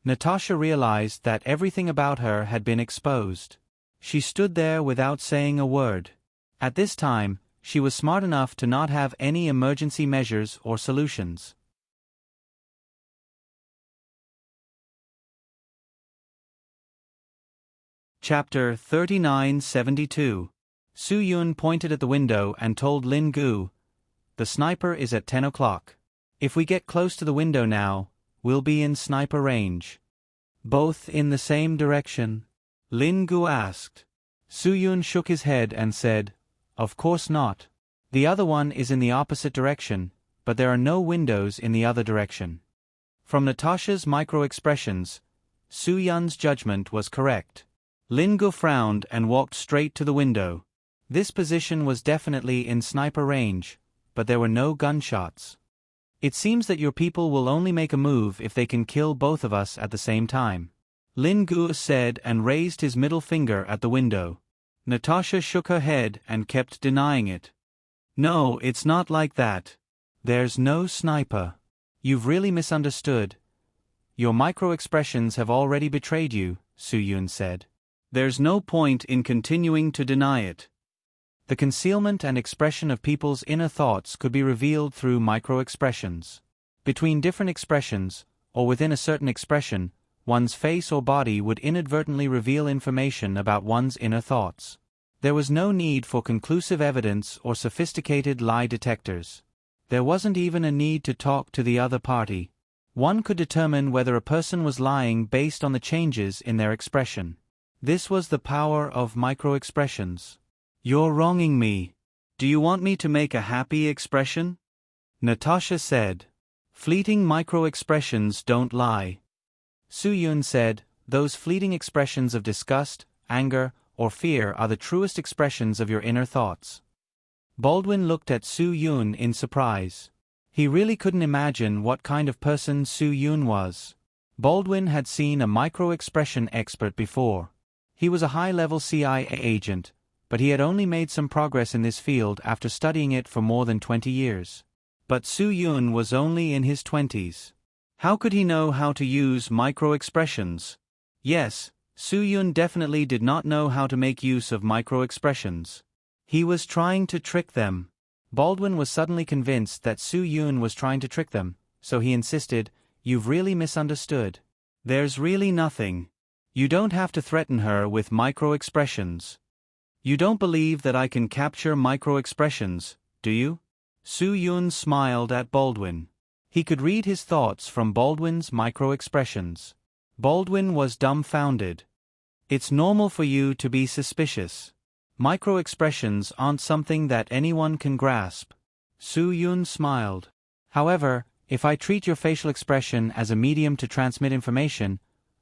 Natasha realized that everything about her had been exposed. She stood there without saying a word. At this time, she was smart enough to not have any emergency measures or solutions. Chapter 3972. Su-yun pointed at the window and told Lin Gu, "The sniper is at 10 o'clock. If we get close to the window now, we'll be in sniper range." "Both in the same direction?" Lin Gu asked. Su-yun shook his head and said, "Of course not. The other one is in the opposite direction, but there are no windows in the other direction." From Natasha's micro-expressions, Su-yun's judgment was correct. Lin Gu frowned and walked straight to the window. This position was definitely in sniper range, but there were no gunshots. "It seems that your people will only make a move if they can kill both of us at the same time," Lin Gu said and raised his middle finger at the window. Natasha shook her head and kept denying it. "No, it's not like that. There's no sniper. You've really misunderstood. Your micro-expressions have already betrayed you," Su-yun said. "There's no point in continuing to deny it." The concealment and expression of people's inner thoughts could be revealed through micro-expressions. Between different expressions, or within a certain expression, one's face or body would inadvertently reveal information about one's inner thoughts. There was no need for conclusive evidence or sophisticated lie detectors. There wasn't even a need to talk to the other party. One could determine whether a person was lying based on the changes in their expression. This was the power of micro-expressions. "You're wronging me. Do you want me to make a happy expression?" Natasha said. "Fleeting micro-expressions don't lie." Su-yun said, "Those fleeting expressions of disgust, anger, or fear are the truest expressions of your inner thoughts." Baldwin looked at Su-yun in surprise. He really couldn't imagine what kind of person Su-yun was. Baldwin had seen a micro-expression expert before. He was a high-level CIA agent, but he had only made some progress in this field after studying it for more than 20 years. But Su-yun was only in his 20s. How could he know how to use micro-expressions? Yes, Su-yun definitely did not know how to make use of micro-expressions. He was trying to trick them. Baldwin was suddenly convinced that Su-yun was trying to trick them, so he insisted, "You've really misunderstood. There's really nothing. You don't have to threaten her with micro-expressions. You don't believe that I can capture micro-expressions, do you?" Su-yun smiled at Baldwin. He could read his thoughts from Baldwin's micro-expressions. Baldwin was dumbfounded. "It's normal for you to be suspicious. Micro-expressions aren't something that anyone can grasp." Su-yun smiled. "However, if I treat your facial expression as a medium to transmit information,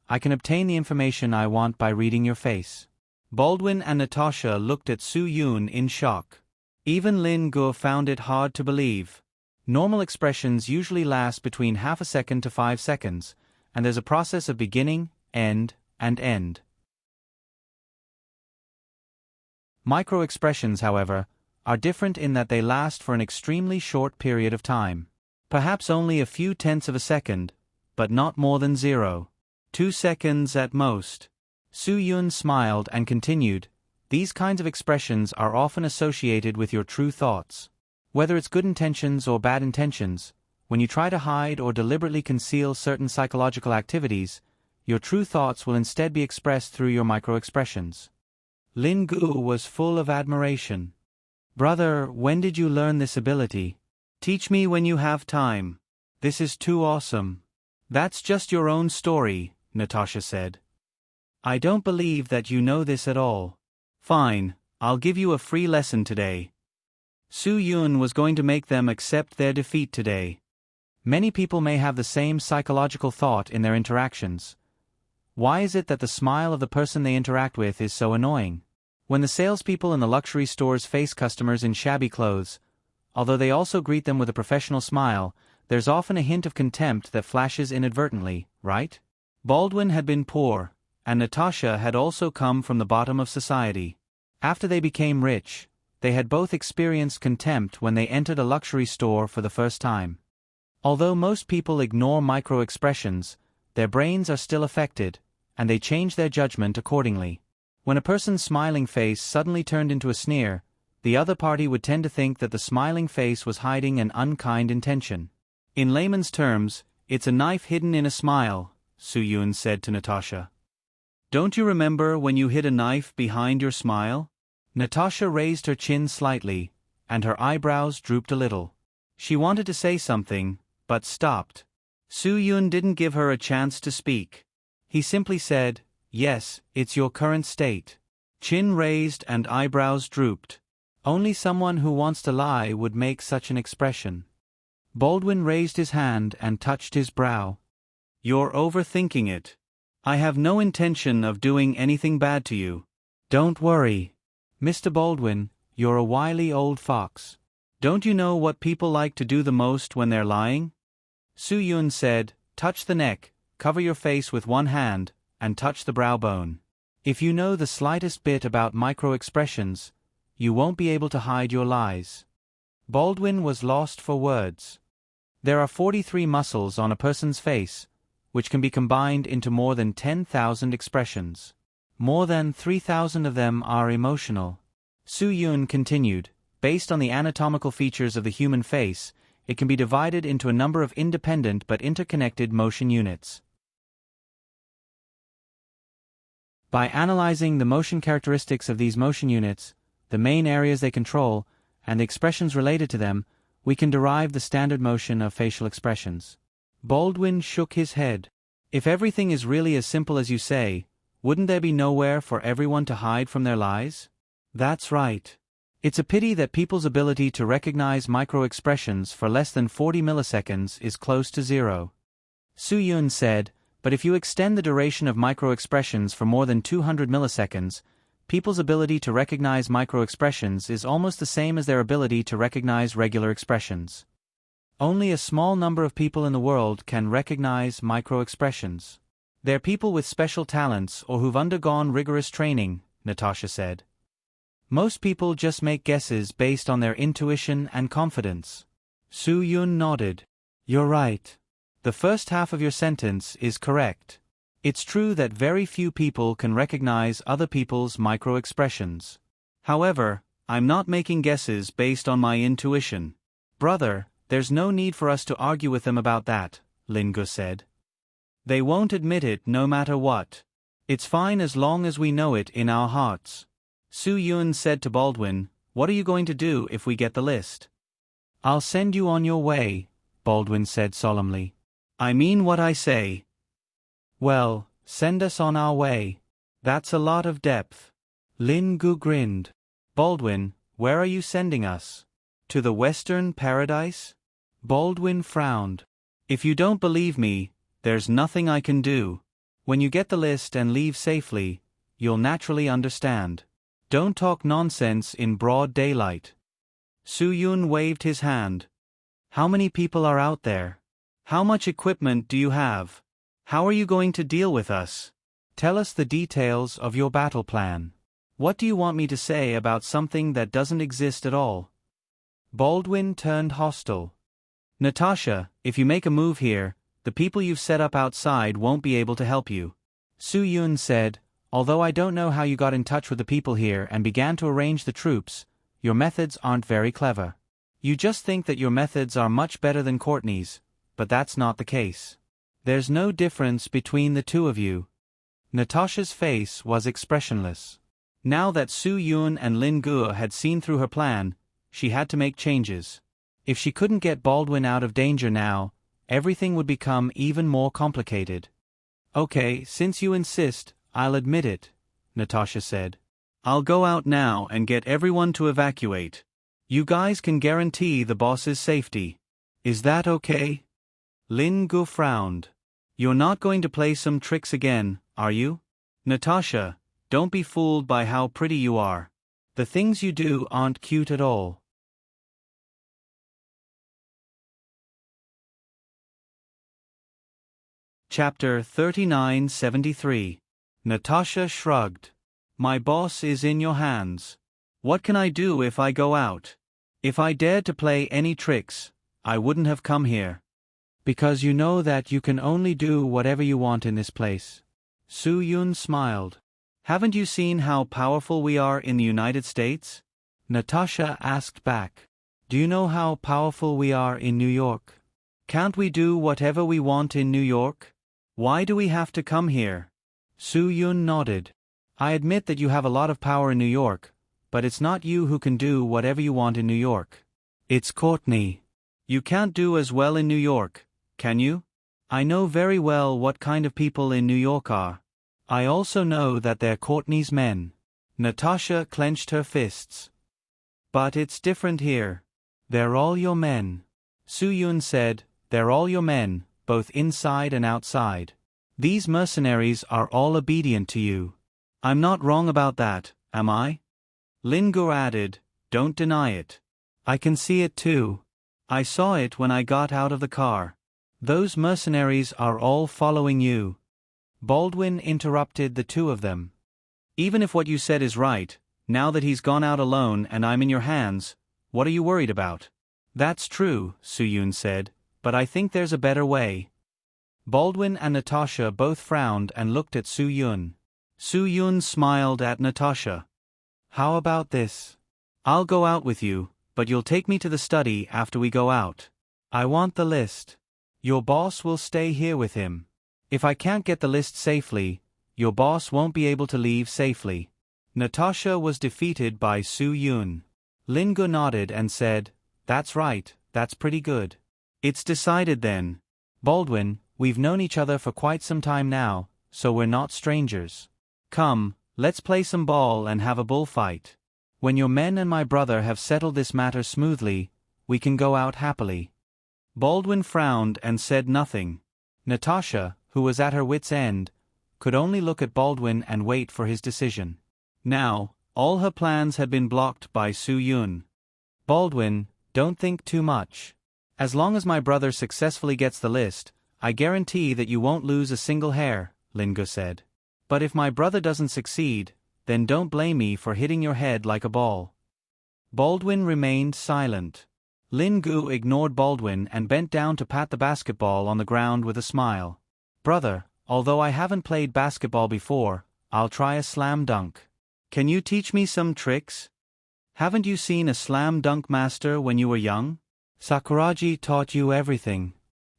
I can obtain the information I want by reading your face." Baldwin and Natasha looked at Su-yun in shock. Even Lin Gu found it hard to believe. Normal expressions usually last between half a second to 5 seconds, and there's a process of beginning, end, and end. Micro-expressions, however, are different in that they last for an extremely short period of time. Perhaps only a few tenths of a second, but not more than 0.2 seconds at most. Su-yun smiled and continued, "These kinds of expressions are often associated with your true thoughts. Whether it's good intentions or bad intentions, when you try to hide or deliberately conceal certain psychological activities, your true thoughts will instead be expressed through your micro-expressions." Lin Gu was full of admiration. "Brother, when did you learn this ability? Teach me when you have time. This is too awesome." "That's just your own story," Natasha said. "I don't believe that you know this at all." "Fine, I'll give you a free lesson today." Su-yun was going to make them accept their defeat today. Many people may have the same psychological thought in their interactions. Why is it that the smile of the person they interact with is so annoying? When the salespeople in the luxury stores face customers in shabby clothes, although they also greet them with a professional smile, there's often a hint of contempt that flashes inadvertently, right? Baldwin had been poor, and Natasha had also come from the bottom of society. After they became rich, they had both experienced contempt when they entered a luxury store for the first time. Although most people ignore micro-expressions, their brains are still affected, and they change their judgment accordingly. When a person's smiling face suddenly turned into a sneer, the other party would tend to think that the smiling face was hiding an unkind intention. In layman's terms, it's a knife hidden in a smile, Su-Yun said to Natasha. Don't you remember when you hid a knife behind your smile? Natasha raised her chin slightly, and her eyebrows drooped a little. She wanted to say something, but stopped. Su-Yun didn't give her a chance to speak. He simply said, "Yes, it's your current state." Chin raised and eyebrows drooped. Only someone who wants to lie would make such an expression. Baldwin raised his hand and touched his brow. "You're overthinking it. I have no intention of doing anything bad to you. Don't worry. Mr. Baldwin, you're a wily old fox. Don't you know what people like to do the most when they're lying?" Su-Yun said, "Touch the neck, cover your face with one hand, and touch the brow bone. If you know the slightest bit about micro-expressions, you won't be able to hide your lies." Baldwin was lost for words. There are 43 muscles on a person's face, which can be combined into more than 10,000 expressions. More than 3,000 of them are emotional. Su-Yun continued, "Based on the anatomical features of the human face, it can be divided into a number of independent but interconnected motion units. By analyzing the motion characteristics of these motion units, the main areas they control, and the expressions related to them, we can derive the standard motion of facial expressions." Baldwin shook his head. "If everything is really as simple as you say, wouldn't there be nowhere for everyone to hide from their lies?" "That's right. It's a pity that people's ability to recognize micro-expressions for less than 40 milliseconds is close to zero." Su-Yun said, "But if you extend the duration of micro-expressions for more than 200 milliseconds, people's ability to recognize micro-expressions is almost the same as their ability to recognize regular expressions. Only a small number of people in the world can recognize micro-expressions. They're people with special talents or who've undergone rigorous training," Natasha said. "Most people just make guesses based on their intuition and confidence." Su-Yun nodded. "You're right. The first half of your sentence is correct. It's true that very few people can recognize other people's micro-expressions. However, I'm not making guesses based on my intuition. Brother, there's no need for us to argue with them about that," Lin Gu said. "They won't admit it no matter what. It's fine as long as we know it in our hearts." Su-Yun said to Baldwin, "What are you going to do if we get the list?" "I'll send you on your way," Baldwin said solemnly. "I mean what I say." "Well, send us on our way. That's a lot of depth." Lin Gu grinned. "Baldwin, where are you sending us? To the Western Paradise?" Baldwin frowned. "If you don't believe me, there's nothing I can do. When you get the list and leave safely, you'll naturally understand. Don't talk nonsense in broad daylight." Su-Yun waved his hand. "How many people are out there? How much equipment do you have? How are you going to deal with us? Tell us the details of your battle plan. What do you want me to say about something that doesn't exist at all?" Baldwin turned hostile. "Natasha, if you make a move here, the people you've set up outside won't be able to help you." Su-Yun said, "Although I don't know how you got in touch with the people here and began to arrange the troops, your methods aren't very clever. You just think that your methods are much better than Courtney's, but that's not the case. There's no difference between the two of you." Natasha's face was expressionless. Now that Su-Yun and Lin Gu had seen through her plan, she had to make changes. If she couldn't get Baldwin out of danger now, everything would become even more complicated. "Okay, since you insist, I'll admit it," Natasha said. "I'll go out now and get everyone to evacuate. You guys can guarantee the boss's safety. Is that okay?" Lin Gu frowned. "You're not going to play some tricks again, are you? Natasha, don't be fooled by how pretty you are. The things you do aren't cute at all." Chapter 3973. Natasha shrugged. "My boss is in your hands. What can I do if I go out? If I dared to play any tricks, I wouldn't have come here." "Because you know that you can only do whatever you want in this place." Su-Yun smiled. "Haven't you seen how powerful we are in the United States? Natasha asked back. Do you know how powerful we are in New York? Can't we do whatever we want in New York? Why do we have to come here? Soo-yoon nodded. I admit that you have a lot of power in New York, but it's not you who can do whatever you want in New York. It's Courtney. You can't do as well in New York, can you? I know very well what kind of people in New York are. I also know that they're Courtney's men. Natasha clenched her fists. But it's different here. They're all your men. Soo-yoon said, they're all your men, both inside and outside. These mercenaries are all obedient to you. I'm not wrong about that, am I? Lin-gu added, don't deny it. I can see it too. I saw it when I got out of the car. Those mercenaries are all following you. Baldwin interrupted the two of them. Even if what you said is right, now that he's gone out alone and I'm in your hands, what are you worried about? That's true, Soo-yoon said, but I think there's a better way. Baldwin and Natasha both frowned and looked at Soo-yoon. Soo-yoon smiled at Natasha. How about this? I'll go out with you, but you'll take me to the study after we go out. I want the list. Your boss will stay here with him. If I can't get the list safely, your boss won't be able to leave safely. Natasha was defeated by Soo-yoon. Lin-gu nodded and said, that's right, that's pretty good. It's decided then. Baldwin, we've known each other for quite some time now, so we're not strangers. Come, let's play some ball and have a bullfight. When your men and my brother have settled this matter smoothly, we can go out happily. Baldwin frowned and said nothing. Natasha, who was at her wit's end, could only look at Baldwin and wait for his decision. Now, all her plans had been blocked by Soo-yoon. Baldwin, don't think too much. As long as my brother successfully gets the list, I guarantee that you won't lose a single hair, Lin-gu said. But if my brother doesn't succeed, then don't blame me for hitting your head like a ball. Baldwin remained silent. Lin-gu ignored Baldwin and bent down to pat the basketball on the ground with a smile. Brother, although I haven't played basketball before, I'll try a slam dunk. Can you teach me some tricks? Haven't you seen a slam dunk master when you were young? Sakuragi taught you everything.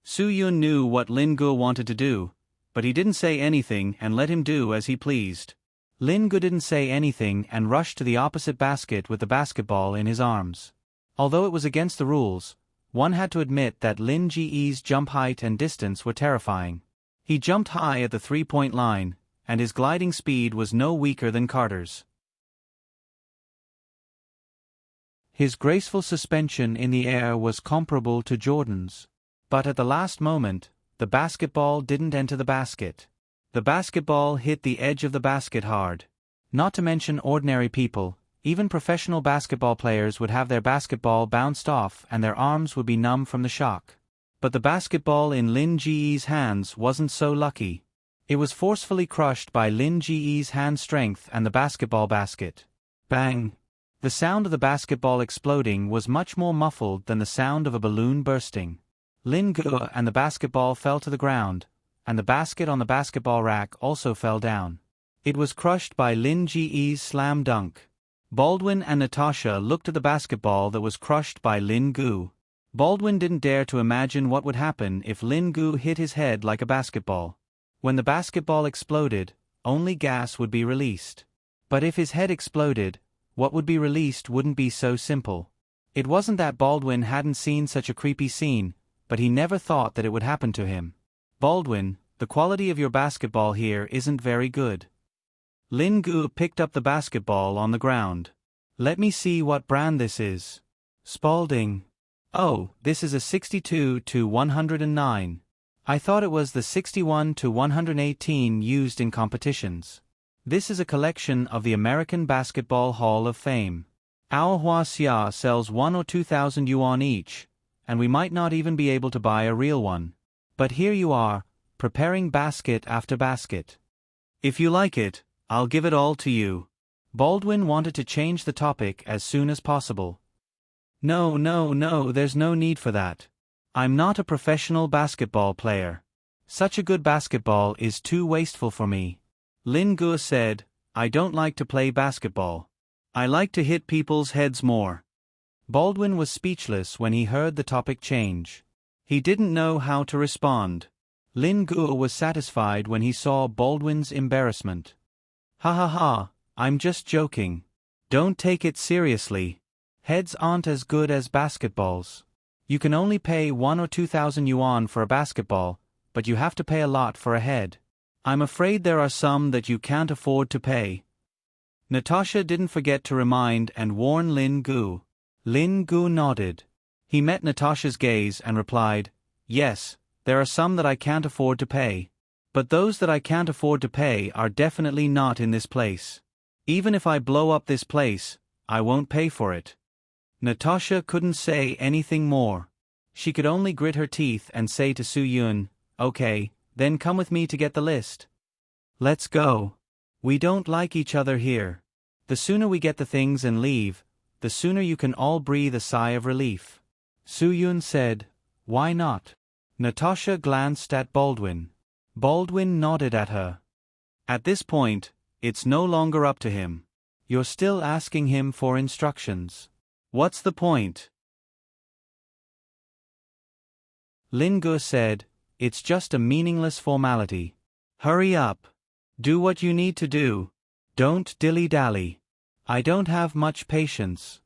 Soo-yoon knew what Lin-gu wanted to do, but he didn't say anything and let him do as he pleased. Lin-gu didn't say anything and rushed to the opposite basket with the basketball in his arms. Although it was against the rules, one had to admit that Lin Ge-e's jump height and distance were terrifying. He jumped high at the three-point line, and his gliding speed was no weaker than Carter's. His graceful suspension in the air was comparable to Jordan's. But at the last moment, the basketball didn't enter the basket. The basketball hit the edge of the basket hard. Not to mention ordinary people, even professional basketball players would have their basketball bounced off and their arms would be numb from the shock. But the basketball in Lin Ge-e's hands wasn't so lucky. It was forcefully crushed by Lin Ge-e's hand strength and the basketball basket. Bang! The sound of the basketball exploding was much more muffled than the sound of a balloon bursting. Lin-gu and the basketball fell to the ground, and the basket on the basketball rack also fell down. It was crushed by Lin Ge-e's slam dunk. Baldwin and Natasha looked at the basketball that was crushed by Lin-gu. Baldwin didn't dare to imagine what would happen if Lin-gu hit his head like a basketball. When the basketball exploded, only gas would be released. But if his head exploded, what would be released wouldn't be so simple. It wasn't that Baldwin hadn't seen such a creepy scene, but he never thought that it would happen to him. Baldwin, the quality of your basketball here isn't very good. Lin-gu picked up the basketball on the ground. Let me see what brand this is. Spalding. Oh, this is a 62/109. I thought it was the 61/118 used in competitions. This is a collection of the American Basketball Hall of Fame. Our Huaxia sells 1 or 2,000 yuan each, and we might not even be able to buy a real one. But here you are, preparing basket after basket. If you like it, I'll give it all to you. Baldwin wanted to change the topic as soon as possible. No, there's no need for that. I'm not a professional basketball player. Such a good basketball is too wasteful for me. Lin-gu said, I don't like to play basketball. I like to hit people's heads more. Baldwin was speechless when he heard the topic change. He didn't know how to respond. Lin Guo was satisfied when he saw Baldwin's embarrassment. Ha ha ha, I'm just joking. Don't take it seriously. Heads aren't as good as basketballs. You can only pay 1 or 2,000 yuan for a basketball, but you have to pay a lot for a head. I'm afraid there are some that you can't afford to pay. Natasha didn't forget to remind and warn Lin Guo. Lin Guo nodded. He met Natasha's gaze and replied, "Yes, there are some that I can't afford to pay. But those that I can't afford to pay are definitely not in this place. Even if I blow up this place, I won't pay for it." Natasha couldn't say anything more. She could only grit her teeth and say to Su Yun, "Okay, then come with me to get the list. Let's go. We don't like each other here. The sooner we get the things and leave, the sooner you can all breathe a sigh of relief." Su Yun said, "Why not?" Natasha glanced at Baldwin. Baldwin nodded at her. At this point, it's no longer up to him. You're still asking him for instructions. What's the point? Lin Guo said, "It's just a meaningless formality. Hurry up. Do what you need to do. Don't dilly-dally. I don't have much patience."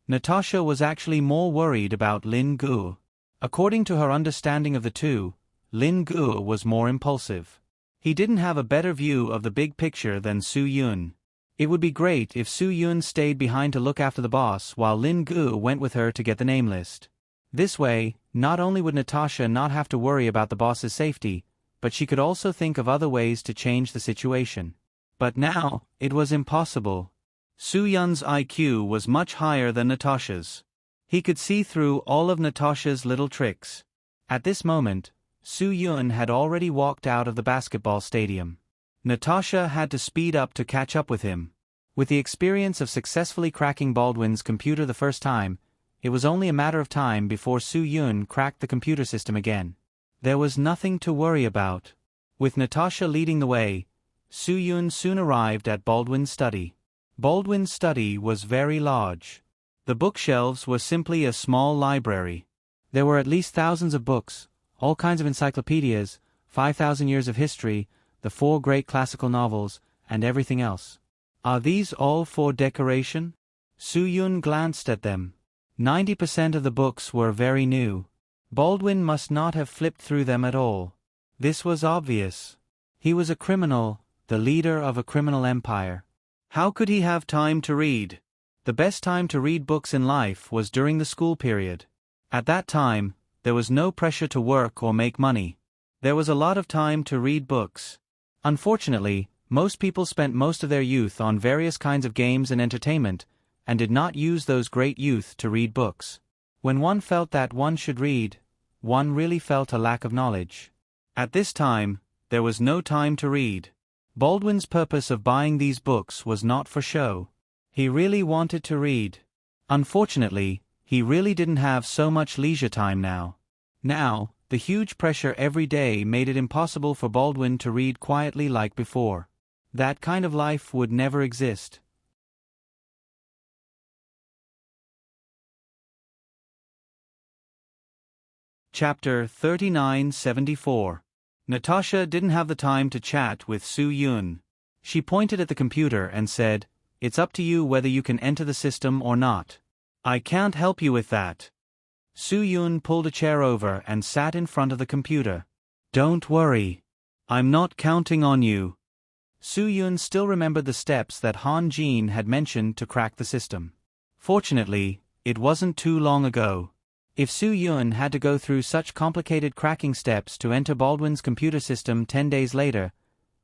Natasha was actually more worried about Lin Guo. According to her understanding of the two, Lin Guo was more impulsive. He didn't have a better view of the big picture than Su Yun. It would be great if Su Yun stayed behind to look after the boss while Lin Guo went with her to get the name list. This way, not only would Natasha not have to worry about the boss's safety, but she could also think of other ways to change the situation. But now, it was impossible. Su Yun's IQ was much higher than Natasha's. He could see through all of Natasha's little tricks. At this moment, Su Yun had already walked out of the basketball stadium. Natasha had to speed up to catch up with him. With the experience of successfully cracking Baldwin's computer the first time, it was only a matter of time before Su Yun cracked the computer system again. There was nothing to worry about. With Natasha leading the way, Su Yun soon arrived at Baldwin's study. Baldwin's study was very large. The bookshelves were simply a small library. There were at least thousands of books, all kinds of encyclopedias, 5,000 years of history, the 4 great classical novels, and everything else. Are these all for decoration? Su Yun glanced at them. 90% of the books were very new. Baldwin must not have flipped through them at all. This was obvious. He was a criminal, the leader of a criminal empire. How could he have time to read? The best time to read books in life was during the school period. At that time, there was no pressure to work or make money. There was a lot of time to read books. Unfortunately, most people spent most of their youth on various kinds of games and entertainment, and did not use those great youth to read books. When one felt that one should read, one really felt a lack of knowledge. At this time, there was no time to read. Baldwin's purpose of buying these books was not for show. He really wanted to read. Unfortunately, he really didn't have so much leisure time now. Now, the huge pressure every day made it impossible for Baldwin to read quietly like before. That kind of life would never exist. Chapter 3974. Natasha didn't have the time to chat with Su Yun. She pointed at the computer and said, "It's up to you whether you can enter the system or not. I can't help you with that." Su Yun pulled a chair over and sat in front of the computer. "Don't worry. I'm not counting on you." Su Yun still remembered the steps that Han Jin had mentioned to crack the system. Fortunately, it wasn't too long ago. If Su Yun had to go through such complicated cracking steps to enter Baldwin's computer system 10 days later,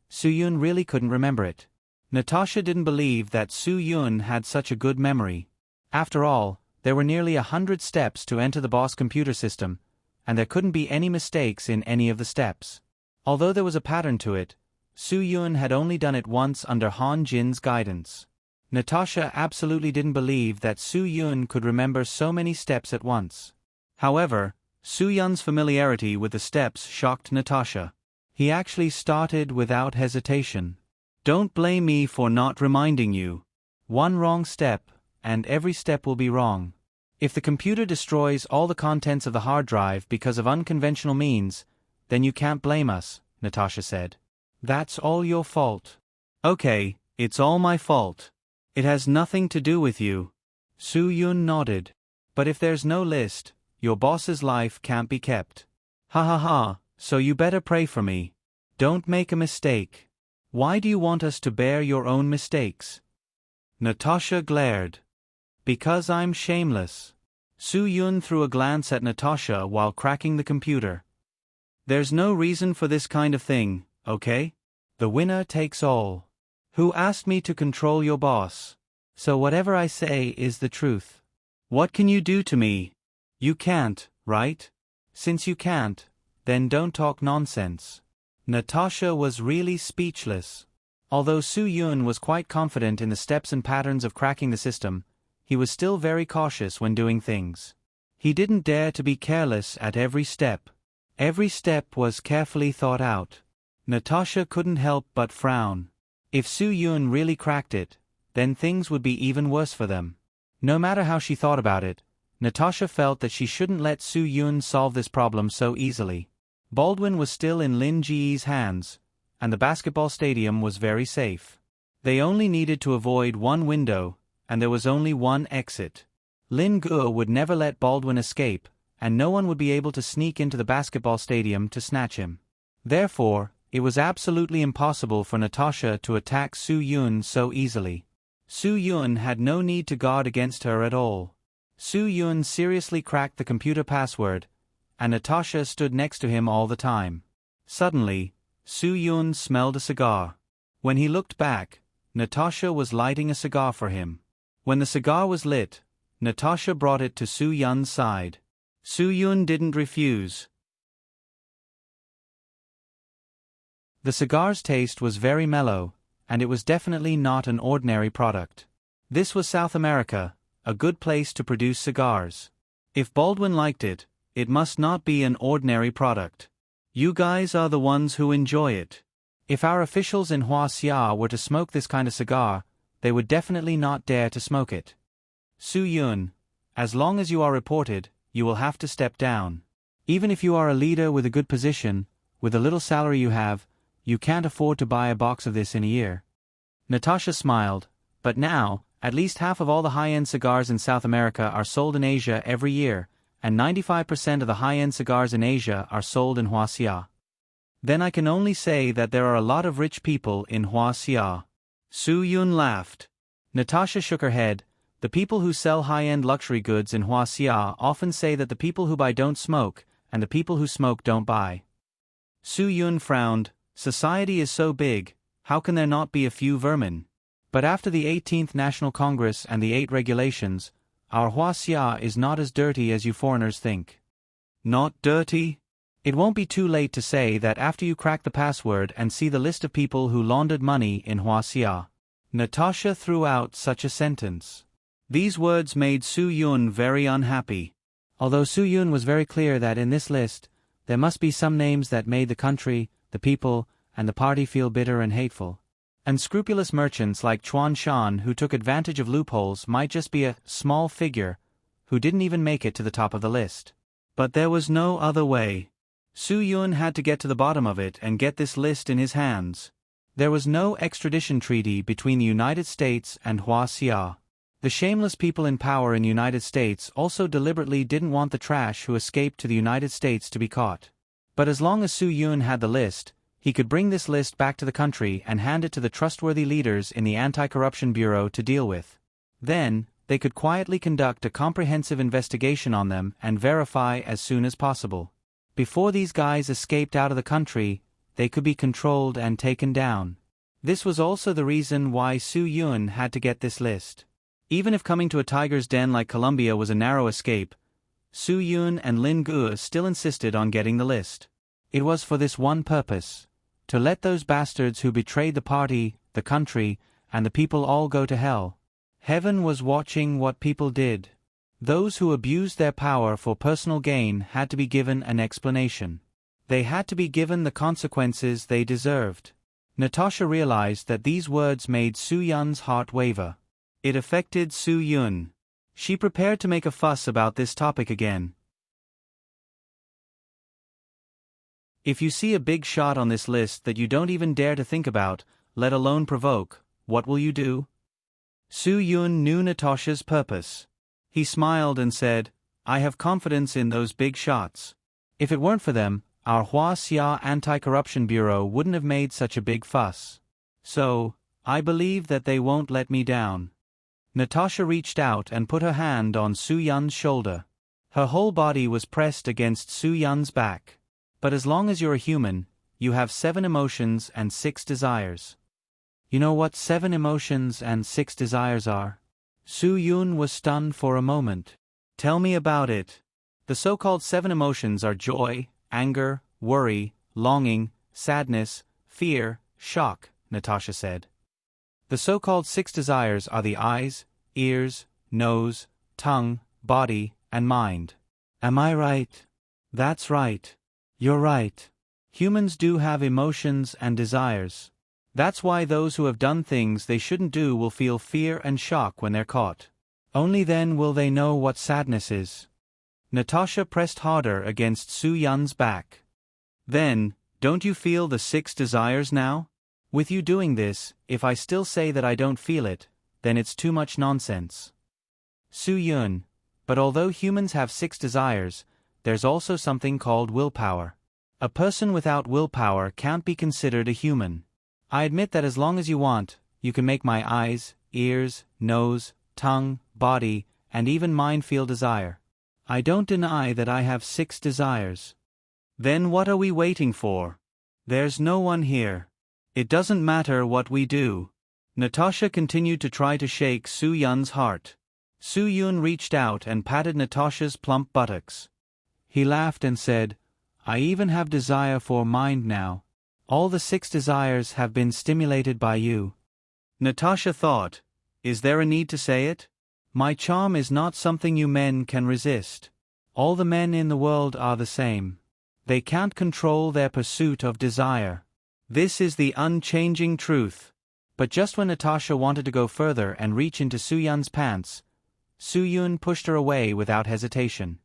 Su Yun really couldn't remember it. Natasha didn't believe that Su Yun had such a good memory. After all, there were nearly 100 steps to enter the boss computer system, and there couldn't be any mistakes in any of the steps. Although there was a pattern to it, Su Yun had only done it once under Han Jin's guidance. Natasha absolutely didn't believe that Su Yun could remember so many steps at once. However, Su Yun's familiarity with the steps shocked Natasha. He actually started without hesitation. "Don't blame me for not reminding you. One wrong step, and every step will be wrong. If the computer destroys all the contents of the hard drive because of unconventional means, then you can't blame us, Natasha said. That's all your fault. Okay, it's all my fault. It has nothing to do with you. Soo-yoon nodded. But if there's no list, your boss's life can't be kept. Ha ha ha, so you better pray for me. Don't make a mistake. Why do you want us to bear your own mistakes? Natasha glared. Because I'm shameless. Soo-yoon threw a glance at Natasha while cracking the computer. There's no reason for this kind of thing, okay? The winner takes all. Who asked me to control your boss? So whatever I say is the truth. What can you do to me? You can't, right? Since you can't, then don't talk nonsense. Natasha was really speechless. Although Soo-yoon was quite confident in the steps and patterns of cracking the system, he was still very cautious when doing things. He didn't dare to be careless at every step. Every step was carefully thought out. Natasha couldn't help but frown. If Soo-yoon really cracked it, then things would be even worse for them. No matter how she thought about it, Natasha felt that she shouldn't let Soo-yoon solve this problem so easily. Baldwin was still in Lin Ji's hands, and the basketball stadium was very safe. They only needed to avoid one window, and there was only one exit. Lin Ge would never let Baldwin escape, and no one would be able to sneak into the basketball stadium to snatch him. Therefore, it was absolutely impossible for Natasha to attack Soo-yoon so easily. Soo-yoon had no need to guard against her at all. Soo-yoon seriously cracked the computer password, and Natasha stood next to him all the time. Suddenly, Soo-yoon smelled a cigar. When he looked back, Natasha was lighting a cigar for him. When the cigar was lit, Natasha brought it to Soo-yoon's side. Soo-yoon didn't refuse. The cigar's taste was very mellow, and it was definitely not an ordinary product. This was South America, a good place to produce cigars. If Baldwin liked it, it must not be an ordinary product. You guys are the ones who enjoy it. If our officials in Huaxia were to smoke this kind of cigar, they would definitely not dare to smoke it. Soo-yoon, as long as you are reported, you will have to step down. Even if you are a leader with a good position, with the little salary you have, you can't afford to buy a box of this in a year. Natasha smiled, but now, at least half of all the high-end cigars in South America are sold in Asia every year, and 95% of the high-end cigars in Asia are sold in Huaxia. Then I can only say that there are a lot of rich people in Huaxia. Soo-yoon laughed. Natasha shook her head. The people who sell high-end luxury goods in Huaxia often say that the people who buy don't smoke, and the people who smoke don't buy. Soo-yoon frowned. Society is so big, how can there not be a few vermin? But after the 18th National Congress and the 8 regulations, our Huaxia is not as dirty as you foreigners think. Not dirty? It won't be too late to say that after you crack the password and see the list of people who laundered money in Huaxia. Natasha threw out such a sentence. These words made Soo-yoon very unhappy. Although Soo-yoon was very clear that in this list, there must be some names that made the country, the people, and the party feel bitter and hateful. Unscrupulous merchants like Chuan Shan who took advantage of loopholes might just be a small figure who didn't even make it to the top of the list. But there was no other way. Soo-yoon had to get to the bottom of it and get this list in his hands. There was no extradition treaty between the United States and Huaxia. The shameless people in power in the United States also deliberately didn't want the trash who escaped to the United States to be caught. But as long as Soo-yoon had the list, he could bring this list back to the country and hand it to the trustworthy leaders in the Anti-Corruption Bureau to deal with. Then, they could quietly conduct a comprehensive investigation on them and verify as soon as possible. Before these guys escaped out of the country, they could be controlled and taken down. This was also the reason why Soo-yoon had to get this list. Even if coming to a tiger's den like Colombia was a narrow escape, Soo-yoon and Lin Ge still insisted on getting the list. It was for this one purpose: to let those bastards who betrayed the party, the country, and the people all go to hell. Heaven was watching what people did. Those who abused their power for personal gain had to be given an explanation. They had to be given the consequences they deserved. Natasha realized that these words made Soo-yoon's heart waver. It affected Su Yun. She prepared to make a fuss about this topic again. If you see a big shot on this list that you don't even dare to think about, let alone provoke, what will you do? Su Yun knew Natasha's purpose. He smiled and said, I have confidence in those big shots. If it weren't for them, our Hua Xia Anti-Corruption Bureau wouldn't have made such a big fuss. So, I believe that they won't let me down. Natasha reached out and put her hand on Su Yun's shoulder. Her whole body was pressed against Su Yun's back. But as long as you're a human, you have 7 emotions and 6 desires. You know what 7 emotions and 6 desires are? Su Yun was stunned for a moment. Tell me about it. The so-called 7 emotions are joy, anger, worry, longing, sadness, fear, shock, Natasha said. The so-called 6 desires are the eyes, ears, nose, tongue, body, and mind. Am I right? That's right. You're right. Humans do have emotions and desires. That's why those who have done things they shouldn't do will feel fear and shock when they're caught. Only then will they know what sadness is. Natasha pressed harder against Su Yun's back. Then, don't you feel the 6 desires now? With you doing this, if I still say that I don't feel it, then it's too much nonsense. Su Yun, but although humans have 6 desires, there's also something called willpower. A person without willpower can't be considered a human. I admit that as long as you want, you can make my eyes, ears, nose, tongue, body, and even mind feel desire. I don't deny that I have 6 desires. Then what are we waiting for? There's no one here. It doesn't matter what we do. Natasha continued to try to shake Su Yun's heart. Su Yun reached out and patted Natasha's plump buttocks. He laughed and said, I even have desire for mind now. All the 6 desires have been stimulated by you. Natasha thought, is there a need to say it? My charm is not something you men can resist. All the men in the world are the same. They can't control their pursuit of desire. This is the unchanging truth. But just when Natasha wanted to go further and reach into Su Yun's pants, Su Yun pushed her away without hesitation.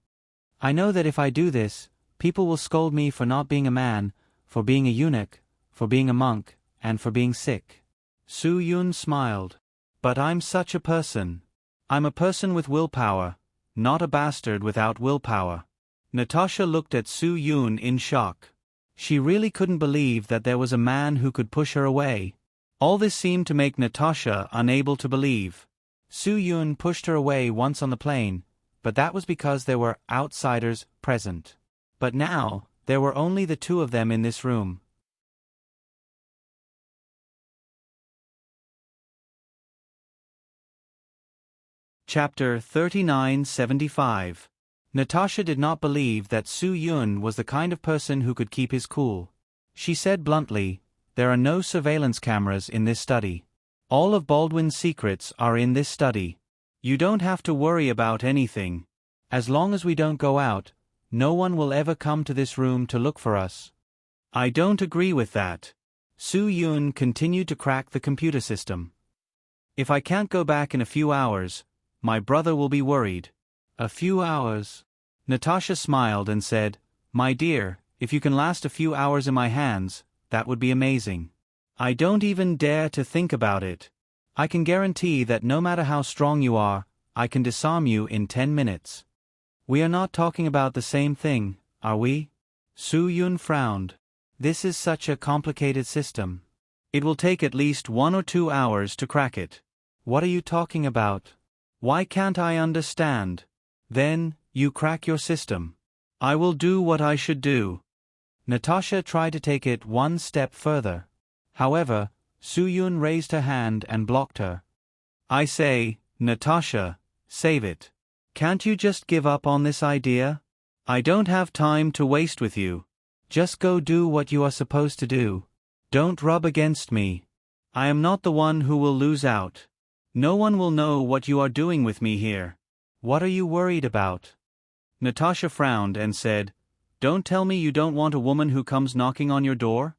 I know that if I do this, people will scold me for not being a man, for being a eunuch, for being a monk, and for being sick. Su Yun smiled. But I'm such a person. I'm a person with willpower, not a bastard without willpower. Natasha looked at Su Yun in shock. She really couldn't believe that there was a man who could push her away. All this seemed to make Natasha unable to believe. Su Yun pushed her away once on the plane, but that was because there were outsiders present. But now, there were only the 2 of them in this room. Chapter 3975. Natasha did not believe that Su Yun was the kind of person who could keep his cool. She said bluntly, there are no surveillance cameras in this study. All of Baldwin's secrets are in this study. You don't have to worry about anything. As long as we don't go out, no one will ever come to this room to look for us. I don't agree with that. Su Yun continued to crack the computer system. If I can't go back in a few hours, my brother will be worried. A few hours? Natasha smiled and said, my dear, if you can last a few hours in my hands, that would be amazing. I don't even dare to think about it. I can guarantee that no matter how strong you are, I can disarm you in 10 minutes. We are not talking about the same thing, are we? Su Yun frowned. This is such a complicated system. It will take at least 1 or 2 hours to crack it. What are you talking about? Why can't I understand? Then, you crack your system. I will do what I should do. Natasha tried to take it one step further. However, Su Yun raised her hand and blocked her. I say, Natasha, save it. Can't you just give up on this idea? I don't have time to waste with you. Just go do what you are supposed to do. Don't rub against me. I am not the one who will lose out. No one will know what you are doing with me here. What are you worried about? Natasha frowned and said, don't tell me you don't want a woman who comes knocking on your door?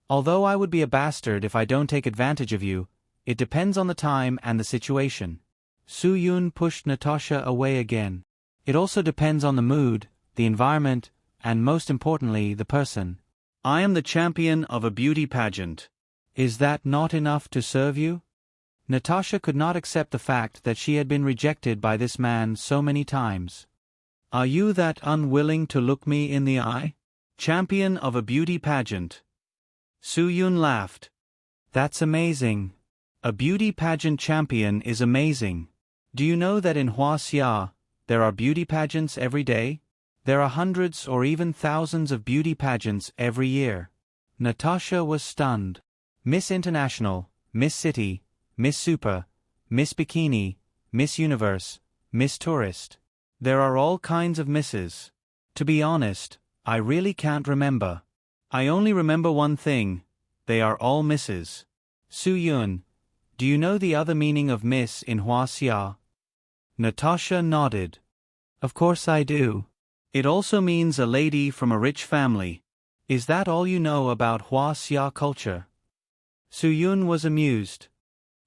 Although I would be a bastard if I don't take advantage of you, It depends on the time and the situation. Su-Yun pushed Natasha away again. It also depends on the mood, the environment, and most importantly, the person. I am the champion of a beauty pageant. Is that not enough to serve you? Natasha could not accept the fact that she had been rejected by this man so many times. Are you that unwilling to look me in the eye? Champion of a beauty pageant. Su-Yun laughed. That's amazing. A beauty pageant champion is amazing. Do you know that in Huaxia, there are beauty pageants every day? There are hundreds or even thousands of beauty pageants every year. Natasha was stunned. Miss International, Miss City, Miss Super, Miss Bikini, Miss Universe, Miss Tourist. There are all kinds of misses. To be honest, I really can't remember. I only remember one thing. They are all misses. Su-Yun, do you know the other meaning of miss in Huaxia? Natasha nodded. Of course I do. It also means a lady from a rich family. Is that all you know about Huaxia culture? Su-Yun was amused.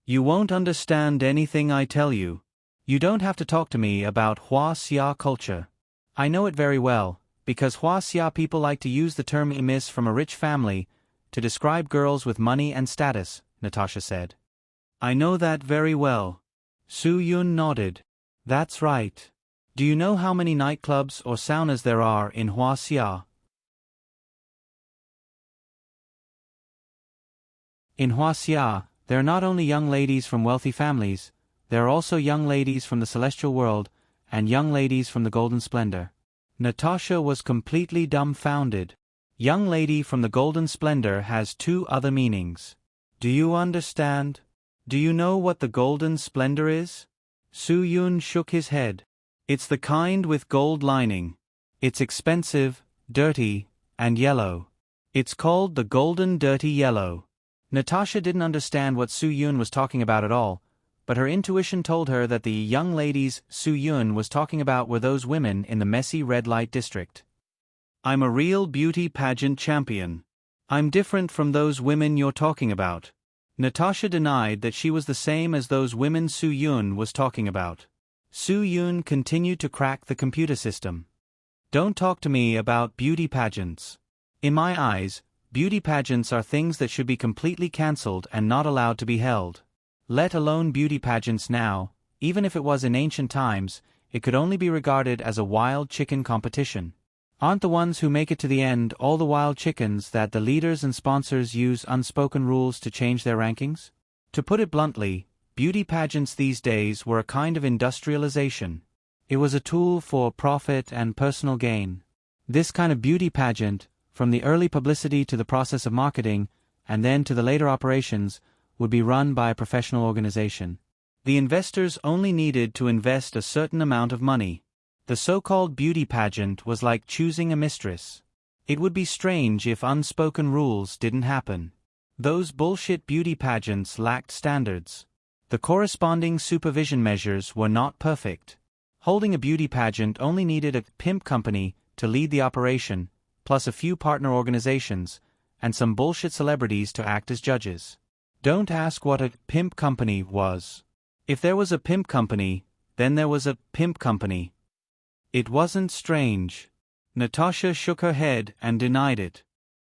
You won't understand anything I tell you. You don't have to talk to me about Huaxia culture. I know it very well, because Huaxia people like to use the term miss from a rich family to describe girls with money and status, Natasha said. I know that very well. Su-Yun nodded. That's right. Do you know how many nightclubs or saunas there are in Huaxia? In Huaxia, there are not only young ladies from wealthy families, there are also young ladies from the celestial world and young ladies from the golden splendor. Natasha was completely dumbfounded. Young lady from the golden splendor has two other meanings. Do you understand? Do you know what the golden splendor is? Su-Yun shook his head. It's the kind with gold lining. It's expensive, dirty, and yellow. It's called the golden dirty yellow. Natasha didn't understand what Su-Yun was talking about at all, but her intuition told her that the young ladies Su-Yun was talking about were those women in the messy red light district. I'm a real beauty pageant champion. I'm different from those women you're talking about. Natasha denied that she was the same as those women Su-Yun was talking about. Su-Yun continued to crack the computer system. Don't talk to me about beauty pageants. In my eyes, beauty pageants are things that should be completely cancelled and not allowed to be held. Let alone beauty pageants now, even if it was in ancient times, it could only be regarded as a wild chicken competition. Aren't the ones who make it to the end all the wild chickens that the leaders and sponsors use unspoken rules to change their rankings? To put it bluntly, beauty pageants these days were a kind of industrialization. It was a tool for profit and personal gain. This kind of beauty pageant, from the early publicity to the process of marketing, and then to the later operations, would be run by a professional organization. The investors only needed to invest a certain amount of money. The so-called beauty pageant was like choosing a mistress. It would be strange if unspoken rules didn't happen. Those bullshit beauty pageants lacked standards. The corresponding supervision measures were not perfect. Holding a beauty pageant only needed a pimp company to lead the operation, plus a few partner organizations, and some bullshit celebrities to act as judges. Don't ask what a pimp company was. If there was a pimp company, then there was a pimp company. It wasn't strange. Natasha shook her head and denied it.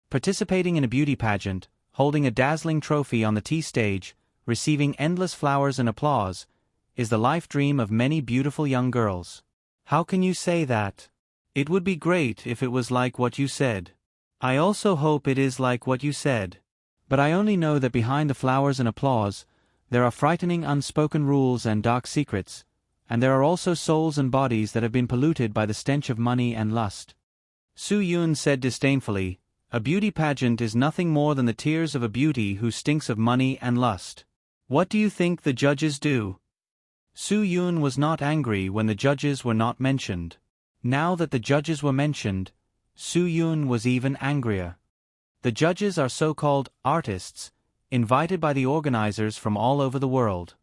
Participating in a beauty pageant, holding a dazzling trophy on the tea stage, receiving endless flowers and applause, is the life dream of many beautiful young girls. How can you say that? It would be great if it was like what you said. I also hope it is like what you said. But I only know that behind the flowers and applause, there are frightening unspoken rules and dark secrets, and there are also souls and bodies that have been polluted by the stench of money and lust. Su-Yun said disdainfully, a beauty pageant is nothing more than the tears of a beauty who stinks of money and lust. What do you think the judges do? Su-Yun was not angry when the judges were not mentioned. Now that the judges were mentioned, Su-Yun was even angrier. The judges are so-called artists, invited by the organizers from all over the world.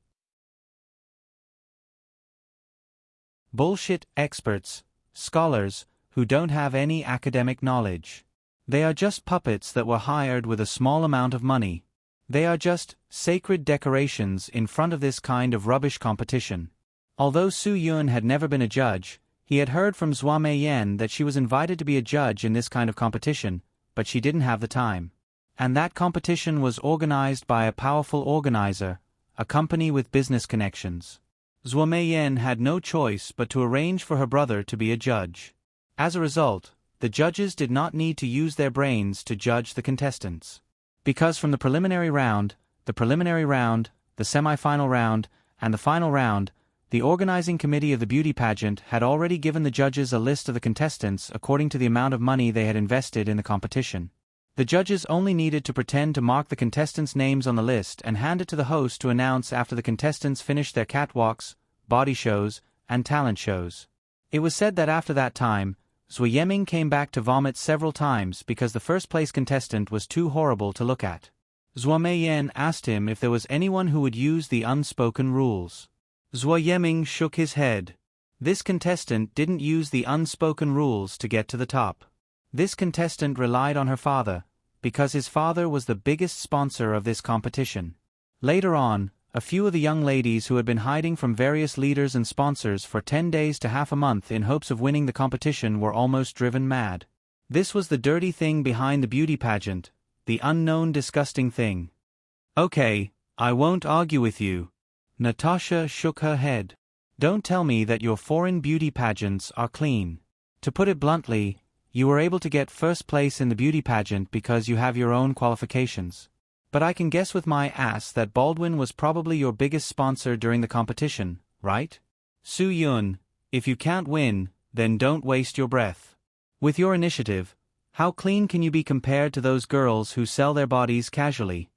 Bullshit experts, scholars, who don't have any academic knowledge. They are just puppets that were hired with a small amount of money. They are just sacred decorations in front of this kind of rubbish competition. Although Su Yun had never been a judge, he had heard from Zhua Meiyan that she was invited to be a judge in this kind of competition, but she didn't have the time. And that competition was organized by a powerful organizer, a company with business connections. Zhua Meiyan had no choice but to arrange for her brother to be a judge. As a result, the judges did not need to use their brains to judge the contestants. Because from the preliminary round, the semi-final round, and the final round, the organizing committee of the beauty pageant had already given the judges a list of the contestants according to the amount of money they had invested in the competition. The judges only needed to pretend to mark the contestants' names on the list and hand it to the host to announce after the contestants finished their catwalks, body shows, and talent shows. It was said that after that time, Zhu Yeming came back to vomit several times because the first-place contestant was too horrible to look at. Zhua Meiyan asked him if there was anyone who would use the unspoken rules. Zhu Yeming shook his head. This contestant didn't use the unspoken rules to get to the top. This contestant relied on her father, because his father was the biggest sponsor of this competition. Later on, a few of the young ladies who had been hiding from various leaders and sponsors for 10 days to half a month in hopes of winning the competition were almost driven mad. This was the dirty thing behind the beauty pageant, the unknown disgusting thing. Okay, I won't argue with you. Natasha shook her head. Don't tell me that your foreign beauty pageants are clean. To put it bluntly, you were able to get first place in the beauty pageant because you have your own qualifications. But I can guess with my ass that Baldwin was probably your biggest sponsor during the competition, right? Su Yun, if you can't win, then don't waste your breath. With your initiative, how clean can you be compared to those girls who sell their bodies casually?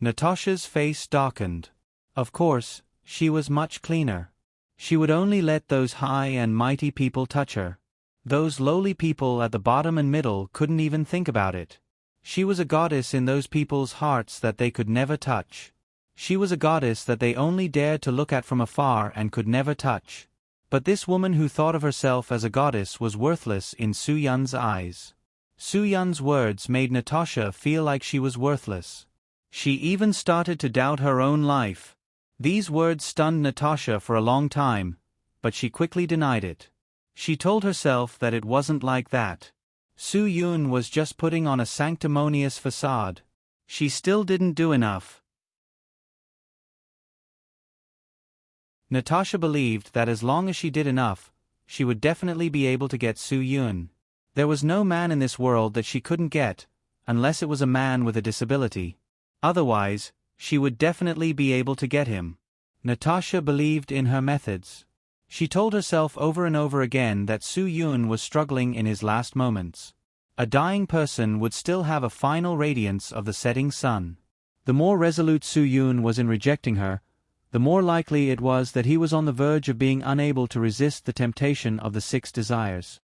Natasha's face darkened. Of course, she was much cleaner. She would only let those high and mighty people touch her. Those lowly people at the bottom and middle couldn't even think about it. She was a goddess in those people's hearts that they could never touch. She was a goddess that they only dared to look at from afar and could never touch. But this woman who thought of herself as a goddess was worthless in Su Yun's eyes. Su Yun's words made Natasha feel like she was worthless. She even started to doubt her own life. These words stunned Natasha for a long time, but she quickly denied it. She told herself that it wasn't like that. Su Yun was just putting on a sanctimonious facade. She still didn't do enough. Natasha believed that as long as she did enough, she would definitely be able to get Su Yun. There was no man in this world that she couldn't get, unless it was a man with a disability. Otherwise, she would definitely be able to get him. Natasha believed in her methods. She told herself over and over again that Su Yun was struggling in his last moments. A dying person would still have a final radiance of the setting sun. The more resolute Su Yun was in rejecting her, the more likely it was that he was on the verge of being unable to resist the temptation of the 6 desires.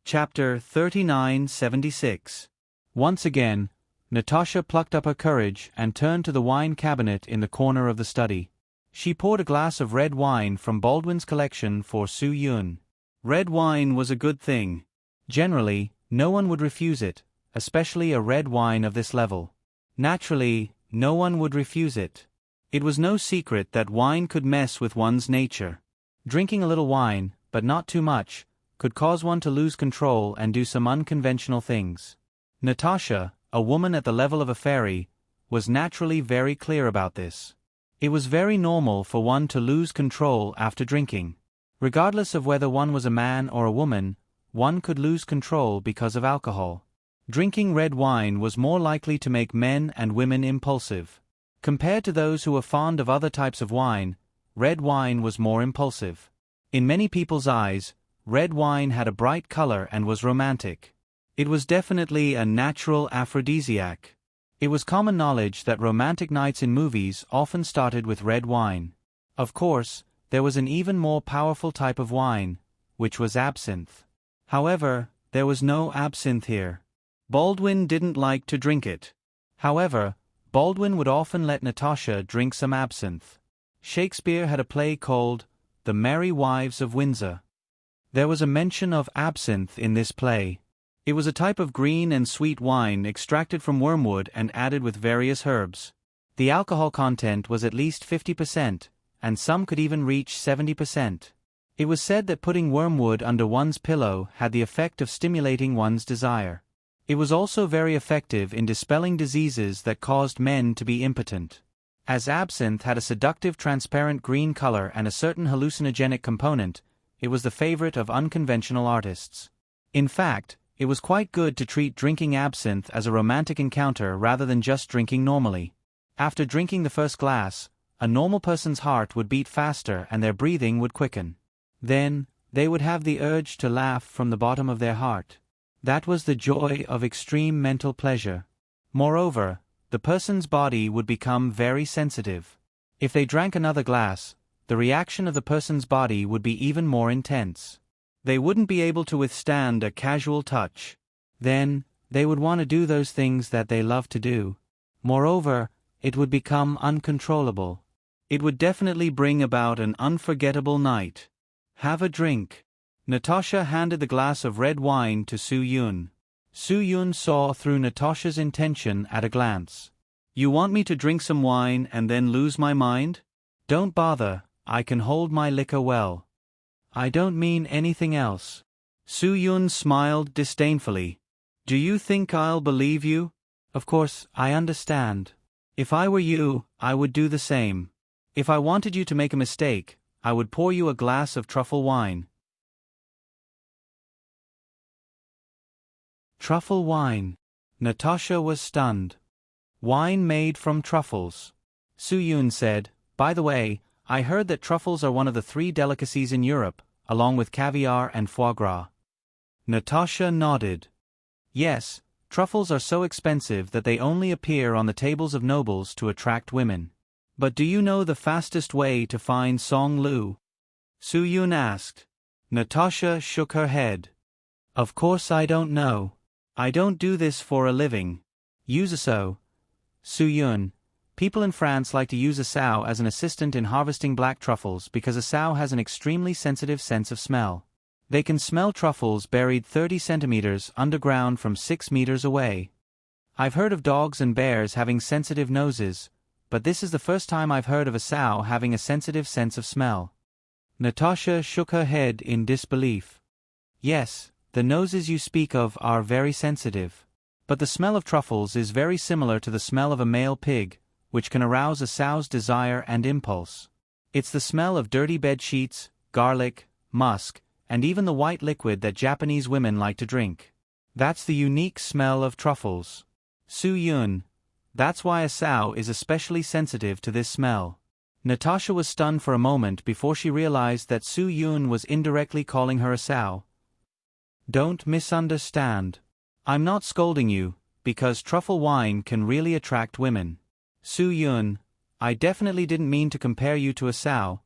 Chapter 3976. Once again, Natasha plucked up her courage and turned to the wine cabinet in the corner of the study. She poured a glass of red wine from Baldwin's collection for Su Yun. Red wine was a good thing. Generally, no one would refuse it, especially a red wine of this level. Naturally, no one would refuse it. It was no secret that wine could mess with one's nature. Drinking a little wine, but not too much, could cause one to lose control and do some unconventional things. Natasha, a woman at the level of a fairy, was naturally very clear about this. It was very normal for one to lose control after drinking. Regardless of whether one was a man or a woman, one could lose control because of alcohol. Drinking red wine was more likely to make men and women impulsive. Compared to those who were fond of other types of wine, red wine was more impulsive. In many people's eyes, red wine had a bright color and was romantic. It was definitely a natural aphrodisiac. It was common knowledge that romantic nights in movies often started with red wine. Of course, there was an even more powerful type of wine, which was absinthe. However, there was no absinthe here. Baldwin didn't like to drink it. However, Baldwin would often let Natasha drink some absinthe. Shakespeare had a play called The Merry Wives of Windsor. There was a mention of absinthe in this play. It was a type of green and sweet wine extracted from wormwood and added with various herbs. The alcohol content was at least 50%, and some could even reach 70%. It was said that putting wormwood under one's pillow had the effect of stimulating one's desire. It was also very effective in dispelling diseases that caused men to be impotent. As absinthe had a seductive transparent green color and a certain hallucinogenic component, it was the favorite of unconventional artists. In fact, it was quite good to treat drinking absinthe as a romantic encounter rather than just drinking normally. After drinking the first glass, a normal person's heart would beat faster and their breathing would quicken. Then, they would have the urge to laugh from the bottom of their heart. That was the joy of extreme mental pleasure. Moreover, the person's body would become very sensitive. If they drank another glass, the reaction of the person's body would be even more intense. They wouldn't be able to withstand a casual touch. Then, they would want to do those things that they love to do. Moreover, it would become uncontrollable. It would definitely bring about an unforgettable night. Have a drink. Natasha handed the glass of red wine to Su Yun. Su Yun saw through Natasha's intention at a glance. You want me to drink some wine and then lose my mind? Don't bother, I can hold my liquor well. I don't mean anything else. Su Yun smiled disdainfully. Do you think I'll believe you? Of course, I understand. If I were you, I would do the same. If I wanted you to make a mistake, I would pour you a glass of truffle wine. Truffle wine. Natasha was stunned. Wine made from truffles. Su Yun said, By the way, I heard that truffles are one of the 3 delicacies in Europe, along with caviar and foie gras. Natasha nodded. Yes, truffles are so expensive that they only appear on the tables of nobles to attract women. But do you know the fastest way to find Song Lu? Su Yun asked. Natasha shook her head. Of course I don't know. I don't do this for a living. Use a sow. Su Yun. People in France like to use a sow as an assistant in harvesting black truffles because a sow has an extremely sensitive sense of smell. They can smell truffles buried 30 centimeters underground from 6 meters away. I've heard of dogs and bears having sensitive noses, but this is the first time I've heard of a sow having a sensitive sense of smell. Natasha shook her head in disbelief. Yes, the noses you speak of are very sensitive. But the smell of truffles is very similar to the smell of a male pig, which can arouse a sow's desire and impulse. It's the smell of dirty bed sheets, garlic, musk, and even the white liquid that Japanese women like to drink. That's the unique smell of truffles. Su Yun. That's why a sow is especially sensitive to this smell. Natasha was stunned for a moment before she realized that Su Yun was indirectly calling her a sow. Don't misunderstand. I'm not scolding you, because truffle wine can really attract women. Su Yun, I definitely didn't mean to compare you to a sow.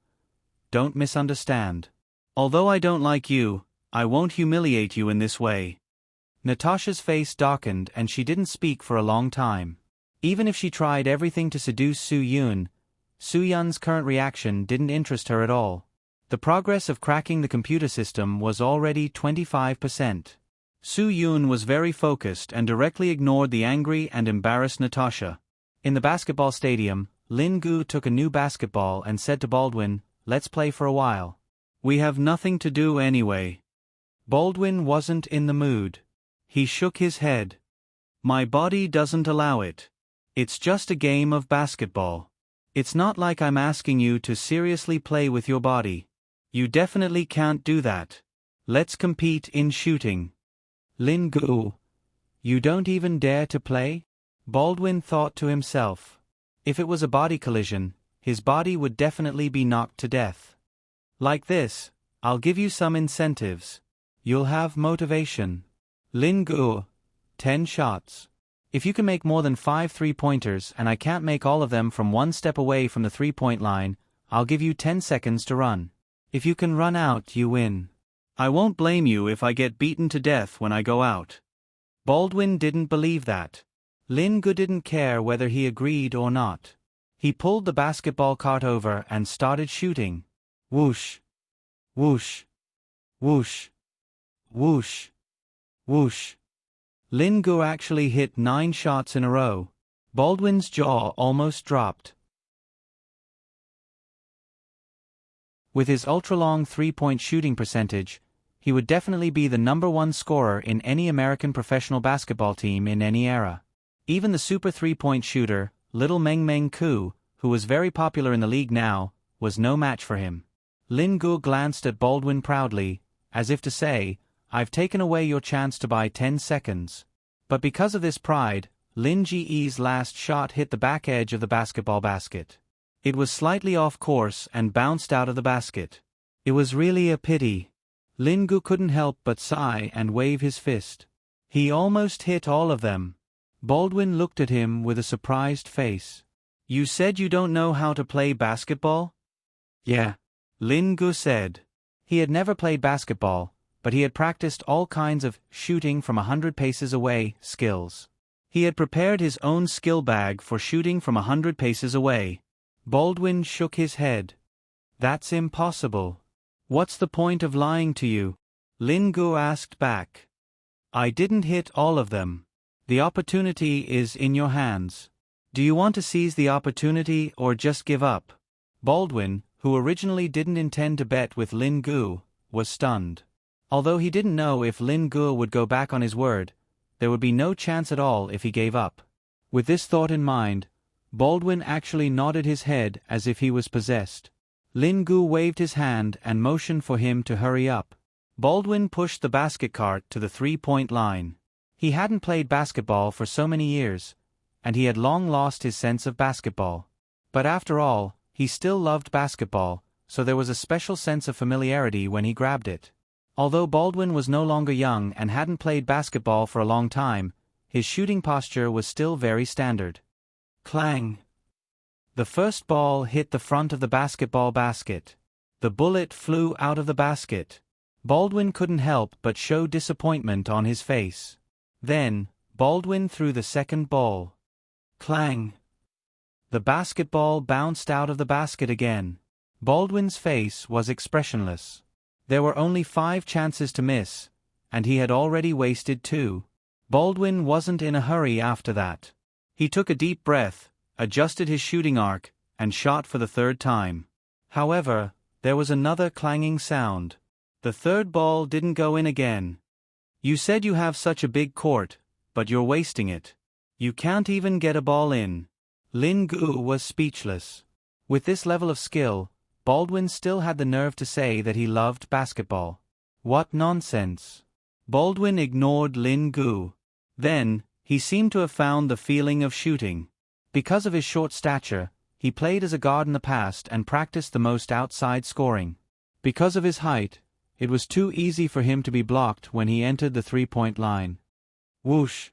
Don't misunderstand. Although I don't like you, I won't humiliate you in this way. Natasha's face darkened and she didn't speak for a long time. Even if she tried everything to seduce Su Yun's current reaction didn't interest her at all. The progress of cracking the computer system was already 25%. Su Yun was very focused and directly ignored the angry and embarrassed Natasha. In the basketball stadium, Lin Gu took a new basketball and said to Baldwin, Let's play for a while. We have nothing to do anyway. Baldwin wasn't in the mood. He shook his head. My body doesn't allow it. It's just a game of basketball. It's not like I'm asking you to seriously play with your body. You definitely can't do that. Let's compete in shooting. Lin Gu. You don't even dare to play? Baldwin thought to himself. If it was a body collision, his body would definitely be knocked to death. Like this, I'll give you some incentives. You'll have motivation. Lin Gu. 10 shots. If you can make more than 5 3-pointers and I can't make all of them from 1 step away from the 3-point line, I'll give you 10 seconds to run. If you can run out, you win. I won't blame you if I get beaten to death when I go out. Baldwin didn't believe that. Lin Gu didn't care whether he agreed or not. He pulled the basketball cart over and started shooting. Whoosh! Whoosh! Whoosh! Whoosh! Whoosh! Lin Gu actually hit 9 shots in a row. Baldwin's jaw almost dropped. With his ultra-long three-point shooting percentage, he would definitely be the #1 scorer in any American professional basketball team in any era. Even the super three-point shooter, Little Meng Meng Ku, who was very popular in the league now, was no match for him. Lin Gu glanced at Baldwin proudly, as if to say, "I've taken away your chance to buy 10 seconds. But because of this pride, Lin Ge's last shot hit the back edge of the basketball basket. It was slightly off course and bounced out of the basket. It was really a pity. Lin Gu couldn't help but sigh and wave his fist. He almost hit all of them. Baldwin looked at him with a surprised face. "You said you don't know how to play basketball?" "Yeah," Lin Gu said. He had never played basketball, but he had practiced all kinds of shooting from 100 paces away skills. He had prepared his own skill bag for shooting from 100 paces away. Baldwin shook his head. "That's impossible." "What's the point of lying to you?" Lin Gu asked back. "I didn't hit all of them. The opportunity is in your hands. Do you want to seize the opportunity or just give up?" Baldwin, who originally didn't intend to bet with Lin Gu, was stunned. Although he didn't know if Lin Gu would go back on his word, there would be no chance at all if he gave up. With this thought in mind, Baldwin actually nodded his head as if he was possessed. Lin Gu waved his hand and motioned for him to hurry up. Baldwin pushed the basket cart to the three-point line. He hadn't played basketball for so many years, and he had long lost his sense of basketball. But after all, he still loved basketball, so there was a special sense of familiarity when he grabbed it. Although Baldwin was no longer young and hadn't played basketball for a long time, his shooting posture was still very standard. Clang! The first ball hit the front of the basketball basket. The bullet flew out of the basket. Baldwin couldn't help but show disappointment on his face. Then, Baldwin threw the second ball. Clang! The basketball bounced out of the basket again. Baldwin's face was expressionless. There were only 5 chances to miss, and he had already wasted 2. Baldwin wasn't in a hurry after that. He took a deep breath, adjusted his shooting arc, and shot for the 3rd time. However, there was another clanging sound. The 3rd ball didn't go in again. "You said you have such a big court, but you're wasting it. You can't even get a ball in." Lin Gu was speechless. With this level of skill, Baldwin still had the nerve to say that he loved basketball. What nonsense. Baldwin ignored Lin Gu. Then, he seemed to have found the feeling of shooting. Because of his short stature, he played as a guard in the past and practiced the most outside scoring. Because of his height, it was too easy for him to be blocked when he entered the three-point line. Whoosh!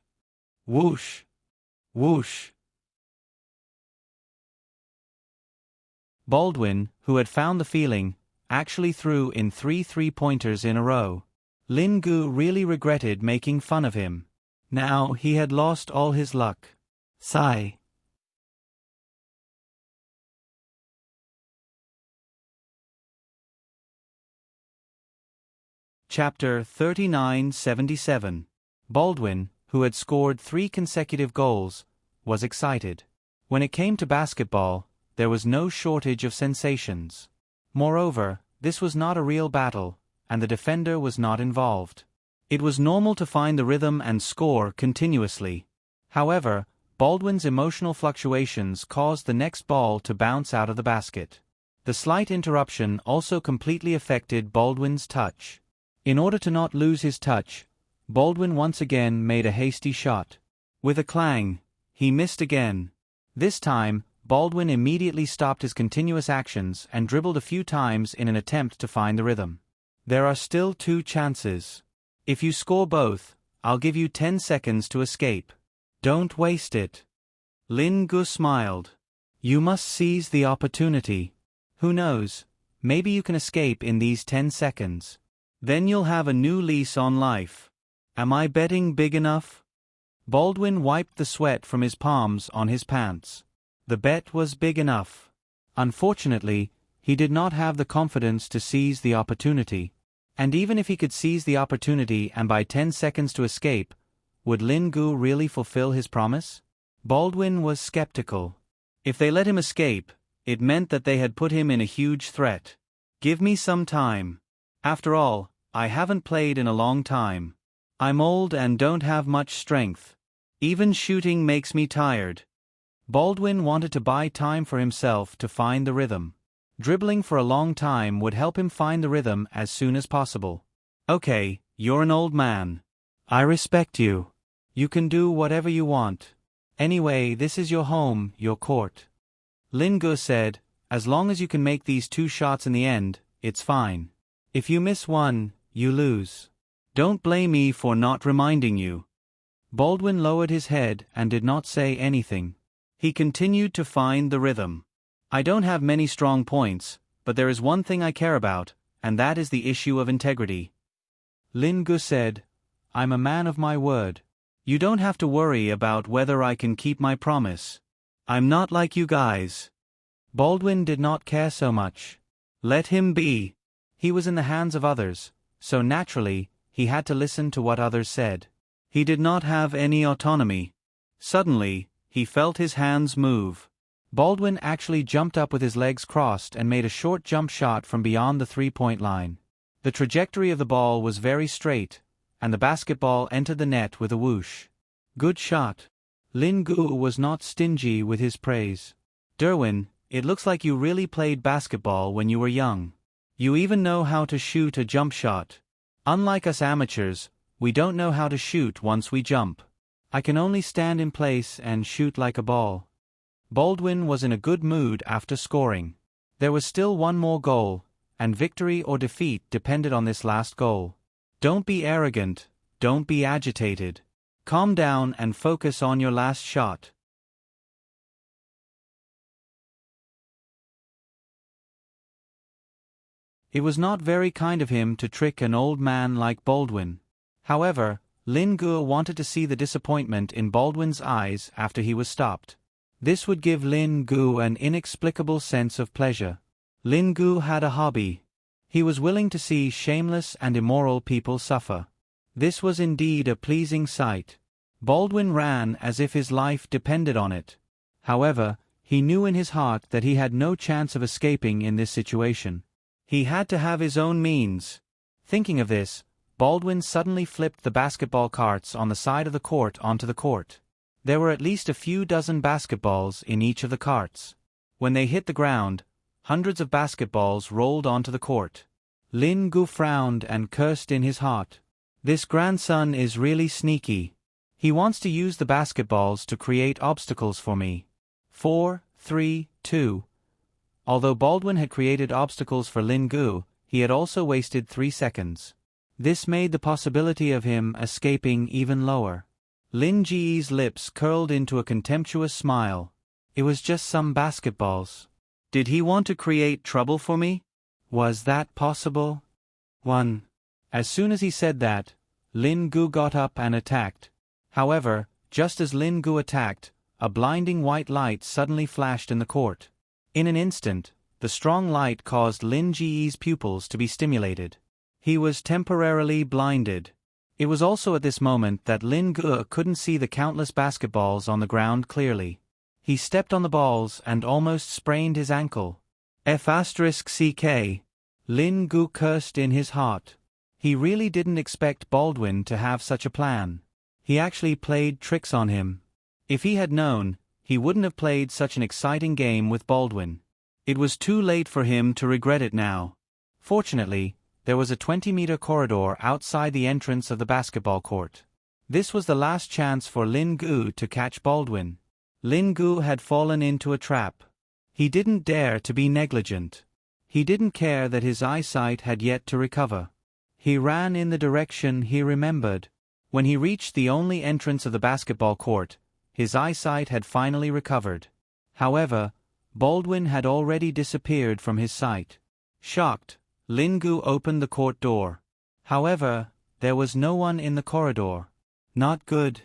Whoosh! Whoosh! Baldwin, who had found the feeling, actually threw in 3 three-pointers in a row. Lin Gu really regretted making fun of him. Now he had lost all his luck. Sigh. Chapter 3977. Baldwin, who had scored 3 consecutive goals, was excited. When it came to basketball, there was no shortage of sensations. Moreover, this was not a real battle, and the defender was not involved. It was normal to find the rhythm and score continuously. However, Baldwin's emotional fluctuations caused the next ball to bounce out of the basket. The slight interruption also completely affected Baldwin's touch. In order to not lose his touch, Baldwin once again made a hasty shot. With a clang, he missed again. This time, Baldwin immediately stopped his continuous actions and dribbled a few times in an attempt to find the rhythm. "There are still 2 chances. If you score both, I'll give you 10 seconds to escape. Don't waste it." Lin Gu smiled. "You must seize the opportunity. Who knows, maybe you can escape in these 10 seconds. Then you'll have a new lease on life. Am I betting big enough?" Baldwin wiped the sweat from his palms on his pants. The bet was big enough. Unfortunately, he did not have the confidence to seize the opportunity. And even if he could seize the opportunity and buy 10 seconds to escape, would Lin Gu really fulfill his promise? Baldwin was skeptical. If they let him escape, it meant that they had put him in a huge threat. Give me some time. After all, I haven't played in a long time. I'm old and don't have much strength. Even shooting makes me tired. Baldwin wanted to buy time for himself to find the rhythm. Dribbling for a long time would help him find the rhythm as soon as possible. Okay, you're an old man. I respect you. You can do whatever you want. Anyway, this is your home, your court. Lin Gu said, as long as you can make these 2 shots in the end, it's fine. If you miss one, you lose. Don't blame me for not reminding you. Baldwin lowered his head and did not say anything. He continued to find the rhythm. I don't have many strong points, but there is one thing I care about, and that is the issue of integrity. Lin Gu said, I'm a man of my word. You don't have to worry about whether I can keep my promise. I'm not like you guys. Baldwin did not care so much. Let him be. He was in the hands of others, so naturally, he had to listen to what others said. He did not have any autonomy. Suddenly, he felt his hands move. Baldwin actually jumped up with his legs crossed and made a short jump shot from beyond the 3-point line. The trajectory of the ball was very straight, and the basketball entered the net with a whoosh. Good shot. Lin Gu was not stingy with his praise. Derwin, it looks like you really played basketball when you were young. You even know how to shoot a jump shot. Unlike us amateurs, we don't know how to shoot once we jump. I can only stand in place and shoot like a ball. Baldwin was in a good mood after scoring. There was still one more goal, and victory or defeat depended on this last goal. Don't be arrogant, don't be agitated. Calm down and focus on your last shot. It was not very kind of him to trick an old man like Baldwin. However, Lin Gu wanted to see the disappointment in Baldwin's eyes after he was stopped. This would give Lin Gu an inexplicable sense of pleasure. Lin Gu had a hobby. He was willing to see shameless and immoral people suffer. This was indeed a pleasing sight. Baldwin ran as if his life depended on it. However, he knew in his heart that he had no chance of escaping in this situation. He had to have his own means. Thinking of this, Baldwin suddenly flipped the basketball carts on the side of the court onto the court. There were at least a few dozen basketballs in each of the carts. When they hit the ground, hundreds of basketballs rolled onto the court. Lin Gu frowned and cursed in his heart. This grandson is really sneaky. He wants to use the basketballs to create obstacles for me. 4, 3, 2. Although Baldwin had created obstacles for Lin Gu, he had also wasted 3 seconds. This made the possibility of him escaping even lower. Lin Ji's lips curled into a contemptuous smile. It was just some basketballs. Did he want to create trouble for me? Was that possible? 1. As soon as he said that, Lin Gu got up and attacked. However, just as Lin Gu attacked, a blinding white light suddenly flashed in the court. In an instant, the strong light caused Lin Ji's pupils to be stimulated. He was temporarily blinded. It was also at this moment that Lin Gu couldn't see the countless basketballs on the ground clearly. He stepped on the balls and almost sprained his ankle. F***ck. Lin Gu cursed in his heart. He really didn't expect Baldwin to have such a plan. He actually played tricks on him. If he had known, he wouldn't have played such an exciting game with Baldwin. It was too late for him to regret it now. Fortunately, there was a 20-meter corridor outside the entrance of the basketball court. This was the last chance for Lin Gu to catch Baldwin. Lin Gu had fallen into a trap. He didn't dare to be negligent. He didn't care that his eyesight had yet to recover. He ran in the direction he remembered. When he reached the only entrance of the basketball court, his eyesight had finally recovered. However, Baldwin had already disappeared from his sight. Shocked, Lin Gu opened the court door. However, there was no one in the corridor. Not good.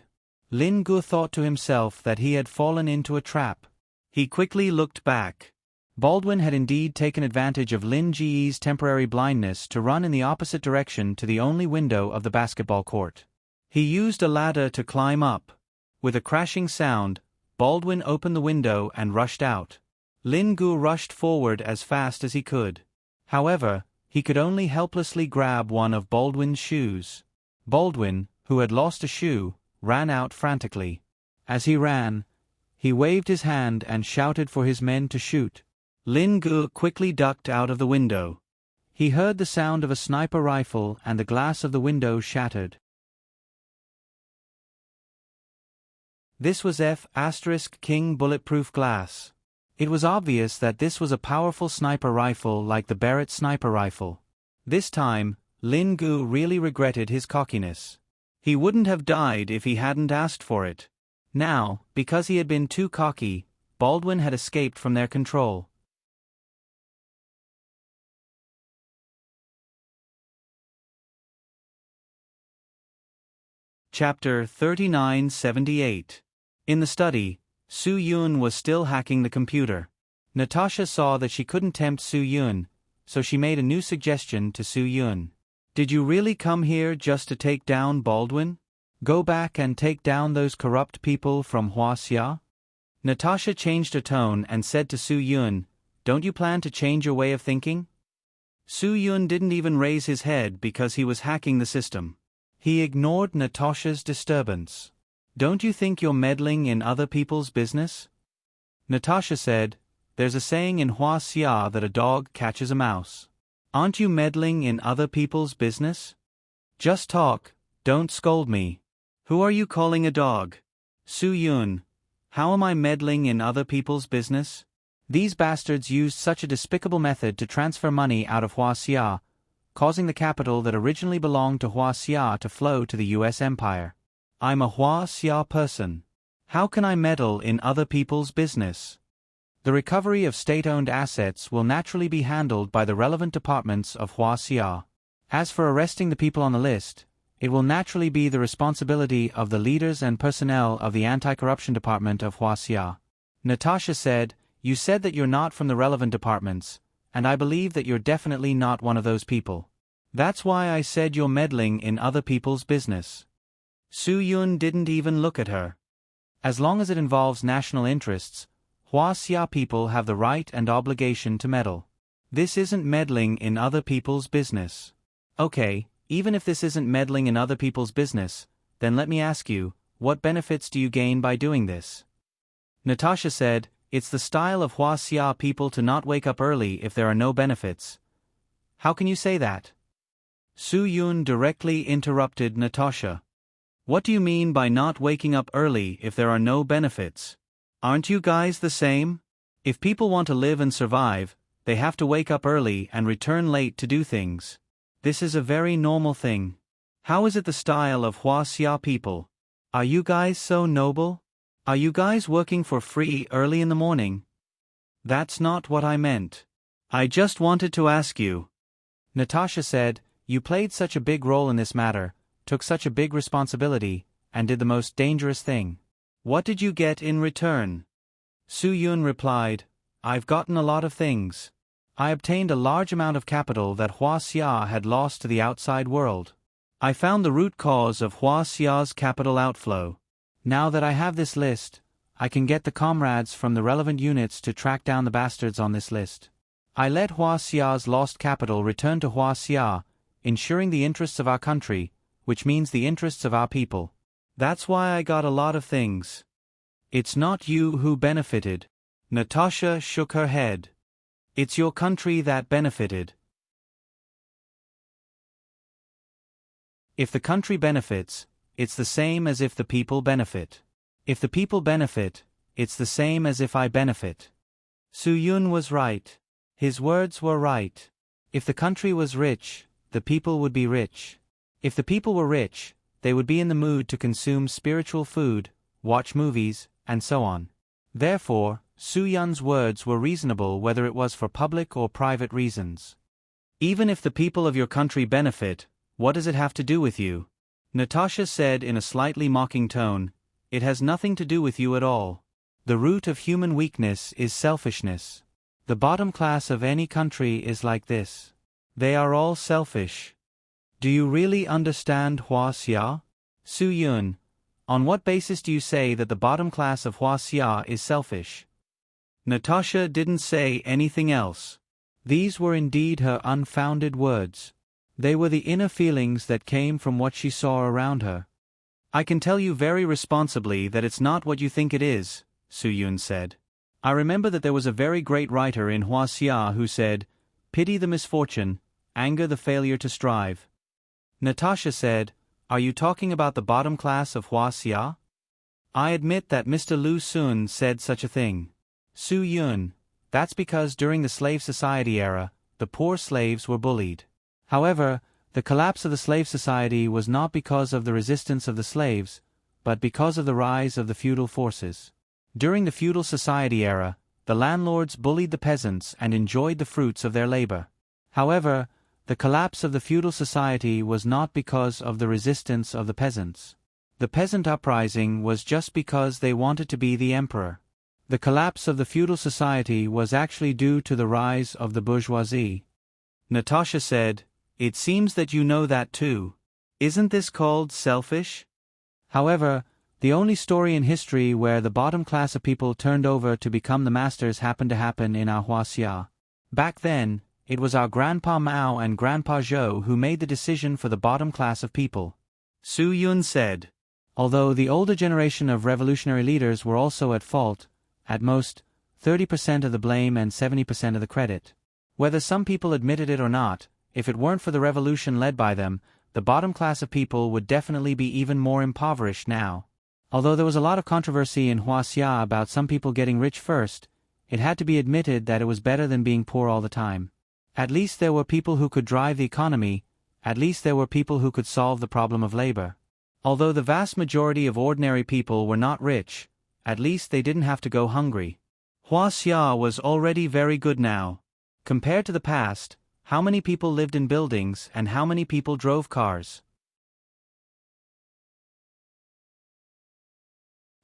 Lin Gu thought to himself that he had fallen into a trap. He quickly looked back. Baldwin had indeed taken advantage of Lin Ji's temporary blindness to run in the opposite direction to the only window of the basketball court. He used a ladder to climb up. With a crashing sound, Baldwin opened the window and rushed out. Lin Gu rushed forward as fast as he could. However, he could only helplessly grab one of Baldwin's shoes. Baldwin, who had lost a shoe, ran out frantically. As he ran, he waved his hand and shouted for his men to shoot. Lin Gu quickly ducked out of the window. He heard the sound of a sniper rifle and the glass of the window shattered. This was F*King bulletproof glass. It was obvious that this was a powerful sniper rifle like the Barrett sniper rifle. This time, Lin Gu really regretted his cockiness. He wouldn't have died if he hadn't asked for it. Now, because he had been too cocky, Baldwin had escaped from their control. Chapter 3978. In the study, Su Yun was still hacking the computer. Natasha saw that she couldn't tempt Su Yun, so she made a new suggestion to Su Yun. Did you really come here just to take down Baldwin? Go back and take down those corrupt people from Huaxia? Natasha changed her tone and said to Su Yun, don't you plan to change your way of thinking? Su Yun didn't even raise his head because he was hacking the system. He ignored Natasha's disturbance. Don't you think you're meddling in other people's business? Natasha said, there's a saying in Huaxia that a dog catches a mouse. Aren't you meddling in other people's business? Just talk, don't scold me. Who are you calling a dog? Su Yun. How am I meddling in other people's business? These bastards used such a despicable method to transfer money out of Huaxia, causing the capital that originally belonged to Huaxia to flow to the U.S. Empire. I'm a Huaxia person. How can I meddle in other people's business? The recovery of state-owned assets will naturally be handled by the relevant departments of Huaxia. As for arresting the people on the list, it will naturally be the responsibility of the leaders and personnel of the anti-corruption department of Huaxia. Natasha said, you said that you're not from the relevant departments, and I believe that you're definitely not one of those people. That's why I said you're meddling in other people's business. Su Yun didn't even look at her. As long as it involves national interests, Huaxia people have the right and obligation to meddle. This isn't meddling in other people's business. Okay, even if this isn't meddling in other people's business, then let me ask you, what benefits do you gain by doing this? Natasha said, it's the style of Huaxia people to not wake up early if there are no benefits. How can you say that? Su Yun directly interrupted Natasha. What do you mean by not waking up early if there are no benefits? Aren't you guys the same? If people want to live and survive, they have to wake up early and return late to do things. This is a very normal thing. How is it the style of Huaxia people? Are you guys so noble? Are you guys working for free early in the morning? That's not what I meant. I just wanted to ask you. Natasha said, you played such a big role in this matter, took such a big responsibility, and did the most dangerous thing. What did you get in return? Su Yun replied, I've gotten a lot of things. I obtained a large amount of capital that Huaxia had lost to the outside world. I found the root cause of Huaxia's capital outflow. Now that I have this list, I can get the comrades from the relevant units to track down the bastards on this list. I let Huaxia's lost capital return to Huaxia, ensuring the interests of our country, which means the interests of our people. That's why I got a lot of things. It's not you who benefited. Natasha shook her head. It's your country that benefited. If the country benefits, it's the same as if the people benefit. If the people benefit, it's the same as if I benefit. Su Yun was right. His words were right. If the country was rich, the people would be rich. If the people were rich, they would be in the mood to consume spiritual food, watch movies, and so on. Therefore, Su Yun's words were reasonable whether it was for public or private reasons. Even if the people of your country benefit, what does it have to do with you? Natasha said in a slightly mocking tone, it has nothing to do with you at all. The root of human weakness is selfishness. The bottom class of any country is like this. They are all selfish. Do you really understand Hua Xia? Su Yun, on what basis do you say that the bottom class of Hua Xia is selfish? Natasha didn't say anything else. These were indeed her unfounded words. They were the inner feelings that came from what she saw around her. I can tell you very responsibly that it's not what you think it is, Su Yun said. I remember that there was a very great writer in Hua Xia who said, "Pity the misfortune, anger the failure to strive." Natasha said, "Are you talking about the bottom class of Hua Xia?" I admit that Mr. Lu Sun said such a thing. Su Yun, that's because during the slave society era, the poor slaves were bullied. However, the collapse of the slave society was not because of the resistance of the slaves, but because of the rise of the feudal forces. During the feudal society era, the landlords bullied the peasants and enjoyed the fruits of their labor. However, the collapse of the feudal society was not because of the resistance of the peasants. The peasant uprising was just because they wanted to be the emperor. The collapse of the feudal society was actually due to the rise of the bourgeoisie. Natasha said, "It seems that you know that too. Isn't this called selfish?" However, the only story in history where the bottom class of people turned over to become the masters happened to happen in our Hua Xia. Back then, it was our Grandpa Mao and Grandpa Zhou who made the decision for the bottom class of people. Su Yun said, although the older generation of revolutionary leaders were also at fault, at most, 30% of the blame and 70% of the credit. Whether some people admitted it or not, if it weren't for the revolution led by them, the bottom class of people would definitely be even more impoverished now. Although there was a lot of controversy in Hua Xia about some people getting rich first, it had to be admitted that it was better than being poor all the time. At least there were people who could drive the economy, at least there were people who could solve the problem of labor. Although the vast majority of ordinary people were not rich, at least they didn't have to go hungry. Hua Xia was already very good now. Compared to the past, how many people lived in buildings and how many people drove cars?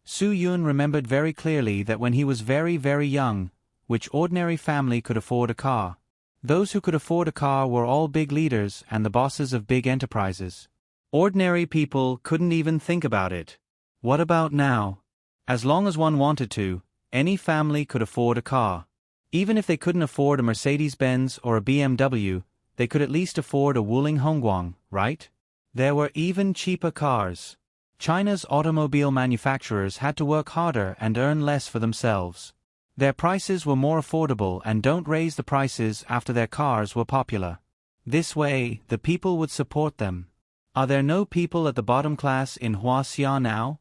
Su Yun remembered very clearly that when he was very, very young, which ordinary family could afford a car? Those who could afford a car were all big leaders and the bosses of big enterprises. Ordinary people couldn't even think about it. What about now? As long as one wanted to, any family could afford a car. Even if they couldn't afford a Mercedes-Benz or a BMW, they could at least afford a Wuling Hongguang, right? There were even cheaper cars. China's automobile manufacturers had to work harder and earn less for themselves. Their prices were more affordable and don't raise the prices after their cars were popular. This way, the people would support them. Are there no people at the bottom class in Hua Xia now?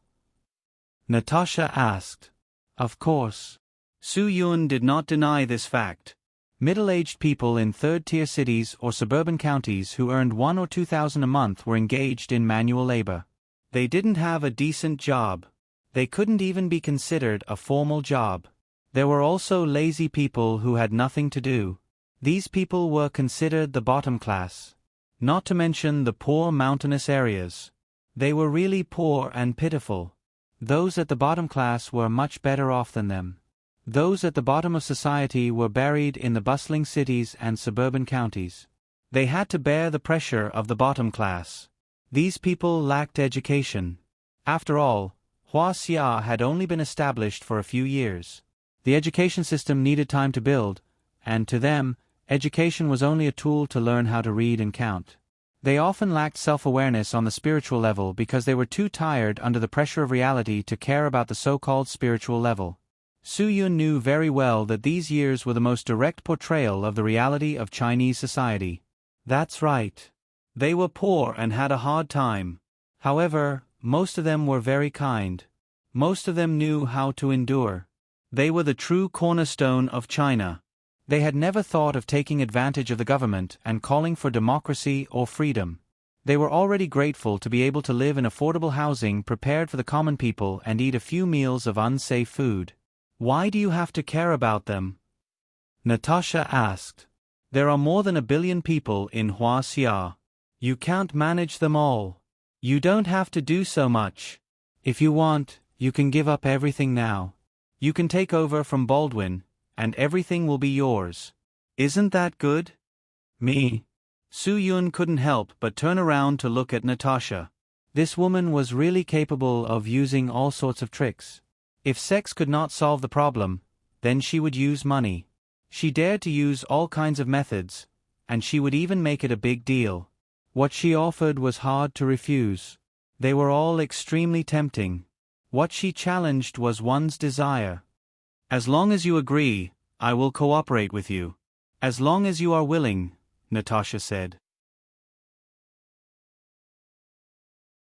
Natasha asked. Of course. Su Yun did not deny this fact. Middle-aged people in third-tier cities or suburban counties who earned 1,000 or 2,000 a month were engaged in manual labor. They didn't have a decent job. They couldn't even be considered a formal job. There were also lazy people who had nothing to do. These people were considered the bottom class. Not to mention the poor mountainous areas. They were really poor and pitiful. Those at the bottom class were much better off than them. Those at the bottom of society were buried in the bustling cities and suburban counties. They had to bear the pressure of the bottom class. These people lacked education. After all, Hua Xia had only been established for a few years. The education system needed time to build, and to them, education was only a tool to learn how to read and count. They often lacked self-awareness on the spiritual level because they were too tired under the pressure of reality to care about the so-called spiritual level. Su Yun knew very well that these years were the most direct portrayal of the reality of Chinese society. That's right. They were poor and had a hard time. However, most of them were very kind. Most of them knew how to endure. They were the true cornerstone of China. They had never thought of taking advantage of the government and calling for democracy or freedom. They were already grateful to be able to live in affordable housing prepared for the common people and eat a few meals of unsafe food. Why do you have to care about them? Natasha asked. There are more than 1 billion people in Hua Xia. You can't manage them all. You don't have to do so much. If you want, you can give up everything now. You can take over from Baldwin, and everything will be yours. Isn't that good? Me? Su-yun couldn't help but turn around to look at Natasha. This woman was really capable of using all sorts of tricks. If sex could not solve the problem, then she would use money. She dared to use all kinds of methods, and she would even make it a big deal. What she offered was hard to refuse. They were all extremely tempting. What she challenged was one's desire. As long as you agree, I will cooperate with you. As long as you are willing, Natasha said.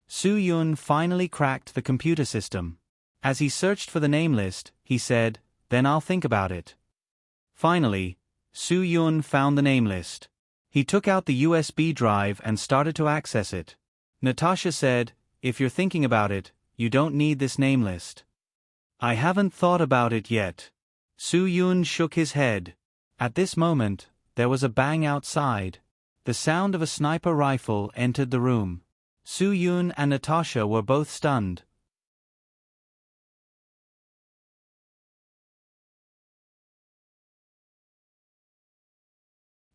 Su-yun finally cracked the computer system. As he searched for the name list, he said, "Then I'll think about it." Finally, Su-yun found the name list. He took out the USB drive and started to access it. Natasha said, "If you're thinking about it, you don't need this name list." "I haven't thought about it yet." Su-yun shook his head. At this moment, there was a bang outside. The sound of a sniper rifle entered the room. Su-yun and Natasha were both stunned.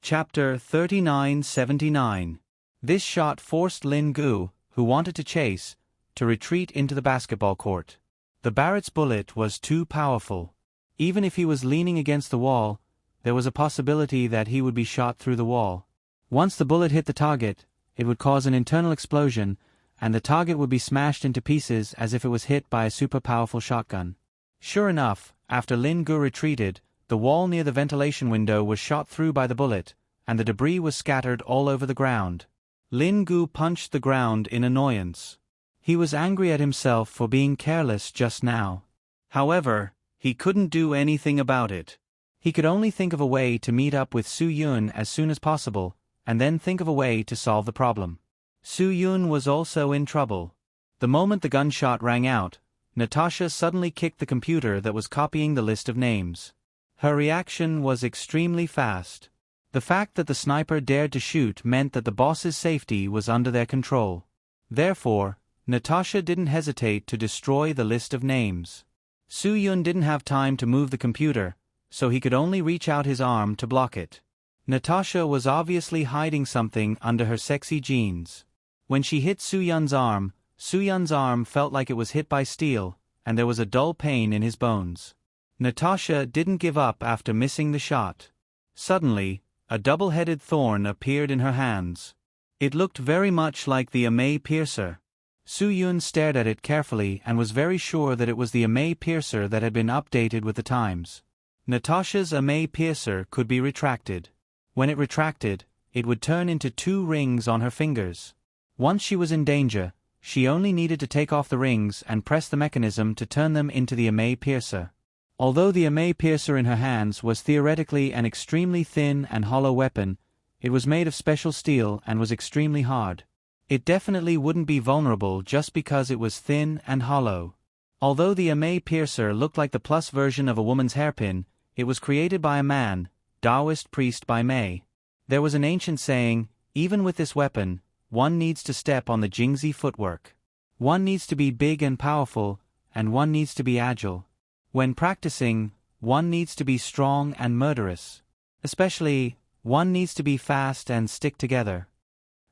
Chapter 3979. This shot forced Lin Gu, who wanted to chase, to retreat into the basketball court. The Barrett's bullet was too powerful. Even if he was leaning against the wall, there was a possibility that he would be shot through the wall. Once the bullet hit the target, it would cause an internal explosion, and the target would be smashed into pieces as if it was hit by a super-powerful shotgun. Sure enough, after Lin Gu retreated, the wall near the ventilation window was shot through by the bullet, and the debris was scattered all over the ground. Lin Gu punched the ground in annoyance. He was angry at himself for being careless just now. However, he couldn't do anything about it. He could only think of a way to meet up with Su-yun as soon as possible, and then think of a way to solve the problem. Su-yun was also in trouble. The moment the gunshot rang out, Natasha suddenly kicked the computer that was copying the list of names. Her reaction was extremely fast. The fact that the sniper dared to shoot meant that the boss's safety was under their control. Therefore, Natasha didn't hesitate to destroy the list of names. Su-yun didn't have time to move the computer, so he could only reach out his arm to block it. Natasha was obviously hiding something under her sexy jeans. When she hit Su-yun's arm felt like it was hit by steel, and there was a dull pain in his bones. Natasha didn't give up after missing the shot. Suddenly, a double-headed thorn appeared in her hands. It looked very much like the Amei piercer. Su-yun stared at it carefully and was very sure that it was the Amei piercer that had been updated with the times. Natasha's Amei piercer could be retracted. When it retracted, it would turn into 2 rings on her fingers. Once she was in danger, she only needed to take off the rings and press the mechanism to turn them into the Amei piercer. Although the Amei piercer in her hands was theoretically an extremely thin and hollow weapon, it was made of special steel and was extremely hard. It definitely wouldn't be vulnerable just because it was thin and hollow. Although the Amei piercer looked like the plus version of a woman's hairpin, it was created by a man, Taoist priest by Mei. There was an ancient saying, even with this weapon, one needs to step on the Jingzi footwork. One needs to be big and powerful, and one needs to be agile. When practicing, one needs to be strong and murderous. Especially, one needs to be fast and stick together.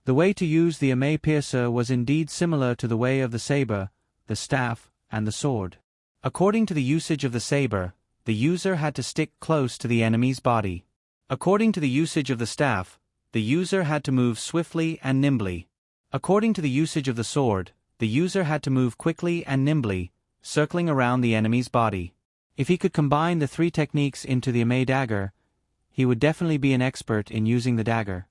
The way to use the Amei piercer was indeed similar to the way of the saber, the staff, and the sword. According to the usage of the saber, the user had to stick close to the enemy's body. According to the usage of the staff, the user had to move swiftly and nimbly. According to the usage of the sword, the user had to move quickly and nimbly, circling around the enemy's body. If he could combine the 3 techniques into the Amei dagger, he would definitely be an expert in using the dagger.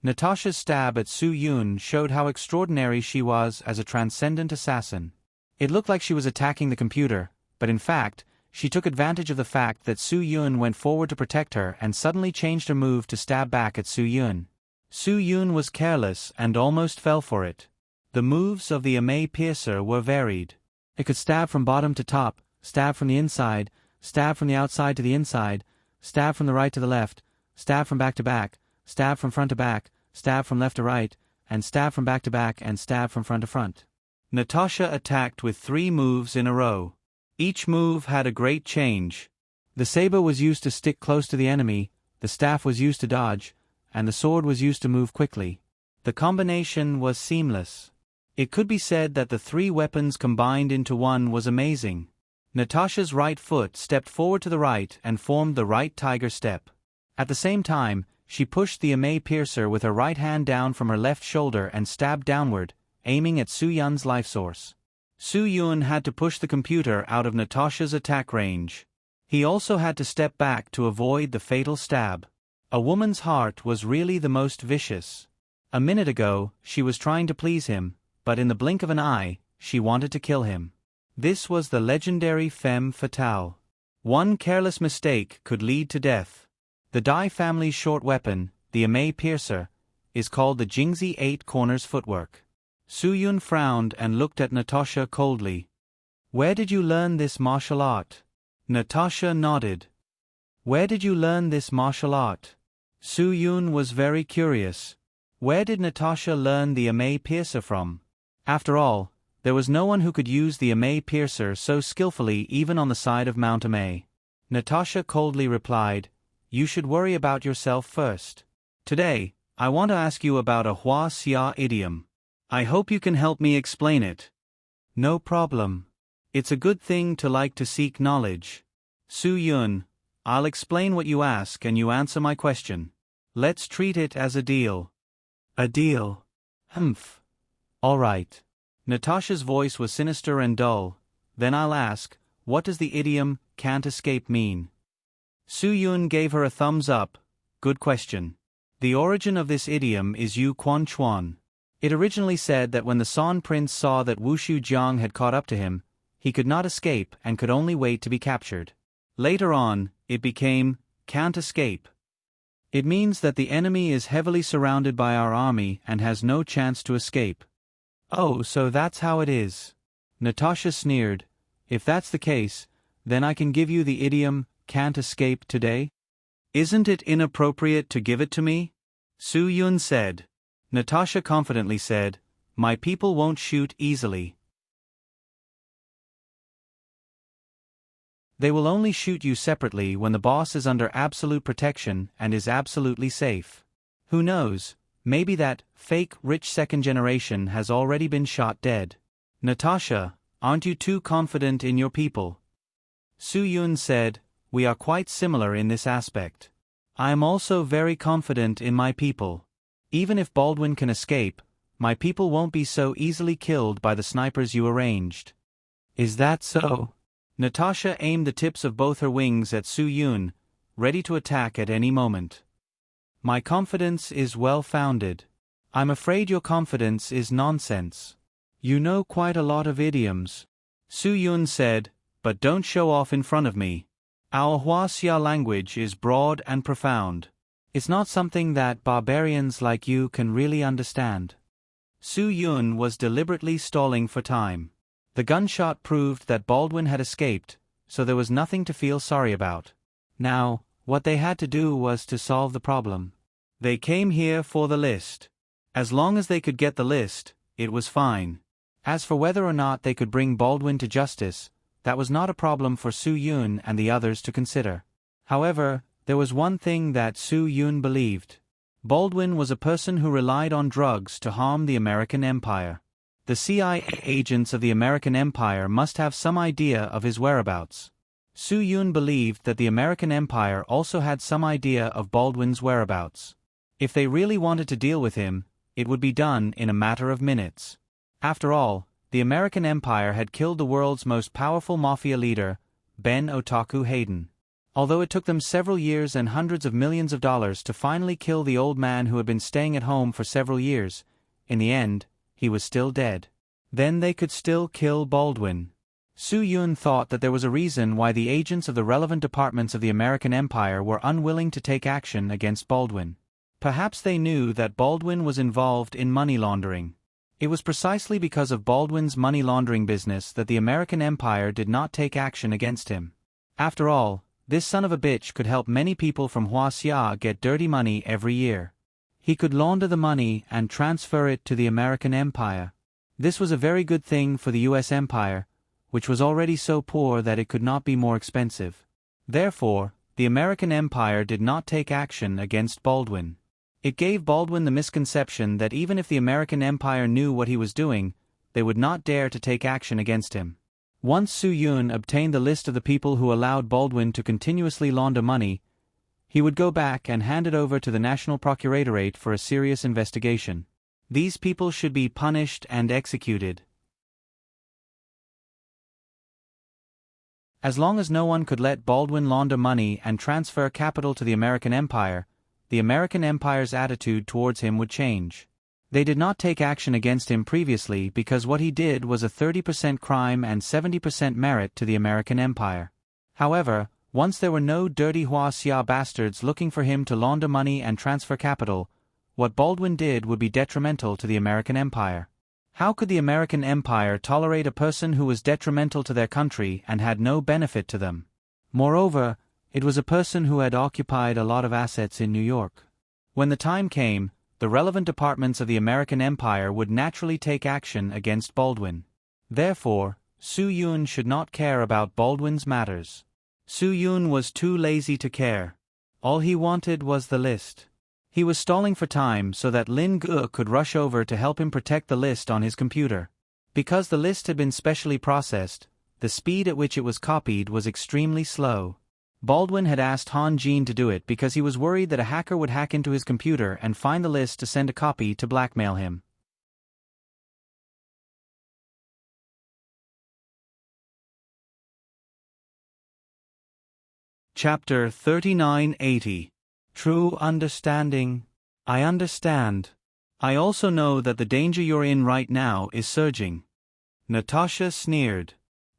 Natasha's stab at Su-yun showed how extraordinary she was as a transcendent assassin. It looked like she was attacking the computer, but in fact, she took advantage of the fact that Su-yun went forward to protect her and suddenly changed her move to stab back at Su-yun. Su-yun was careless and almost fell for it. The moves of the Amei piercer were varied. It could stab from bottom to top, stab from the inside, stab from the outside to the inside, stab from the right to the left, stab from back to back, stab from front to back, stab from left to right, and stab from back to back and stab from front to front. Natasha attacked with 3 moves in a row. Each move had a great change. The saber was used to stick close to the enemy, the staff was used to dodge, and the sword was used to move quickly. The combination was seamless. It could be said that the 3 weapons combined into one was amazing. Natasha's right foot stepped forward to the right and formed the right tiger step. At the same time, she pushed the Ame piercer with her right hand down from her left shoulder and stabbed downward, aiming at Su Yun's life source. Su Yun had to push the computer out of Natasha's attack range. He also had to step back to avoid the fatal stab. A woman's heart was really the most vicious. A minute ago, she was trying to please him, but in the blink of an eye, she wanted to kill him. This was the legendary femme fatale. One careless mistake could lead to death. The Dai family's short weapon, the Ame piercer, is called the Jingzi 8 corners footwork. Su Yun frowned and looked at Natasha coldly. "Where did you learn this martial art?" Natasha nodded. "Where did you learn this martial art?" Su Yun was very curious. Where did Natasha learn the Ame piercer from? After all, there was no one who could use the Ame piercer so skillfully even on the side of Mount Ame. Natasha coldly replied, "You should worry about yourself first. Today, I want to ask you about a Hua Xia idiom. I hope you can help me explain it." "No problem. It's a good thing to like to seek knowledge." "Su Yun, I'll explain what you ask and you answer my question. Let's treat it as a deal." "A deal? Humph. All right." Natasha's voice was sinister and dull. "Then I'll ask, what does the idiom, 'can't escape' mean?" Su Yun gave her a thumbs up. "Good question. The origin of this idiom is Yu Quan Chuan. It originally said that when the San Prince saw that Wushu Jiang had caught up to him, he could not escape and could only wait to be captured. Later on, it became, 'can't escape.' It means that the enemy is heavily surrounded by our army and has no chance to escape." "Oh, so that's how it is." Natasha sneered. "If that's the case, then I can give you the idiom, 'can't escape' today?" "Isn't it inappropriate to give it to me?" Su Yun said. Natasha confidently said, "My people won't shoot easily. They will only shoot you separately when the boss is under absolute protection and is absolutely safe. Who knows, maybe that fake rich second generation has already been shot dead." "Natasha, aren't you too confident in your people?" Su Yun said, "We are quite similar in this aspect. I am also very confident in my people. Even if Baldwin can escape, my people won't be so easily killed by the snipers you arranged." "Is that so?" Natasha aimed the tips of both her wings at Su Yun, ready to attack at any moment. "My confidence is well-founded. I'm afraid your confidence is nonsense. You know quite a lot of idioms," Su Yun said, "but don't show off in front of me. Our Hua Xia language is broad and profound. It's not something that barbarians like you can really understand." Su Yun was deliberately stalling for time. The gunshot proved that Baldwin had escaped, so there was nothing to feel sorry about. Now, what they had to do was to solve the problem. They came here for the list. As long as they could get the list, it was fine. As for whether or not they could bring Baldwin to justice, that was not a problem for Su Yun and the others to consider. However, there was one thing that Su Yun believed. Baldwin was a person who relied on drugs to harm the American Empire. The CIA agents of the American Empire must have some idea of his whereabouts. Su Yun believed that the American Empire also had some idea of Baldwin's whereabouts. If they really wanted to deal with him, it would be done in a matter of minutes. After all, the American Empire had killed the world's most powerful mafia leader, Ben Otaku Hayden. Although it took them several years and hundreds of millions of dollars to finally kill the old man who had been staying at home for several years, in the end, he was still dead. Then they could still kill Baldwin. Su Yun thought that there was a reason why the agents of the relevant departments of the American Empire were unwilling to take action against Baldwin. Perhaps they knew that Baldwin was involved in money laundering. It was precisely because of Baldwin's money laundering business that the American Empire did not take action against him. After all, this son of a bitch could help many people from Hua Xia get dirty money every year. He could launder the money and transfer it to the American Empire. This was a very good thing for the U.S. Empire, which was already so poor that it could not be more expensive. Therefore, the American Empire did not take action against Baldwin. It gave Baldwin the misconception that even if the American Empire knew what he was doing, they would not dare to take action against him. Once Su Yun obtained the list of the people who allowed Baldwin to continuously launder money, he would go back and hand it over to the National Procuratorate for a serious investigation. These people should be punished and executed. As long as no one could let Baldwin launder money and transfer capital to the American Empire, the American Empire's attitude towards him would change. They did not take action against him previously because what he did was a 30% crime and 70% merit to the American Empire. However, once there were no dirty Hua Xia bastards looking for him to launder money and transfer capital, what Baldwin did would be detrimental to the American Empire. How could the American Empire tolerate a person who was detrimental to their country and had no benefit to them? Moreover, it was a person who had occupied a lot of assets in New York. When the time came, the relevant departments of the American Empire would naturally take action against Baldwin. Therefore, Su Yun should not care about Baldwin's matters. Su Yun was too lazy to care. All he wanted was the list. He was stalling for time so that Lin Ge could rush over to help him protect the list on his computer. Because the list had been specially processed, the speed at which it was copied was extremely slow. Baldwin had asked Han Jin to do it because he was worried that a hacker would hack into his computer and find the list to send a copy to blackmail him. Chapter 3980. True Understanding. I understand. I also know that the danger you're in right now is surging. Natasha sneered.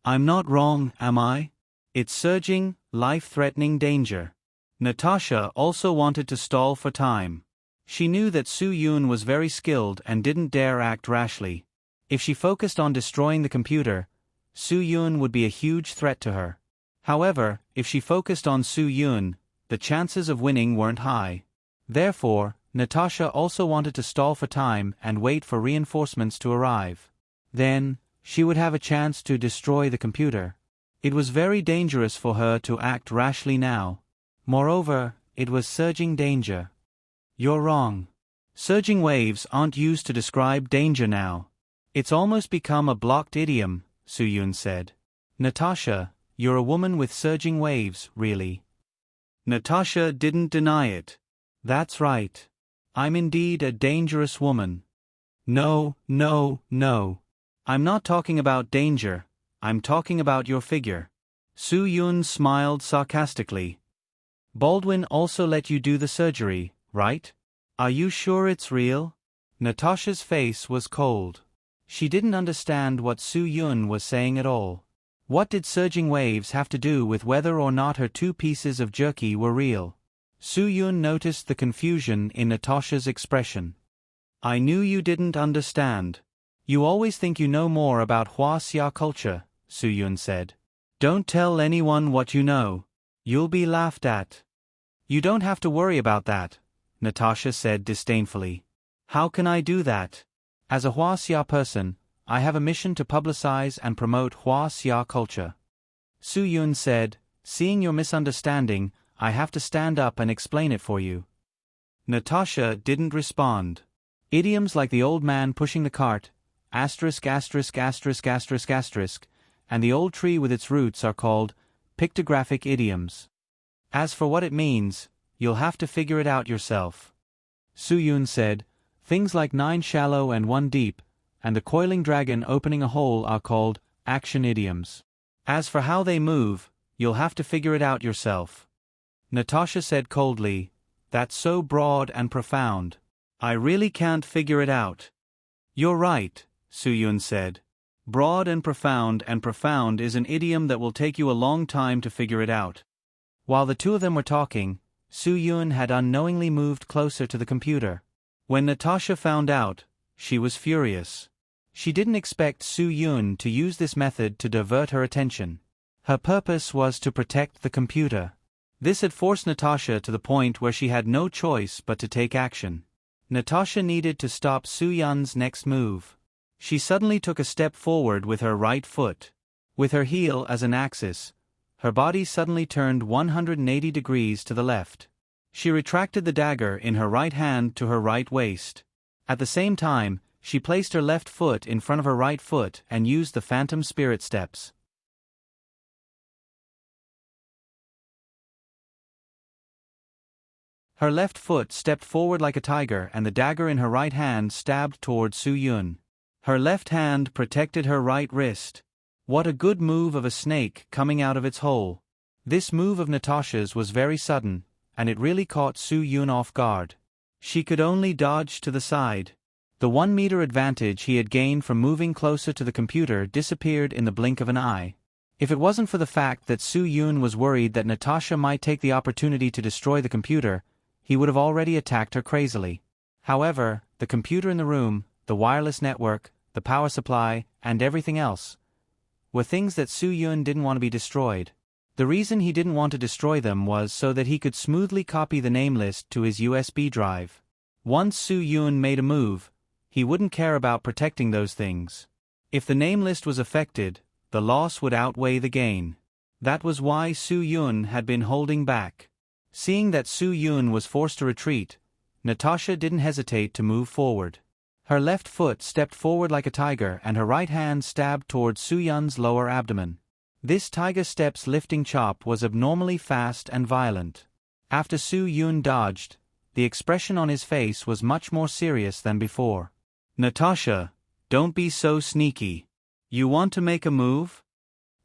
I'm not wrong, am I? It's surging, life-threatening danger. Natasha also wanted to stall for time. She knew that Su Yun was very skilled and didn't dare act rashly. If she focused on destroying the computer, Su Yun would be a huge threat to her. However, if she focused on Su Yun, the chances of winning weren't high. Therefore, Natasha also wanted to stall for time and wait for reinforcements to arrive. Then, she would have a chance to destroy the computer. It was very dangerous for her to act rashly now. Moreover, it was surging danger. You're wrong. Surging waves aren't used to describe danger now. It's almost become a blocked idiom, Su Yun said. Natasha, you're a woman with surging waves, really. Natasha didn't deny it. That's right. I'm indeed a dangerous woman. No. I'm not talking about danger, I'm talking about your figure. Su Yun smiled sarcastically. Baldwin also let you do the surgery, right? Are you sure it's real? Natasha's face was cold. She didn't understand what Su Yun was saying at all. What did surging waves have to do with whether or not her 2 pieces of jerky were real? Su Yun noticed the confusion in Natasha's expression. I knew you didn't understand. You always think you know more about Hua Xia culture, Su Yun said. Don't tell anyone what you know. You'll be laughed at. You don't have to worry about that, Natasha said disdainfully. How can I do that? As a Hua Xia person, I have a mission to publicize and promote Hua Xia culture. Su Yun said, seeing your misunderstanding, I have to stand up and explain it for you. Natasha didn't respond. Idioms like the old man pushing the cart, *********, and the old tree with its roots are called pictographic idioms. As for what it means, you'll have to figure it out yourself. Su Yun said, things like 9 shallow and 1 deep, and the coiling dragon opening a hole are called action idioms. As for how they move, you'll have to figure it out yourself. Natasha said coldly, that's so broad and profound. I really can't figure it out. You're right, Su Yun said. Broad and profound is an idiom that will take you a long time to figure it out. While the two of them were talking, Su Yun had unknowingly moved closer to the computer. When Natasha found out, she was furious. She didn't expect Su Yun to use this method to divert her attention. Her purpose was to protect the computer. This had forced Natasha to the point where she had no choice but to take action. Natasha needed to stop Su Yun's next move. She suddenly took a step forward with her right foot. With her heel as an axis, her body suddenly turned 180 degrees to the left. She retracted the dagger in her right hand to her right waist. At the same time, she placed her left foot in front of her right foot and used the phantom spirit steps. Her left foot stepped forward like a tiger and the dagger in her right hand stabbed toward Su Yun. Her left hand protected her right wrist. What a good move of a snake coming out of its hole. This move of Natasha's was very sudden, and it really caught Su Yun off guard. She could only dodge to the side. The 1 meter advantage he had gained from moving closer to the computer disappeared in the blink of an eye. If it wasn't for the fact that Su Yun was worried that Natasha might take the opportunity to destroy the computer, he would have already attacked her crazily. However, the computer in the room, the wireless network, the power supply, and everything else were things that Su Yun didn't want to be destroyed. The reason he didn't want to destroy them was so that he could smoothly copy the name list to his USB drive. Once Su Yun made a move, he wouldn't care about protecting those things. If the name list was affected, the loss would outweigh the gain. That was why Su Yun had been holding back. Seeing that Su Yun was forced to retreat, Natasha didn't hesitate to move forward. Her left foot stepped forward like a tiger and her right hand stabbed toward Su Yun's lower abdomen. This tiger steps lifting chop was abnormally fast and violent. After Su Yun dodged, the expression on his face was much more serious than before. Natasha, don't be so sneaky. You want to make a move?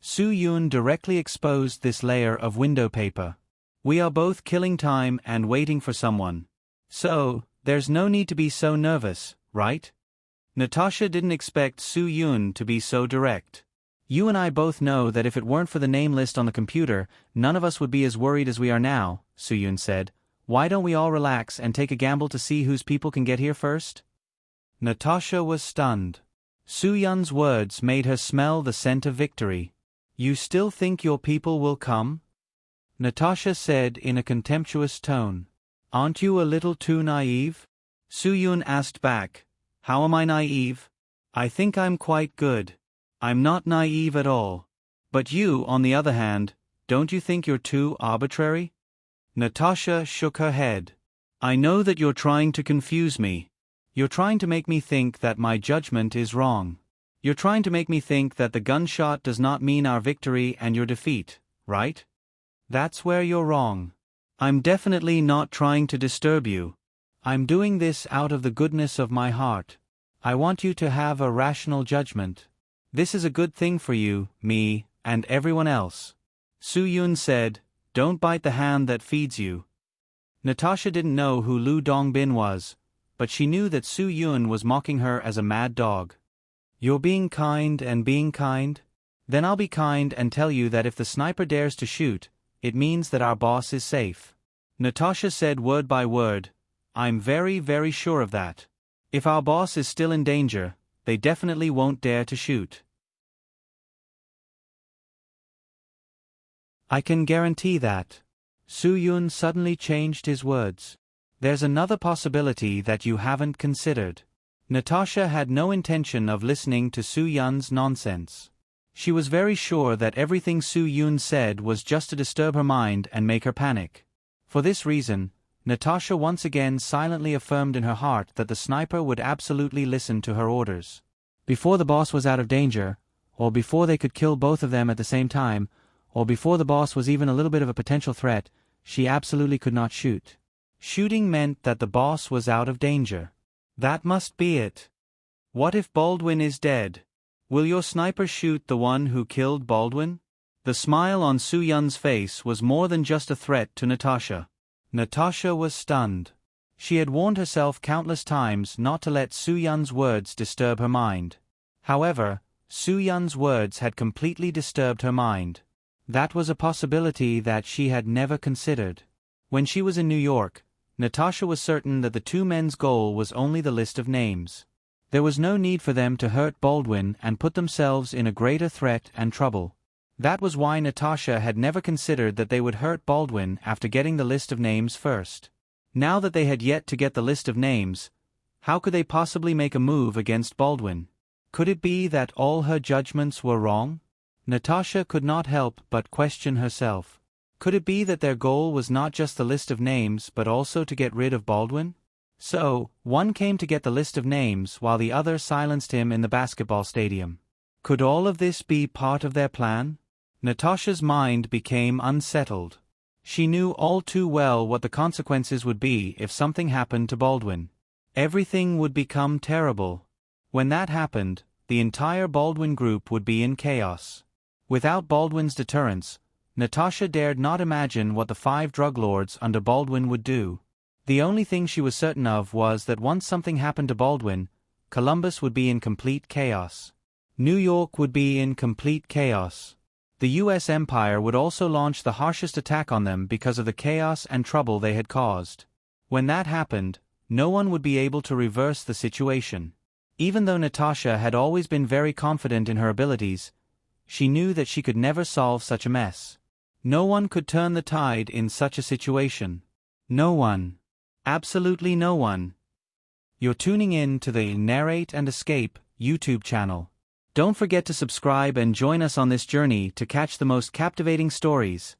Su Yun directly exposed this layer of window paper. We are both killing time and waiting for someone. So, there's no need to be so nervous, right? Natasha didn't expect Su Yun to be so direct. You and I both know that if it weren't for the name list on the computer, none of us would be as worried as we are now, Su Yun said. Why don't we all relax and take a gamble to see whose people can get here first? Natasha was stunned. Su Yun's words made her smell the scent of victory. You still think your people will come? Natasha said in a contemptuous tone. Aren't you a little too naive? Su Yun asked back. How am I naive? I think I'm quite good. I'm not naive at all. But you, on the other hand, don't you think you're too arbitrary? Natasha shook her head. I know that you're trying to confuse me. You're trying to make me think that my judgment is wrong. You're trying to make me think that the gunshot does not mean our victory and your defeat, right? That's where you're wrong. I'm definitely not trying to disturb you. I'm doing this out of the goodness of my heart. I want you to have a rational judgment. This is a good thing for you, me, and everyone else. Su Yun said, Don't bite the hand that feeds you. Natasha didn't know who Lu Dongbin was, but she knew that Su Yun was mocking her as a mad dog. You're being kind and being kind? Then I'll be kind and tell you that if the sniper dares to shoot, it means that our boss is safe. Natasha said word by word, I'm very, very sure of that. If our boss is still in danger, they definitely won't dare to shoot. I can guarantee that. Su Yun suddenly changed his words. There's another possibility that you haven't considered. Natasha had no intention of listening to Su Yun's nonsense. She was very sure that everything Su Yun said was just to disturb her mind and make her panic. For this reason, Natasha once again silently affirmed in her heart that the sniper would absolutely listen to her orders. Before the boss was out of danger, or before they could kill both of them at the same time, or before the boss was even a little bit of a potential threat, she absolutely could not shoot. Shooting meant that the boss was out of danger. That must be it. What if Baldwin is dead? Will your sniper shoot the one who killed Baldwin? The smile on Su Yun's face was more than just a threat to Natasha. Natasha was stunned. She had warned herself countless times not to let Su Yun's words disturb her mind. However, Su Yun's words had completely disturbed her mind. That was a possibility that she had never considered. When she was in New York, Natasha was certain that the two men's goal was only the list of names. There was no need for them to hurt Baldwin and put themselves in a greater threat and trouble. That was why Natasha had never considered that they would hurt Baldwin after getting the list of names first. Now that they had yet to get the list of names, how could they possibly make a move against Baldwin? Could it be that all her judgments were wrong? Natasha could not help but question herself. Could it be that their goal was not just the list of names but also to get rid of Baldwin? So, one came to get the list of names while the other silenced him in the basketball stadium. Could all of this be part of their plan? Natasha's mind became unsettled. She knew all too well what the consequences would be if something happened to Baldwin. Everything would become terrible. When that happened, the entire Baldwin group would be in chaos. Without Baldwin's deterrence, Natasha dared not imagine what the 5 drug lords under Baldwin would do. The only thing she was certain of was that once something happened to Baldwin, Columbus would be in complete chaos. New York would be in complete chaos. The U.S. Empire would also launch the harshest attack on them because of the chaos and trouble they had caused. When that happened, no one would be able to reverse the situation. Even though Natasha had always been very confident in her abilities, she knew that she could never solve such a mess. No one could turn the tide in such a situation. No one. Absolutely no one. You're tuning in to the Narrate and Escape YouTube channel. Don't forget to subscribe and join us on this journey to catch the most captivating stories.